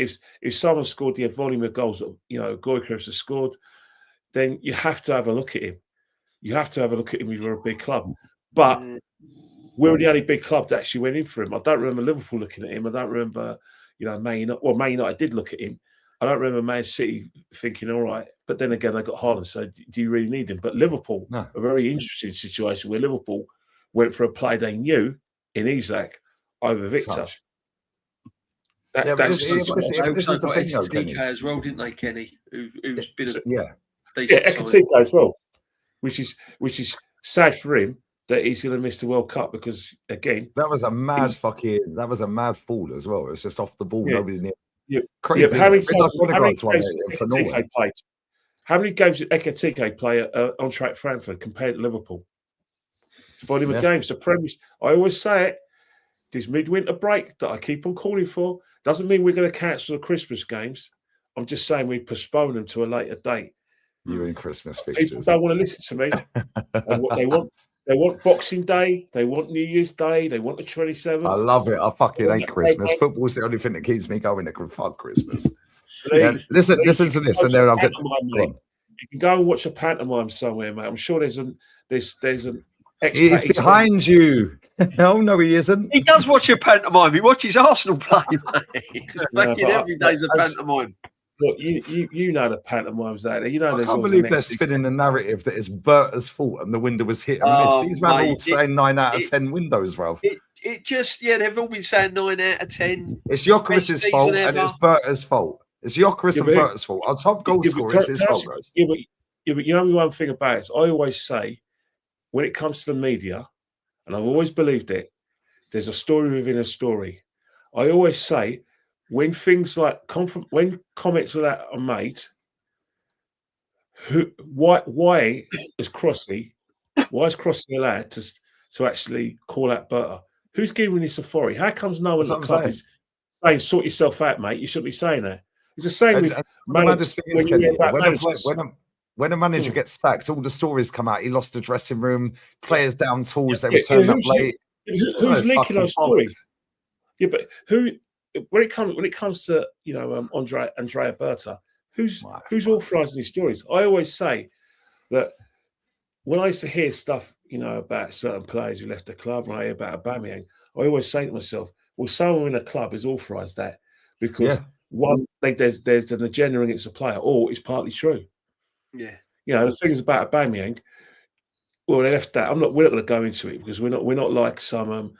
scored the volume of goals that Gyökeres has scored, then you have to have a look at him. You have to have a look at him if you're a big club. But we're the only big club that actually went in for him. I don't remember Liverpool looking at him. I don't remember, Man United did look at him. I don't remember Man City thinking, all right. But then again, they got Haaland, so do you really need him? But Liverpool, a very interesting situation where Liverpool went for a play they knew in Isak over Victor. This is the thing, Ekatike as well, didn't they, Kenny? Who's been Ekatike as well, which is sad for him that he's going to miss the World Cup, because again, that was a mad fall as well. It was just off the ball, nobody knew. Crazy. How many times played? How many games did Ekitike play at on-track Frankfurt compared to Liverpool? It's volume of games. The Premier. I always say it. This midwinter break that I keep on calling for doesn't mean we're going to cancel the Christmas games. I'm just saying we postpone them to a later date. You in Christmas fixtures. People don't want to listen to me. And what they want Boxing Day, they want New Year's Day, they want the 27th. I love it. I fucking hate Christmas. Football's the only thing that keeps me going. Fuck Christmas. Listen to this, and then I'll get. You can go and watch a pantomime somewhere, mate. I'm sure there's an He's behind you. Oh no, he isn't. He does watch a pantomime. He watches Arsenal play, mate. Fucking every day's a pantomime. Look, you know the pantomimes out there. You know, I can't believe they're spinning the narrative that it's Berta's fault and the window was hit and missed. These men are all saying 9 out of 10 windows, Ralph. It just, they've all been saying 9 out of 10. It's Jokeris's fault and it's Berta's fault. It's Jokeris and Berta's fault. Our top goal scorer is his fault, guys. But you know one thing about it, I always say, when it comes to the media, and I've always believed it, there's a story within a story. I always say, when things like when comments like that are made, why is Crossy allowed to actually call out Berta? Who's giving this authority? How comes no one at the club is saying sort yourself out, mate? You shouldn't be saying that. It's the same with managers. When a manager gets sacked, all the stories come out. He lost the dressing room, players down tools, they were turned up late. Who's leaking those stories? Yeah, but who? When it comes to Andrea Berta, who's authorising these stories? I always say that when I used to hear stuff, about certain players who left the club, when I hear about Aubameyang, I always say to myself, well, someone in a club has authorised that because there's an agenda against a player, or it's partly true. Yeah, the things about Aubameyang. Well, they left that. We're not going to go into it because we're not like some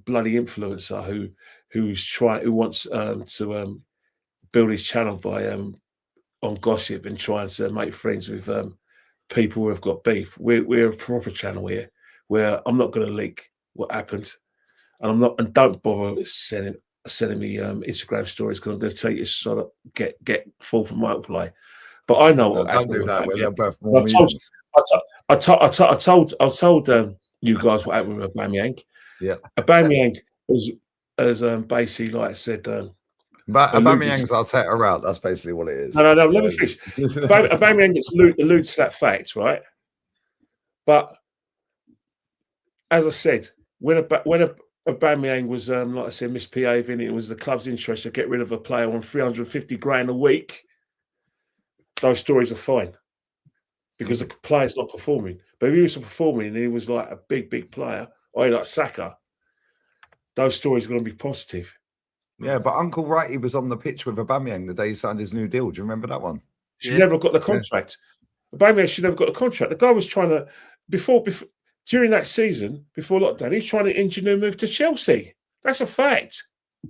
bloody influencer who wants to build his channel by on gossip and trying to make friends with people who have got beef. We're a proper channel here where I'm not going to leak what happened, and don't bother sending me Instagram stories because I'm going to take you sort of get full from my play. But I know what happened. Don't do that. They're both more I told you guys what happened with Aubameyang. Yeah, Aubameyang has basically, like I said, but Aubameyang's Arteta out. That's basically what it is. No. Let me finish. Aubameyang alludes to that fact, right? But as I said, when Aubameyang was, like I said, misbehaving, it was the club's interest to get rid of a player on 350 grand a week. Those stories are fine because the player's not performing. But if he was performing and he was like a big player, or like Saka, those stories are going to be positive. Yeah, but Uncle Righty was on the pitch with Aubameyang the day he signed his new deal. Do you remember that one? She never got the contract. Aubameyang, she never got the contract. The guy was trying to before during that season before lockdown. He's trying to engineer a move to Chelsea. That's a fact.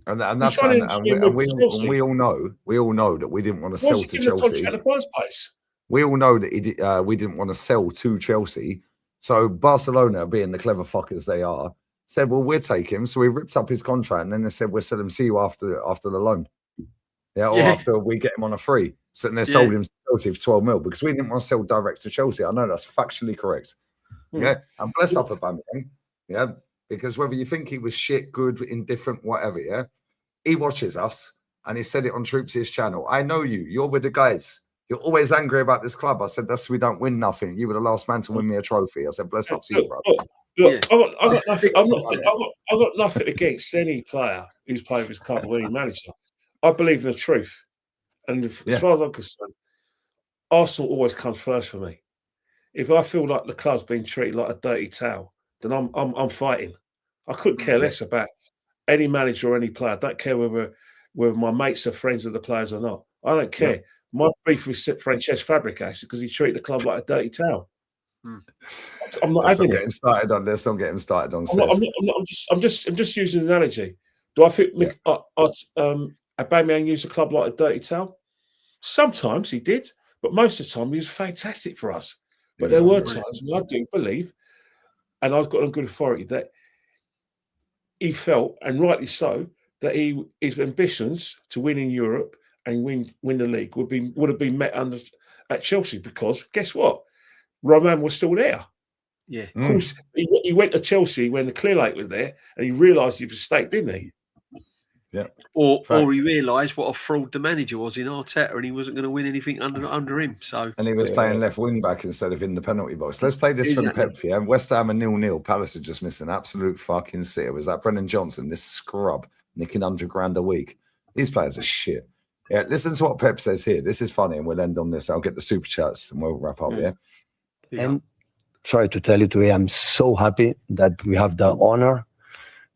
And that's we all know that we didn't want to sell to Chelsea in the first place. We all know that we didn't want to sell to Chelsea. So Barcelona, being the clever fuckers they are, said, "Well, we'll take him." So we ripped up his contract, and then they said, "We'll sell him to you after the loan, after we get him on a free." So then they sold him to Chelsea for 12 mil because we didn't want to sell direct to Chelsea. I know that's factually correct. Yeah, and bless up Aubameyang. Yeah. Because whether you think he was shit, good, indifferent, whatever, he watches us and he said it on Troops' channel. I know you. You're with the guys. You're always angry about this club. I said, that's we don't win nothing. You were the last man to win me a trophy. I said, bless up to you, bro. Look, I've got nothing against any player who's playing for his club or any manager. I believe in the truth. And as far as I'm concerned, Arsenal always comes first for me. If I feel like the club's being treated like a dirty towel, then I'm fighting. I couldn't care less about any manager or any player. I don't care whether my mates are friends of the players or not. I don't care. Yeah. My beef with Francesc Fabregas because he treated the club like a dirty towel. I'm not having it. Let's not get him started on. I'm just using an analogy. Do I think Aubameyang used the club like a dirty towel? Sometimes he did, but most of the time he was fantastic for us. But there were times when I do believe, and I've got on good authority that he felt, and rightly so, that his ambitions to win in Europe and win the league would have been met at Chelsea, because guess what? Roman was still there. Yeah. Of course, he went to Chelsea when the clear light was there, and he realised he was mistake, didn't he? Yeah. Or he realised what a fraud the manager was in Arteta, and he wasn't going to win anything under him. So and he was playing left wing back instead of in the penalty box. Let's play this from Pep. Yeah, West Ham are 0-0. Palace are just missing absolute fucking sitter. Was that Brendan Johnson? This scrub nicking £100,000 a week. These players are shit. Yeah, listen to what Pep says here. This is funny, and we'll end on this. I'll get the super chats and we'll wrap up. Yeah. And sorry to tell you today, I'm so happy that we have the honor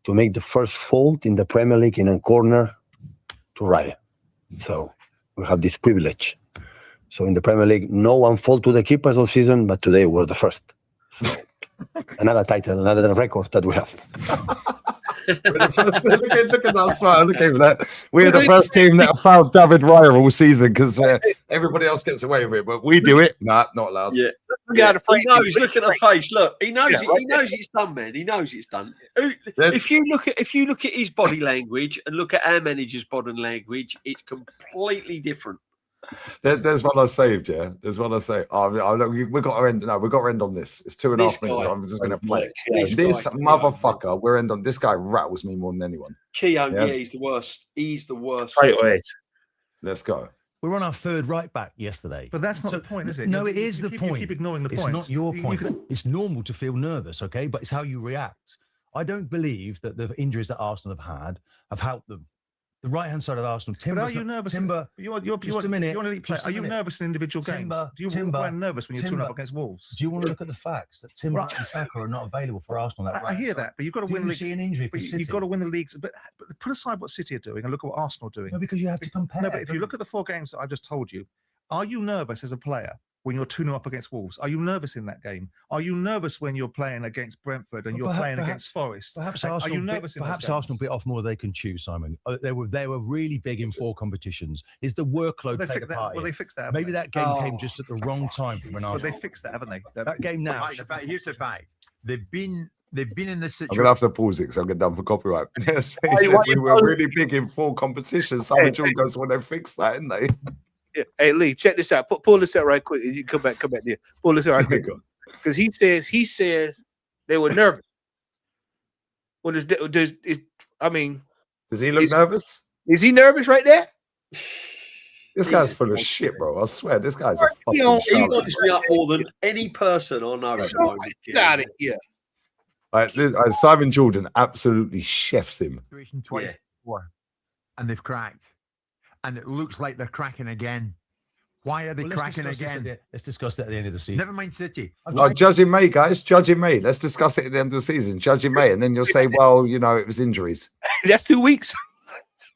to make the first fault in the Premier League in a corner to Raya. So we have this privilege. So in the Premier League, no one fault to the keepers all season, but today we're the first. So another title, another record that we have. Look at that smile. Look at that. We're the first team that have fouled David Raya all season, because everybody else gets away with it, but we do it. Nah, not allowed. Yeah. He knows. Look at the face. Look, he knows. He knows it's done, man. He knows it's done. If you look at his body language and look at our manager's body language, it's completely different. There's one I saved, yeah. There's one I saved. We've got to end. No, we've got to end on this. It's 2.5 minutes. I'm just going to play it. This motherfucker, we're end on. This guy rattles me more than anyone. Keown, yeah, he's the worst. He's the worst. Let's go. We're on our third right back yesterday. But that's not the point, is it? No, it is the point. You keep ignoring the point. It's not your point. It's normal to feel nervous, okay? But it's how you react. I don't believe that the injuries that Arsenal have helped them. The right-hand side of Arsenal, Timber. But are you nervous? Timber, just a minute. You're an elite player. Are you nervous in individual games? Do you get nervous when you're 2-0 up against Wolves? Do you want to look at the facts that Timber and Saka are not available for Arsenal? I hear that, but you've got to win. See an injury for City. You've got to win the leagues. But put aside what City are doing and look at what Arsenal are doing. No, because you have to compare. No, but if you look at the 4 games that I've just told you, are you nervous as a player when you're 2-0 up against Wolves? Are you nervous in that game? Are you nervous when you're playing against Brentford and you're playing against Forest? Perhaps are you nervous? Perhaps Arsenal bit off more than they can chew, Simon. They were really big in 4 competitions. Is the workload played a part? Well, they fixed that. Maybe that game came just at the wrong time for an Arsenal. But they fixed that, haven't they? That game now. Here's the fact: they've been in this situation. I'm gonna have to pause it because I'm getting done for copyright. Yes, we were really big in 4 competitions. Some of goes when they fixed that, didn't they? Yeah. Hey Lee, check this out. Pull this out right quick. You come back here. Pull this out right quick. Because he says they were nervous. Well, I mean, does he look nervous? Is he nervous right there? This guy's full of shit, bro. I swear, this guy's a fucking he locks me up more than any person I know. Got it. Yeah. Simon Jordan absolutely chefs him. Twice before, and they've cracked. And it looks like they're cracking again. Why are they cracking again? Let's discuss that at the end of the season. Never mind City. No, judge in May, guys. Judge in May. Let's discuss it at the end of the season. Judge in May. And then you'll say, well, it was injuries. That's 2 weeks.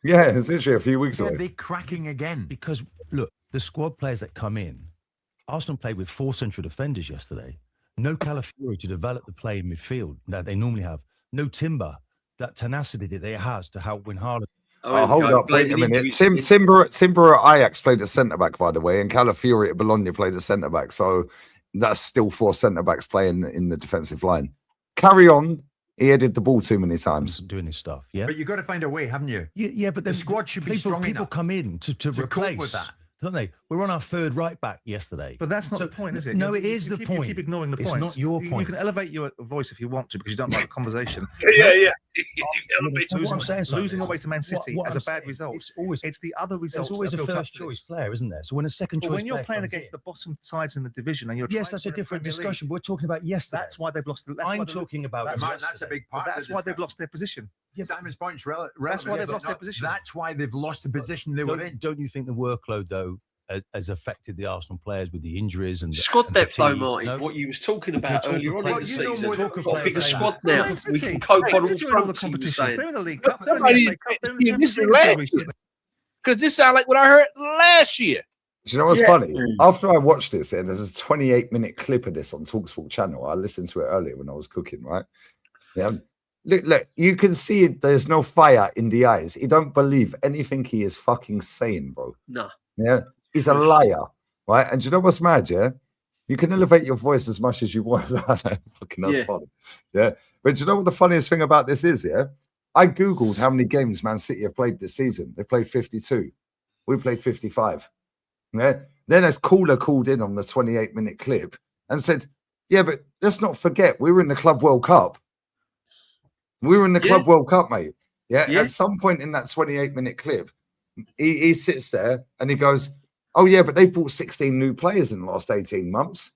Yeah, it's literally a few weeks away. Are they cracking again? Because, look, the squad players that come in, Arsenal played with 4 central defenders yesterday. No Calafiori to develop the play in midfield that they normally have. No Timber, that tenacity that they has to help win Haaland. Hold up, wait a minute. Timber at Ajax played at centre-back, by the way, and Calafiori at Bologna played at centre-back. So that's still 4 centre-backs playing in the defensive line. Carry on. He headed the ball too many times. Doing his stuff, yeah. But you've got to find a way, haven't you? Yeah, but the squad should be strong enough. People come in to replace. Cope with that. Don't they? We're on our 3rd right back yesterday. But that's not the point, is it? No, it is the point. You keep ignoring the point. It's not your point. You can elevate your voice if you want to because you don't like the conversation. Yeah. Losing away to Man City as a bad result. It's the other results. There's always a first choice player, isn't there? So when a second choice when you're playing against the bottom sides in the division and you're yes, that's a different discussion. But we're talking about yesterday. That's why they've lost. I'm talking about that's a big part. That's why they've lost their position. Simon's point's relevant. That's why they've lost their position. That's why they've lost the position they were in. Don't you think the workload though has affected the Arsenal players with the injuries and squad depth though, Martin? What you was talking about earlier on in the season. We've got a bigger squad now. We can cope on all fronts. They're in the League Cup. Because this sounds like what I heard last year. Do you know what's funny? After I watched this, and there's a 28-minute clip of this on TalkSport channel. I listened to it earlier when I was cooking, right? Yeah. Look, you can see it, there's no fire in the eyes. He don't believe anything he is fucking saying, bro. No. Yeah. He's a liar, right? And do you know what's mad, yeah? You can elevate your voice as much as you want. That's funny. Yeah. But do you know what the funniest thing about this is, yeah? I Googled how many games Man City have played this season. They played 52. We played 55. Yeah. Then a caller called in on the 28-minute clip and said, yeah, but let's not forget, we were in the Club World Cup. We were in the Club World Cup, mate. Yeah. At some point in that 28-minute clip, he sits there and he goes, oh, yeah, but they've bought 16 new players in the last 18 months.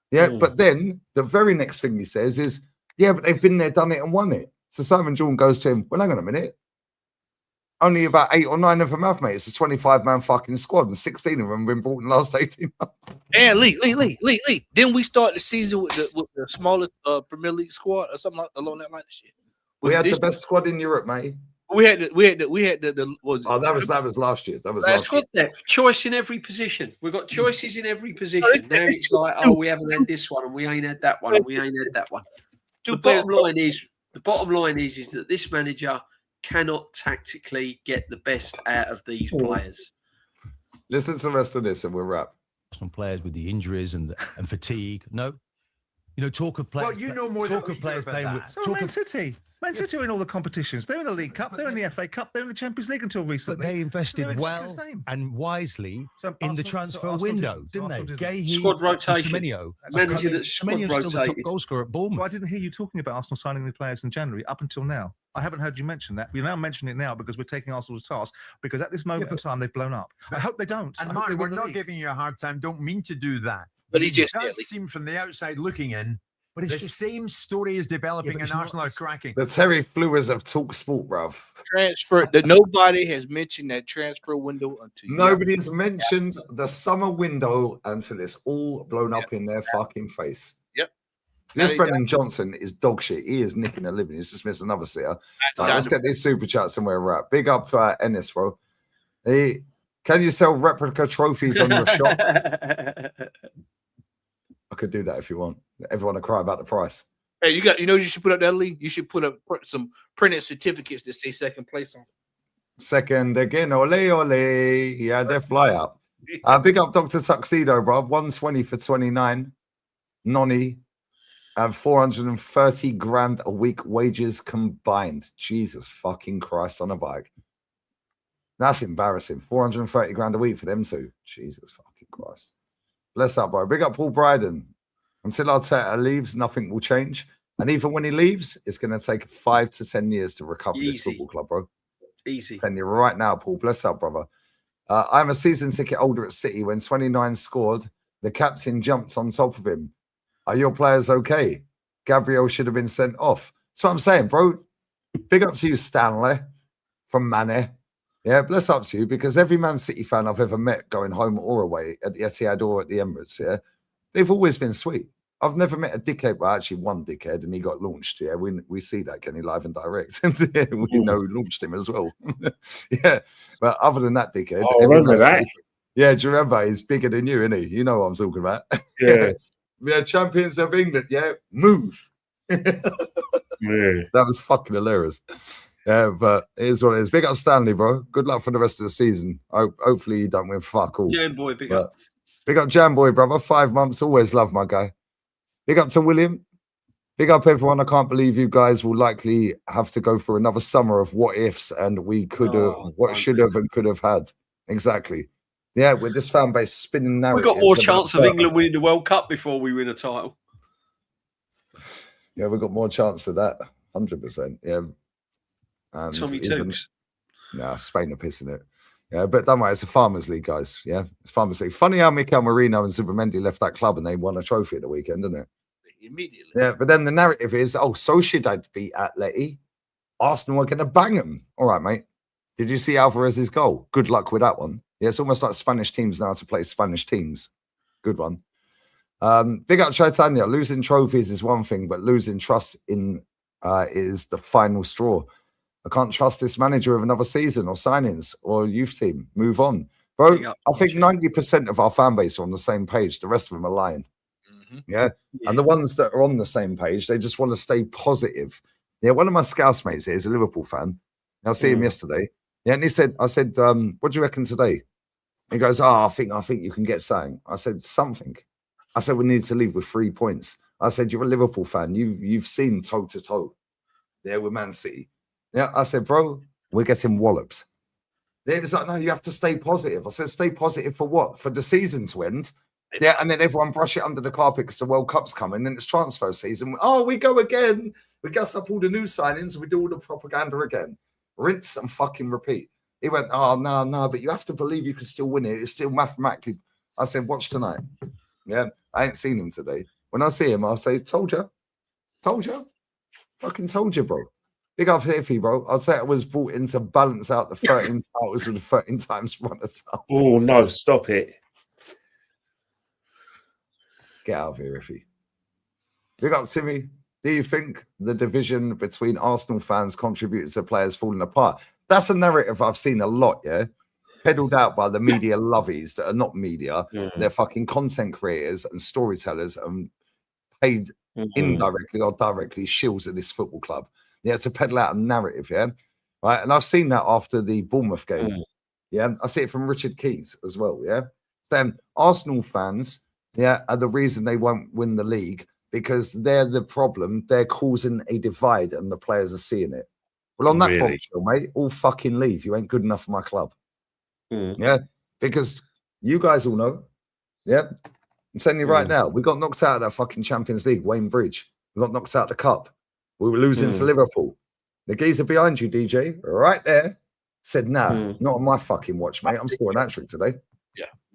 Yeah. But then the very next thing he says is, yeah, but they've been there, done it and won it. So Simon Jordan goes to him, well, hang on a minute. Only about 8 or 9 of them have, mate. It's a 25-man fucking squad, and 16 of them have been brought in the last 18 months. And Lee. Then we start the season with the smallest Premier League squad or something along that line of shit. We had the best squad in Europe, mate. We had the that was last year. That was last squad year. depth, choice in every position. We've got choices in every position. Now it's like, oh, we haven't had this one, and we ain't had that one, and we ain't had that one. The bottom line is that this manager cannot tactically get the best out of these players. Listen to the rest of this, and we'll wrap. Some players with the injuries and fatigue. No, talk of players. Well, you know more. Talk of players playing with. So Man City. Man City are in all the competitions. They're in the League Cup. They're in the FA Cup. They're in the Champions League until recently. But they invested well and wisely in the transfer window, didn't they? Gahey, squad rotation. Manager that's squad rotated. Still the top goal scorer at Bournemouth. Well, I didn't hear you talking about Arsenal signing the players in January up until now. I haven't heard you mention that. You now mention it now because we're taking Arsenal to task, because at this moment in time they've blown up. I hope they don't. And Mark, we're not giving you a hard time. Don't mean to do that. But he just does seem from the outside looking in. But it's the same story is developing and Arsenal are cracking. The Terry Flewers of Talk Sport, bruv. Transfer. Nobody has mentioned that transfer window until nobody has mentioned the summer window until it's all blown up in their fucking face. Yep. This Brendan Johnson is dog shit. He is nicking a living. He's just missed another sitter. Right, let's get these super chats and we're wrap. Big up Ennis, bro. Can you sell replica trophies on your shop? I could do that if you want. Everyone will cry about the price. Hey, you should put up that league. You should put up some printed certificates that say second place on. Second again, ole ole. Yeah, they fly up. Big up Dr. Tuxedo, bro. 120 for 29. Nonny. 430 grand a week wages combined. Jesus fucking Christ on a bike. That's embarrassing. 430 grand a week for them two. Jesus fucking Christ. Bless up, bro. Big up Paul Bryden. Until Arteta leaves, nothing will change. And even when he leaves, it's going to take 5 to 10 years to recover this football club, bro. Easy. 10 years right now, Paul. Bless up, brother. I'm a season ticket holder at City. When 29 scored, the captain jumped on top of him. Are your players okay? Gabriel should have been sent off. That's what I'm saying, bro. Big up to you, Stanley, from Mane. Yeah, bless up to you, because every Man City fan I've ever met going home or away at the Etihad or at the Emirates, yeah, they've always been sweet. I've never met a dickhead, well, actually one dickhead, and he got launched. Yeah, we see that, Kenny, live and direct. And we know who launched him as well. Yeah, but other than that dickhead. Oh, remember that? Yeah, do you remember? He's bigger than you, isn't he? You know what I'm talking about. Yeah. We are champions of England. Yeah, move. Yeah. That was fucking hilarious. Yeah, but it is what it is. Big up Stanley, bro. Good luck for the rest of the season. Hopefully you don't win fuck all. Jam boy, big up. Big up Jam boy, brother. 5 months. Always love my guy. Big up to William. Big up everyone. I can't believe you guys will likely have to go through another summer of what ifs and we could have, what should have and could have had. Exactly. Yeah, with this fan base spinning narratives. We've got more chance of England winning the World Cup before we win a title. Yeah, we've got more chance of that. 100%. Yeah. And Tommy Tooks. Nah, Spain are pissing it. Yeah, but don't worry, it's a Farmers League, guys. Yeah, it's Farmers League. Funny how Mikel Merino and Zubimendi left that club and they won a trophy at the weekend, isn't it? Immediately. Yeah, but then the narrative is, oh, Sociedad beat Atleti. Arsenal are going to bang them. All right, mate. Did you see Alvarez's goal? Good luck with that one. Yeah, it's almost like Spanish teams now to play Spanish teams. Good one. Big up Chaitanya. Losing trophies is one thing, but losing trust in is the final straw. I can't trust this manager with another season or signings or youth team. Move on. Bro, I think 90% of our fan base are on the same page. The rest of them are lying. Yeah. And the ones that are on the same page, they just want to stay positive. Yeah. One of my Scouse mates here is a Liverpool fan. I see him yesterday. Yeah. And he said, I said, what do you reckon today? He goes, oh, I think you can get something. I said, something. I said, we need to leave with 3 points. I said, you're a Liverpool fan. You've seen toe to toe. Yeah, with Man City. Yeah. I said, bro, we're getting walloped. It was like, no, you have to stay positive. I said, stay positive for what? For the season to end. Yeah, and then everyone brush it under the carpet because the World Cup's coming and it's transfer season. Oh, we go again. We gas up all the new signings and we do all the propaganda again. Rinse and fucking repeat. He went, oh, no, but you have to believe you can still win it. It's still mathematically. I said, watch tonight. Yeah, I ain't seen him today. When I see him, I'll say, told you. Fucking told you, bro. Big up Iffy, bro. I'd say I was brought in to balance out the 13 titles with the 13 times runners up. Oh, no, stop it. Get out of here, Iffy. Big up, Timmy. Do you think the division between Arsenal fans contributes to players falling apart? That's a narrative I've seen a lot, yeah? Peddled out by the media lovies that are not media. They're fucking content creators and storytellers and paid indirectly or directly shills at this football club. Yeah, to peddle out a narrative, yeah? Right, and I've seen that after the Bournemouth game. Yeah, I see it from Richard Keys as well, yeah? Saying Arsenal fans, yeah, are the reason they won't win the league because they're the problem. They're causing a divide and the players are seeing it. Well, on that bombshell, mate, all fucking leave. You ain't good enough for my club. Yeah, because you guys all know. Yeah, I'm telling you right now, we got knocked out of that fucking Champions League, Wayne Bridge. We got knocked out of the cup. We were losing to Liverpool. The geezer behind you, DJ, right there, said, nah, not on my fucking watch, mate. I'm scoring that trick today.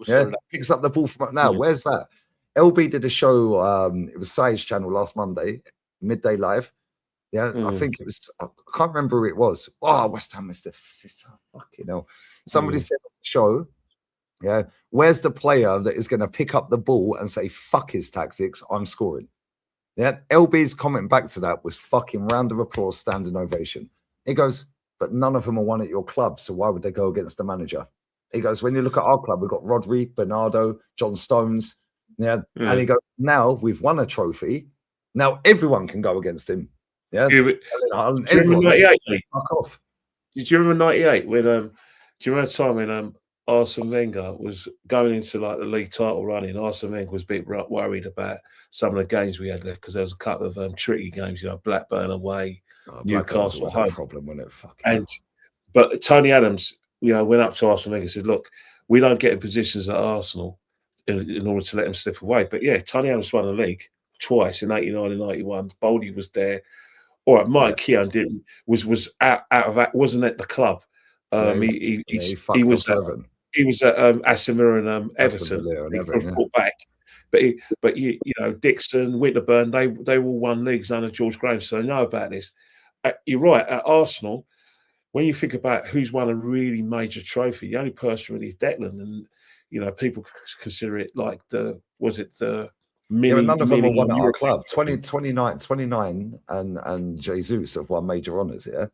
Yeah, picks up the ball from now. Where's that? LB did a show. It was Sage Channel last Monday, midday live. Yeah, I think it was. I can't remember who it was. Oh, West Ham is the sitter. Fucking hell. Somebody said on the show, yeah, where's the player that is going to pick up the ball and say, fuck his tactics, I'm scoring? Yeah, LB's comment back to that was fucking round of applause, standing ovation. He goes, but none of them are one at your club, so why would they go against the manager? He goes, when you look at our club, we've got Rodri, Bernardo, John Stones. Yeah, and he goes, now we've won a trophy. Now everyone can go against him. Yeah, do you remember 98? Fuck off. Did you remember 98 when? Do you remember a time when Arsene Wenger was going into like the league title running? Arsene Wenger was a bit worried about some of the games we had left because there was a couple of tricky games. You know, Blackburn away, Newcastle at home. Problem when it but Tony Adams, you know, went up to Arsene Wenger and said, "Look, we don't get in positions at Arsenal in order to let them slip away." But yeah, Tony Adams won the league twice in '89 and '91. Boldy was there. All right, Mike Keown was out of that, wasn't at the club. He was at Aston Villa and Everton. He was brought back, but you know, Dixon, Winterburn, they all won leagues under George Graham, so they know about this. You're right. At Arsenal, when you think about who's won a really major trophy, the only person really is Declan, and you know, people consider it like the but none of them have won at our club. 29 and Jesus have won major honours, yeah?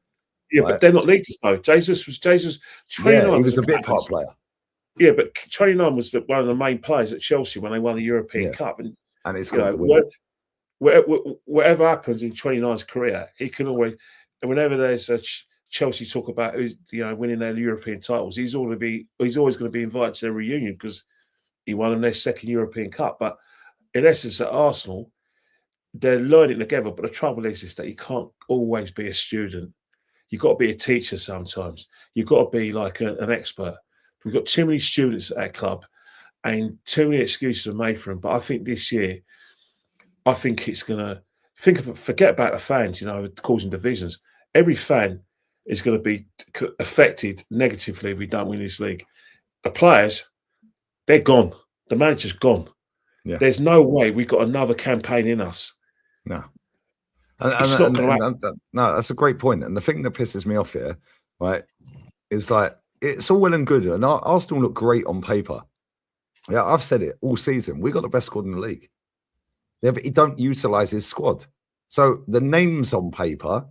Yeah, right. But they're not leaders, though. Jesus 29 he was a bit part player. Yeah, but 29 was one of the main players at Chelsea when they won the European Cup. And it's whatever happens in 29's career, he can always, and whenever there's a Chelsea talk about winning their European titles, he's always going to be invited to their reunion because he won them their second European Cup. But in essence, at Arsenal, they're learning together. But the trouble is that you can't always be a student. You've got to be a teacher sometimes. You've got to be like an expert. We've got too many students at our club and too many excuses are made for them. But I think this year, I think it's going to forget about the fans, causing divisions. Every fan is going to be affected negatively if we don't win this league. The players, they're gone. The manager's gone. Yeah. There's no way we've got another campaign in us. No. No, that's a great point. And the thing that pisses me off here, right, is like, it's all well and good. And Arsenal look great on paper. Yeah, I've said it all season. We got the best squad in the league. Yeah, but he don't utilise his squad. So the names on paper,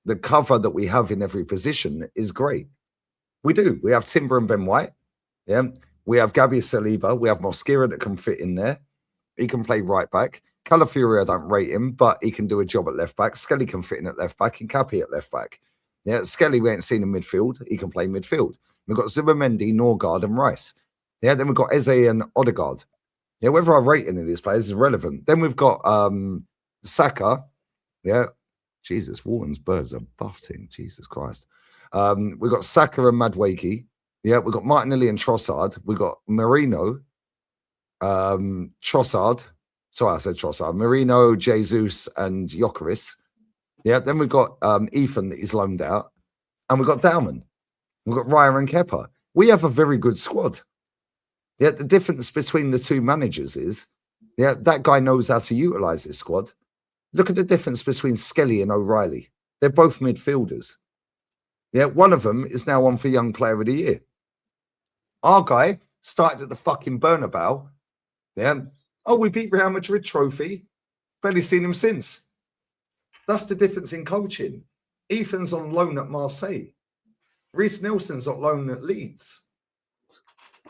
the cover that we have in every position is great. We do. We have Timber and Ben White. Yeah. We have Gabby Saliba. We have Mosquera that can fit in there. He can play right back. Calafiori, I don't rate him, but he can do a job at left back. Skelly can fit in at left back and Cappy at left back. Yeah, Skelly we ain't seen in midfield. He can play midfield. We've got Zubimendi, Norgard and Rice. Yeah, then we've got Eze and Odegaard. Yeah, whether I rate any of these players is irrelevant. Then we've got Saka. Yeah, Jesus, Warren's birds are buffing. Jesus Christ. We've got Saka and Madueke. Yeah, we've got Martinelli and Trossard. We've got Marino, Trossard. Sorry, I said Trossard. Marino, Jesus, and Gyökeres. Yeah, then we've got Ethan that he's loaned out. And we've got Dauman. We've got Raya and Kepa. We have a very good squad. Yeah, the difference between the two managers is, yeah, that guy knows how to utilize his squad. Look at the difference between Skelly and O'Reilly. They're both midfielders. Yeah, one of them is now on for Young Player of the Year. Our guy started at the fucking Bernabeu. Yeah. Oh, we beat Real Madrid trophy. Barely seen him since. That's the difference in coaching. Ethan's on loan at Marseille. Reece Nelson's on loan at Leeds.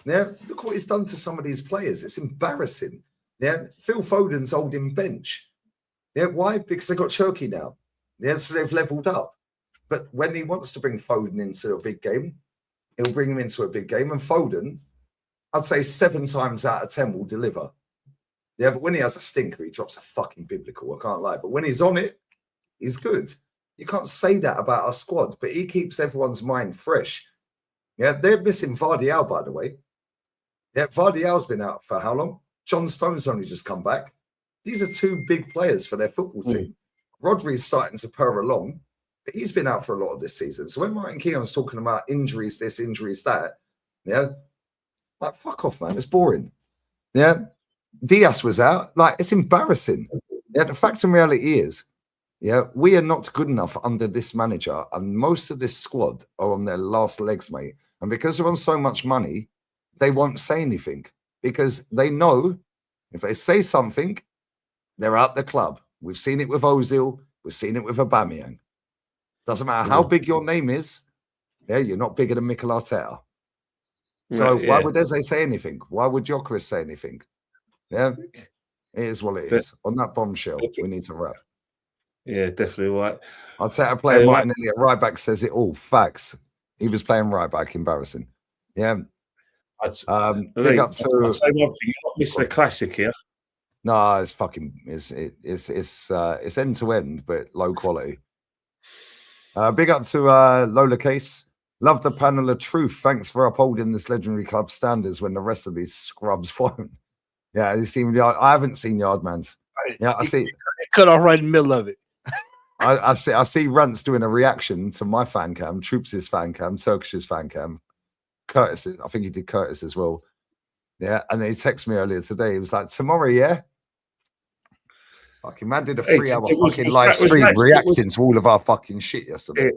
Yeah, look what he's done to some of these players. It's embarrassing. Yeah, Phil Foden's holding bench. Yeah, why? Because they got Cherky now. Yeah, so they've leveled up. But when he wants to bring Foden into a big game, he'll bring him into a big game. And Foden, I'd say 7 times out of 10 will deliver. Yeah, but when he has a stinker, he drops a fucking biblical. I can't lie. But when he's on it, he's good. You can't say that about our squad, but he keeps everyone's mind fresh. Yeah, they're missing Vardial, by the way. Yeah, Vardial's been out for how long? John Stone's only just come back. These are 2 big players for their football team. Rodri's starting to purr along, but he's been out for a lot of this season. So when Martin Keown's talking about injuries, this, injuries, that, yeah, like, fuck off, man. It's boring. Yeah, Diaz was out. Like, it's embarrassing. Yeah, the fact and reality is, yeah, we are not good enough under this manager, and most of this squad are on their last legs, mate. And because they're on so much money, they won't say anything because they know if they say something, they're out the club. We've seen it with Ozil. We've seen it with Aubameyang. Doesn't matter how big your name is. Yeah, you're not bigger than Mikel Arteta. So why would Eze say anything? Why would Gyökeres say anything? Yeah, it is what it is. On that bombshell, we need to wrap. Yeah, definitely right. I'd say I play Martinelli at right back says it all. Facts. He was playing right back. Embarrassing. Yeah. Big up to. I'd say one thing. You're not missing a classic here. No, it's fucking. It's end to end, but low quality. Big up to Lola Case. Love the panel of truth. Thanks for upholding this legendary club standards when the rest of these scrubs won't. Yeah, you seen I haven't seen Yardman's. Yeah, I see. Cut off right in the middle of it. I see Rants doing a reaction to my fan cam, Troops' fan cam, Turkish's fan cam, Curtis. I think he did Curtis as well. Yeah, and he texted me earlier today. He was like, "Tomorrow, yeah." Fucking man did a 3-hour fucking live stream reacting to all of our fucking shit yesterday.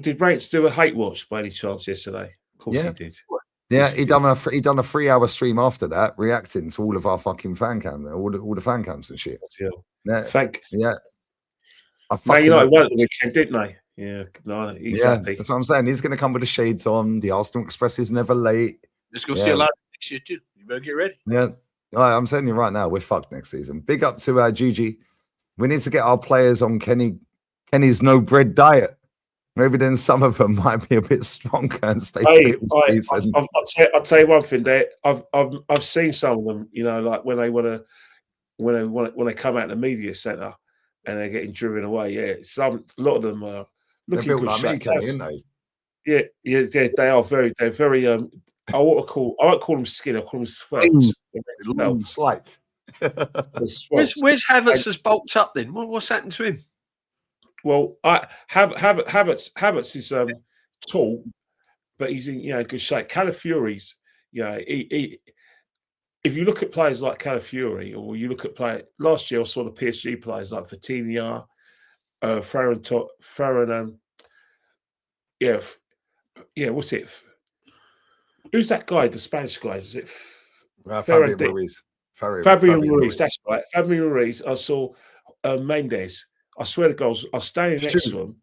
Did Rants do a hate watch by any chance yesterday? Of course he did. Yeah, he done a 3-hour stream after that, reacting to all of our fucking fan cam, all the fan cams and shit. Yeah, yeah. Man United won at the weekend, didn't they? Yeah, no, he's happy. That's what I'm saying. He's going to come with the shades on. The Arsenal Express is never late. Let's go see a lot of next year too. You better get ready. Yeah, I'm saying you right now, we're fucked next season. Big up to Gigi. We need to get our players on Kenny's no bread diet. Maybe then some of them might be a bit stronger and stay. I'll tell you one thing. I've seen some of them. You know, like when they come out of the media centre and they're getting driven away. Yeah, a lot of them are looking good. Like me, Kenny, aren't they? Yeah, they are very. They're very. I won't call them skin. I call them svelte. Slight. Where's Havertz has bulked up then? What's happened to him? Well, Havertz is tall, but he's in good shape. Calafiori's, if you look at players like Calafiori, or you look at last year, I saw the PSG players like Vitinha, Ferran, what's it? Who's that guy? The Spanish guy? Is it Fabian Ruiz? Fabian Ruiz. That's right. Fabian Ruiz. I saw Mendes. I swear to God, I was standing next to him.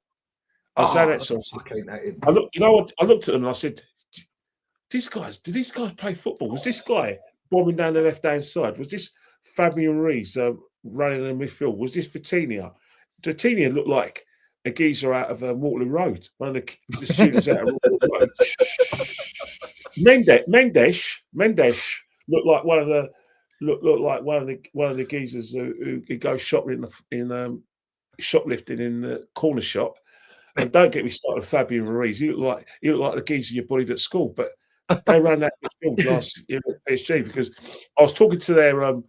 I looked at them and I said, did these guys play football? Was this guy bombing down the left-hand side? Was this Fabian Ruiz running in the midfield? Was this Vitinha? Vitinha looked like a geezer out of Waterloo Road, one of the students out of Waterloo Road. Mendes looked like one of the geezers who goes shoplifting in the corner shop. And don't get me started with Fabian Ruiz. You look like the geezer you bullied at school. But they ran that midfield last year at PSG because I was talking to their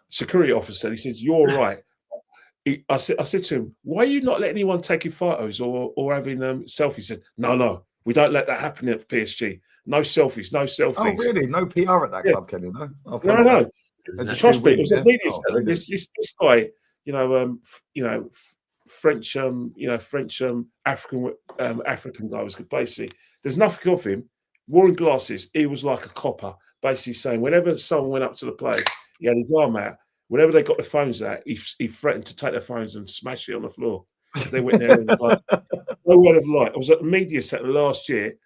security officer. He says, "You're right." I said to him, "Why are you not letting anyone taking photos or having selfies?" He said, "No, we don't let that happen at PSG. No selfies, no selfies." Oh, really? No PR at that club, Kenny? No. No. Trust me, it was a media Oh, center. This guy, French, African guy was basically. There's nothing of him. Wearing glasses, he was like a copper, basically saying whenever someone went up to the players, he had his arm out. Whenever they got the phones out, he threatened to take their phones and smash it on the floor. If they went there, and like, no word of light. I was at the media center last year,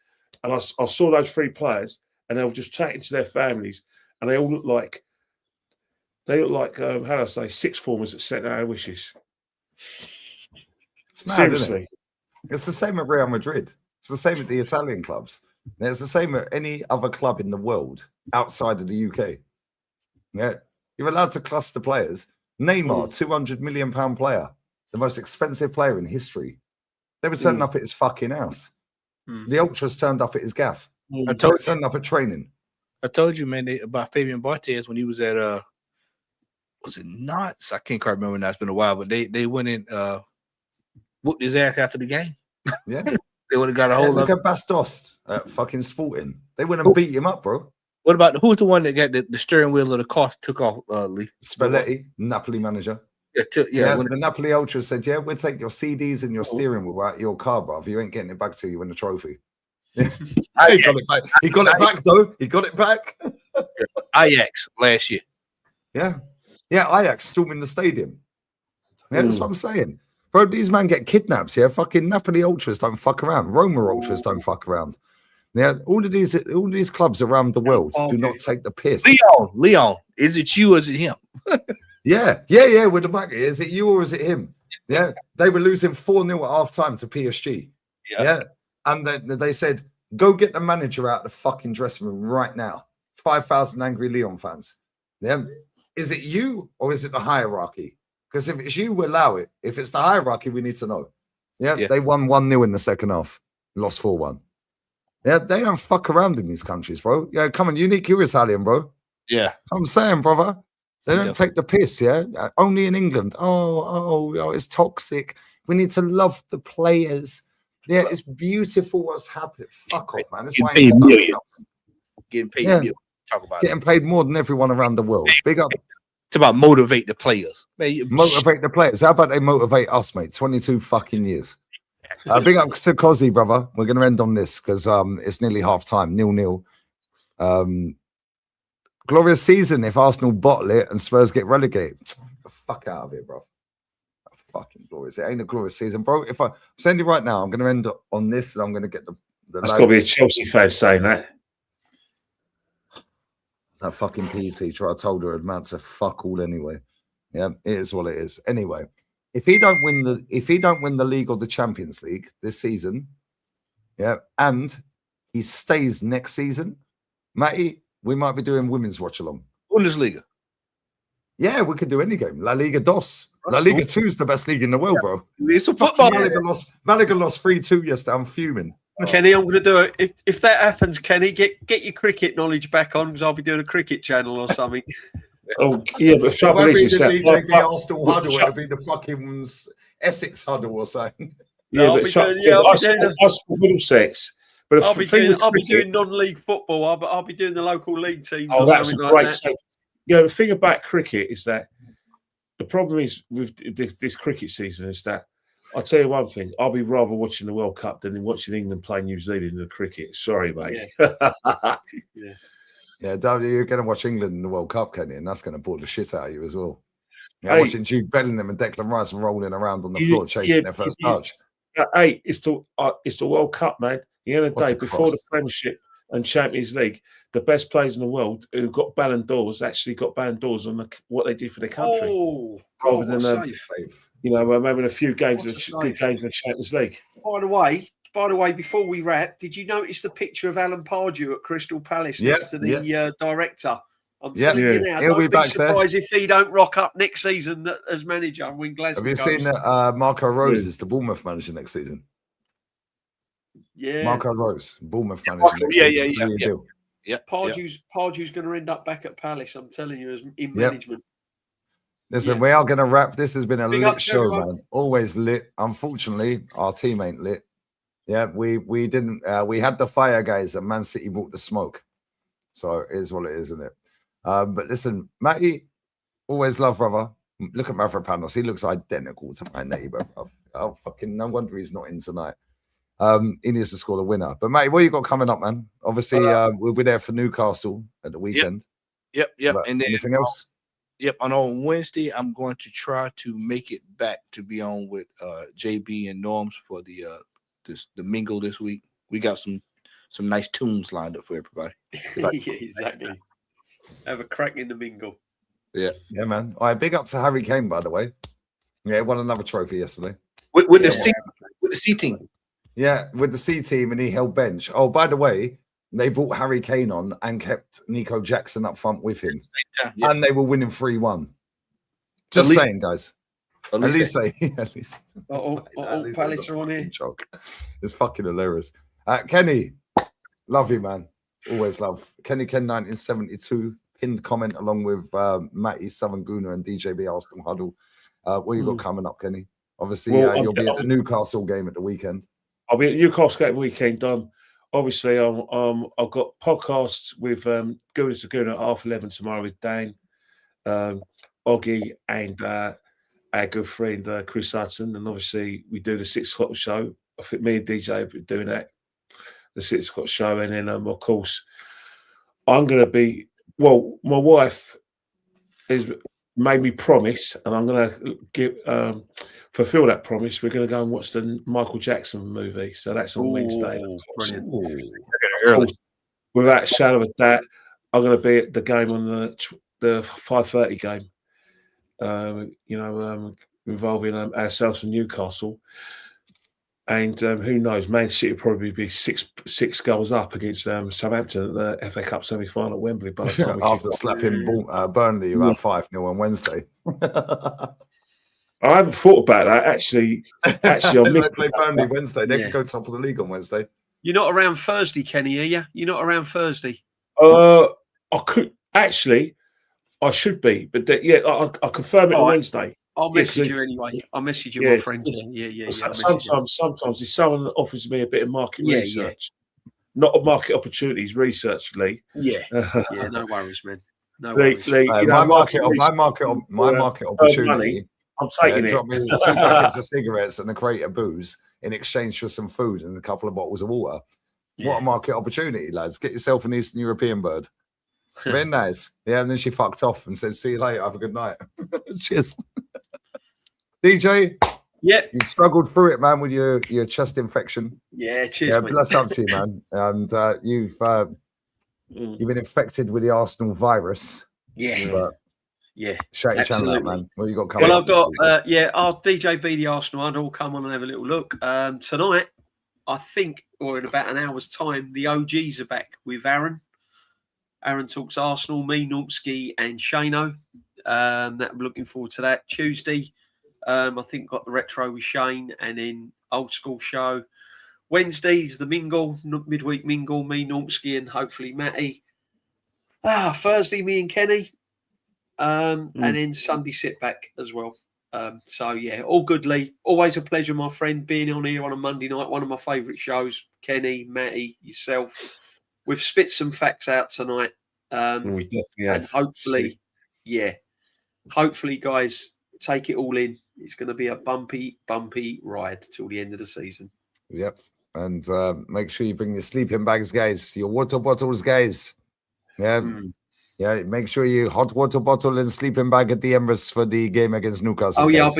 and I saw those 3 players, and they were just chatting to their families, and they all looked like how do I say, sixth formers that sent out our wishes. It's mad, Seriously, it's the same at Real Madrid. It's the same at the Italian clubs. It's the same at any other club in the world outside of the UK. Yeah, you're allowed to cluster players. Neymar, £200 million player, the most expensive player in history. They were turning up at his fucking house. The ultras turned up at his gaff. I told you, turned up at training. I told you, man, about Fabian Barthez when he was at was it Knots? I can't quite remember now. It's been a while, but they went in whooped his ass after the game. Yeah. They would have got a hold Look of at Bastos at fucking Sporting. They wouldn't have beat him up, bro. What about who's the one that got the steering wheel of the car took off, Lee? Spalletti, Napoli manager. Yeah, The Napoli Ultras said, "Yeah, we'll take your CDs and your steering wheel out your car, bruv. You ain't getting it back till you win the trophy." He got it back. He got it back, though. He got it back. Ajax last year. Yeah, Ajax storming the stadium. Yeah, that's what I'm saying. Bro, these men get kidnapped, yeah? Fucking Napoli Ultras don't fuck around. Roma Ultras don't fuck around. Yeah, all of these clubs around the world do not take the piss. Leon, is it you or is it him? Yeah, with the back. Is it you or is it him? Yeah, they were losing 4-0 at half time to PSG. Yeah. And then they said, go get the manager out of the fucking dressing room right now. 5,000 angry Leon fans. Yeah. Is it you or is it the hierarchy? Because if it's you, we allow it. If it's the hierarchy, we need to know. Yeah. They won 1-0 in the second half, lost 4-1. Yeah, they don't fuck around in these countries, bro. Yeah, come on, you need you're Italian, bro. Yeah. That's what I'm saying, brother. They don't take the piss, yeah? Only in England. Oh, it's toxic. We need to love the players. Yeah, it's beautiful what's happening. Fuck off, man. That's why Getting paid million. Talk about getting paid more than everyone around the world. Big up. It's about motivate the players. Motivate the players. How about they motivate us, mate? 22 fucking years. Big up to Cozzy, brother. We're going to end on this because it's nearly half time. 0-0. Glorious season if Arsenal bottle it and Spurs get relegated. The fuck out of it, bro. Fucking glorious. It ain't a glorious season, bro. If I'm saying you right now, I'm going to end on this and I'm going to get the That's got to be a Chelsea fan saying that. That fucking PE teacher, I told her, amounts to fuck all anyway. Yeah, it is what it is. Anyway, if he don't win the league or the Champions League this season, yeah, and he stays next season, Matty, we might be doing women's watch along. Bundesliga. Yeah, we could do any game. La Liga Dos. La Liga 2 is the best league in the world, bro. It's a football. Malaga lost 3-2 yesterday. I'm fuming. Kenny, I'm going to do it. If that happens, Kenny, get your cricket knowledge back on because I'll be doing a cricket channel or something. Oh, yeah, but trouble is that the Arsenal huddle, it'll be the fucking Essex huddle or something. Yeah, but I Middlesex. But I'll be doing non-league football. I'll be doing the local league teams. Oh, that's a great thing. You know, the thing about cricket is that the problem is with this cricket season is that I'll tell you one thing. I'll be rather watching the World Cup than watching England play New Zealand in the cricket. Sorry, mate. Yeah, you're going to watch England in the World Cup, Kenny, and that's going to bore the shit out of you as well. Yeah, watching Jude Bellingham and Declan Rice rolling around on the floor chasing their first touch. Hey, it's the World Cup, man. At the end of the day, before the Premiership and Champions League, the best players in the world who got Ballon d'Ors actually got Ballon d'Ors on what they did for their country. Rather than safe. You know, I'm having a few games of good games in the Champions League. By the way, before we wrap, did you notice the picture of Alan Pardew at Crystal Palace next to the director? I'm telling you now, don't be surprised if he don't rock up next season as manager and win Glasgow. Have you seen that Marco Rose is the Bournemouth manager next season? Yeah. Marco Rose, Bournemouth manager. Next season, 3-year deal. Pardew's going to end up back at Palace. I'm telling you, as in management. Listen, we are going to wrap. This has been a Big lit up to show, everyone. man. Always lit. Unfortunately, our team ain't lit. Yeah, we didn't. We had the fire guys, and Man City brought the smoke. So it is what it is, isn't it? But listen, Matty, always love, brother. Look at Mavropanos. He looks identical to my neighbour, bro. Oh, fucking no wonder he's not in tonight. He needs to score the winner. But Matty, what you got coming up, man? Obviously, we'll be there for Newcastle at the weekend. Yep. But And then anything else? Yep. And on Wednesday, I'm going to try to make it back to be on with JB and Norms for the mingle this week. We got some nice tunes lined up for everybody. Yeah, exactly. Have a crack in the mingle. Yeah, man. All right, big up to Harry Kane, by the way. Yeah, he won another trophy yesterday. With the C team. Yeah, with the C team, and he held bench. Oh, by the way, they brought Harry Kane on and kept Nico Jackson up front with him. Yeah. And they were winning 3-1. Just saying, guys. At least Palace are on here. Joke. It's fucking hilarious. Kenny, love you, man. Always love. Kenny Ken 1972, pinned comment along with Matty Southern Gooner and DJB Arsenal Huddle. What you got coming up, Kenny? Obviously, you'll be at the Newcastle game at the weekend. I'll be at Newcastle game weekend. Obviously, I've got podcasts with Goodness to Gooner at 11:30 tomorrow with Dan, Oggy, and our good friend Chris Hudson. And obviously, we do the 6 o'clock show. I think me and DJ have been doing that, the 6 o'clock show. And then, of course, I'm going to be, well, my wife has made me promise, and I'm going to fulfill that promise. We're going to go and watch the Michael Jackson movie. So that's on Wednesday. Of course, without a shadow of a doubt, I'm going to be at the game on the 5:30 game. Involving ourselves and Newcastle. And who knows, Man City will probably be six goals up against Southampton at the FA Cup semi-final at Wembley by the time after slapping Burnley about 5-0 on Wednesday. I haven't thought about that actually. I missed play Burnley Wednesday. They can go top of the league on Wednesday. You're not around Thursday, Kenny, are you? You're not around Thursday. I could actually. I should be, but I'll confirm it on Wednesday. I'll message you anyway. I'll message you, my friend. Yeah. Sometimes if someone offers me a bit of market research, not market opportunities, research, Lee. Yeah, no worries, man. No worries. My market opportunity. I'm taking it. Drop me 2 packets of cigarettes and a crate of booze in exchange for some food and a couple of bottles of water. What a market opportunity, lads! Get yourself an Eastern European bird. Very nice. Yeah, and then she fucked off and said, "See you later. Have a good night." Cheers. DJ, you struggled through it, man, with your chest infection. Yeah, cheers. Yeah, bless up to you, man. And you've been infected with the Arsenal virus. Yeah, but shout your channel out, man. What you got coming? Well, I've got our DJB the Arsenal and all come on and have a little look tonight. I think, or in about an hour's time, the OGs are back with Aaron. Aaron talks Arsenal, me, Normski, and Shano. That I'm looking forward to that. Tuesday, I think got the retro with Shane, and then old school show. Wednesday's the mingle, midweek mingle, me, Normski, and hopefully Matty. Thursday, me and Kenny. And then Sunday sit back as well. So yeah, all good, Lee. Always a pleasure, my friend, being on here on a Monday night. One of my favourite shows. Kenny, Matty, yourself. We've spit some facts out tonight. We definitely have. And hopefully, guys, take it all in. It's going to be a bumpy ride till the end of the season. Yep. And make sure you bring your sleeping bags, guys. Your water bottles, guys. Yeah. Yeah, make sure you hot water bottle and sleeping bag at the Emirates for the game against Newcastle. Oh yeah, guys.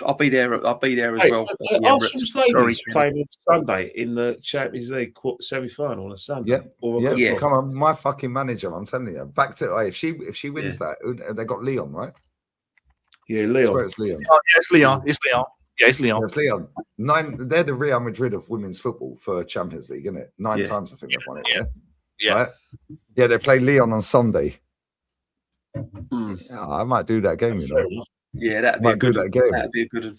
I'll be there as well. Arsenal's ladies playing on Sunday in the Champions League semi-final on a Sunday. Yeah. Come on, my fucking manager. I'm telling you. Back to if she wins that, they got Leon, right? Yeah, Leon. I swear it's Leon. Oh, yeah, it's Leon. It's Leon. Yeah, it's Leon. It's Leon. They're the Real Madrid of women's football for Champions League, isn't it? 9 times I think they've won it. Yeah. Right? Yeah, they play Leon on Sunday. I might do that game, you know. Yeah, that'd be a good one. That'd be a good one.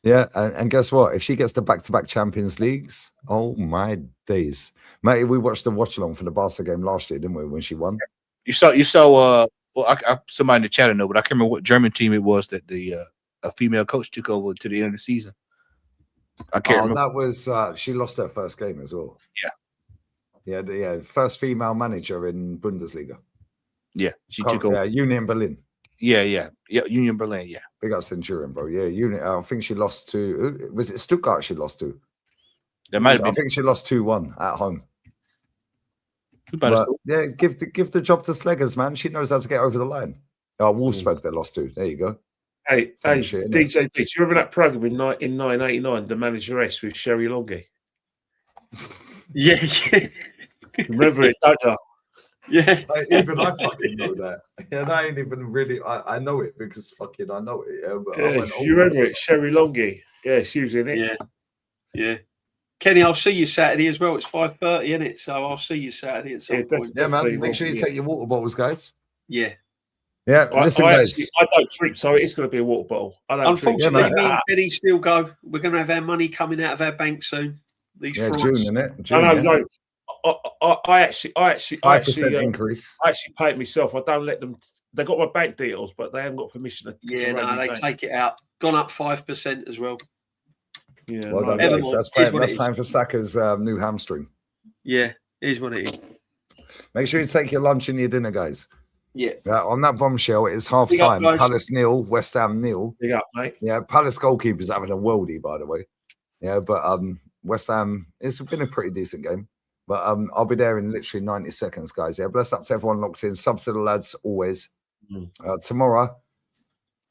Yeah, and guess what? If she gets the back-to-back Champions Leagues, oh my days, mate! We watched the watch-along for the Barca game last year, didn't we? When she won, You saw. Well, I somebody in the chat know, but I can't remember what German team it was that the a female coach took over to the end of the season. I can't remember. That was she lost her first game as well. Yeah, first female manager in Bundesliga. Yeah, she took over. Union Berlin. Yeah, Union Berlin. Yeah, big up Centurion, bro. Yeah, Union. I think she lost to. Was it Stuttgart? She lost to. That might have I been. think she lost 2-1 at home. But, yeah, give the job to Sleggers, man. She knows how to get over the line. Oh, Wolfsburg they lost to. There you go. Hey, shit, DJ, do you remember that program in 1989, The Manageress with Sherry Longy? Yeah. Remember it, don't you? Yeah. Even I fucking know that. And I ain't even really. I know it because fucking I know it. Yeah, but I went, you remember it, Sherry Longy? Yeah, she was in it. Yeah. Yeah. Kenny, I'll see you Saturday as well. It's 5:30, isn't it? So I'll see you Saturday at some point. Yeah, man. Make sure you take your water bottles, guys. Yeah. Yeah, listen, guys. I don't drink, so it's going to be a water bottle. I don't Unfortunately, drink. me and Kenny still go. We're going to have our money coming out of our bank soon. These frauds. June, isn't it? No. I actually 5% increase. I actually pay it myself. I don't let them. They got my bank details, but they haven't got permission to. Yeah, no, they take it out. Gone up 5% as well. Yeah, well done, guys. That's playing for Saka's new hamstring. Yeah, here's what it is. Make sure you take your lunch and your dinner, guys. Yeah. On that bombshell, it is half time. Palace 0, West Ham 0. Big up, mate. Yeah, Palace goalkeeper's having a worldie, by the way. Yeah, but West Ham, it's been a pretty decent game. But I'll be there in literally 90 seconds, guys. Yeah, bless up to everyone locked in. Subs to the lads, always. Tomorrow,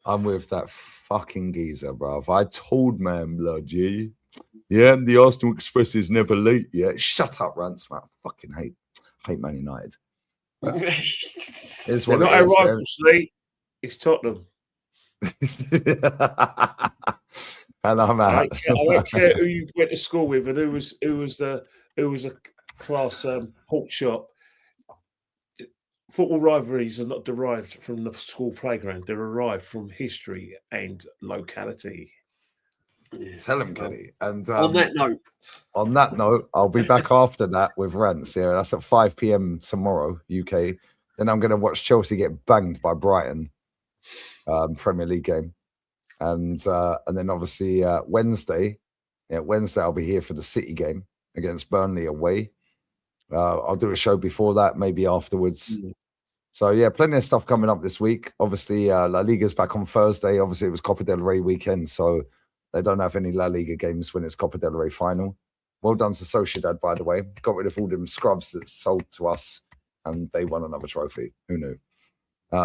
I'm with that fucking geezer, bruv. I told man, blood, yeah, the Arsenal Express is never late. Yeah, shut up, Rants, man. I fucking hate Man United. It's not our rivals, Lee. It's Tottenham. And I'm out. I don't care who you went to school with and who was a class pork shop. Football rivalries are not derived from the school playground; they're derived from history and locality. Tell him, Kenny. And on that note, I'll be back after that with Rants. Yeah, that's at 5 p.m. tomorrow, UK. Then I'm going to watch Chelsea get banged by Brighton, Premier League game, and then obviously Wednesday. Yeah, Wednesday I'll be here for the City game against Burnley away. I'll do a show before that, maybe afterwards. So yeah, plenty of stuff coming up this week. Obviously, La Liga's back on Thursday. Obviously, it was Copa del Rey weekend, so they don't have any La Liga games when it's Copa del Rey final. Well done to Sociedad, by the way. Got rid of all them scrubs that sold to us, and they won another trophy. Who knew?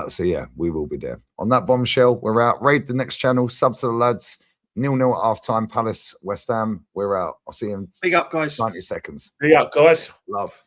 So yeah, we will be there. On that bombshell, we're out. Raid the next channel. Sub to the lads. 0-0 at half-time. Palace, West Ham. We're out. I'll see you in big up, guys. 90 seconds. Big up, guys. Love.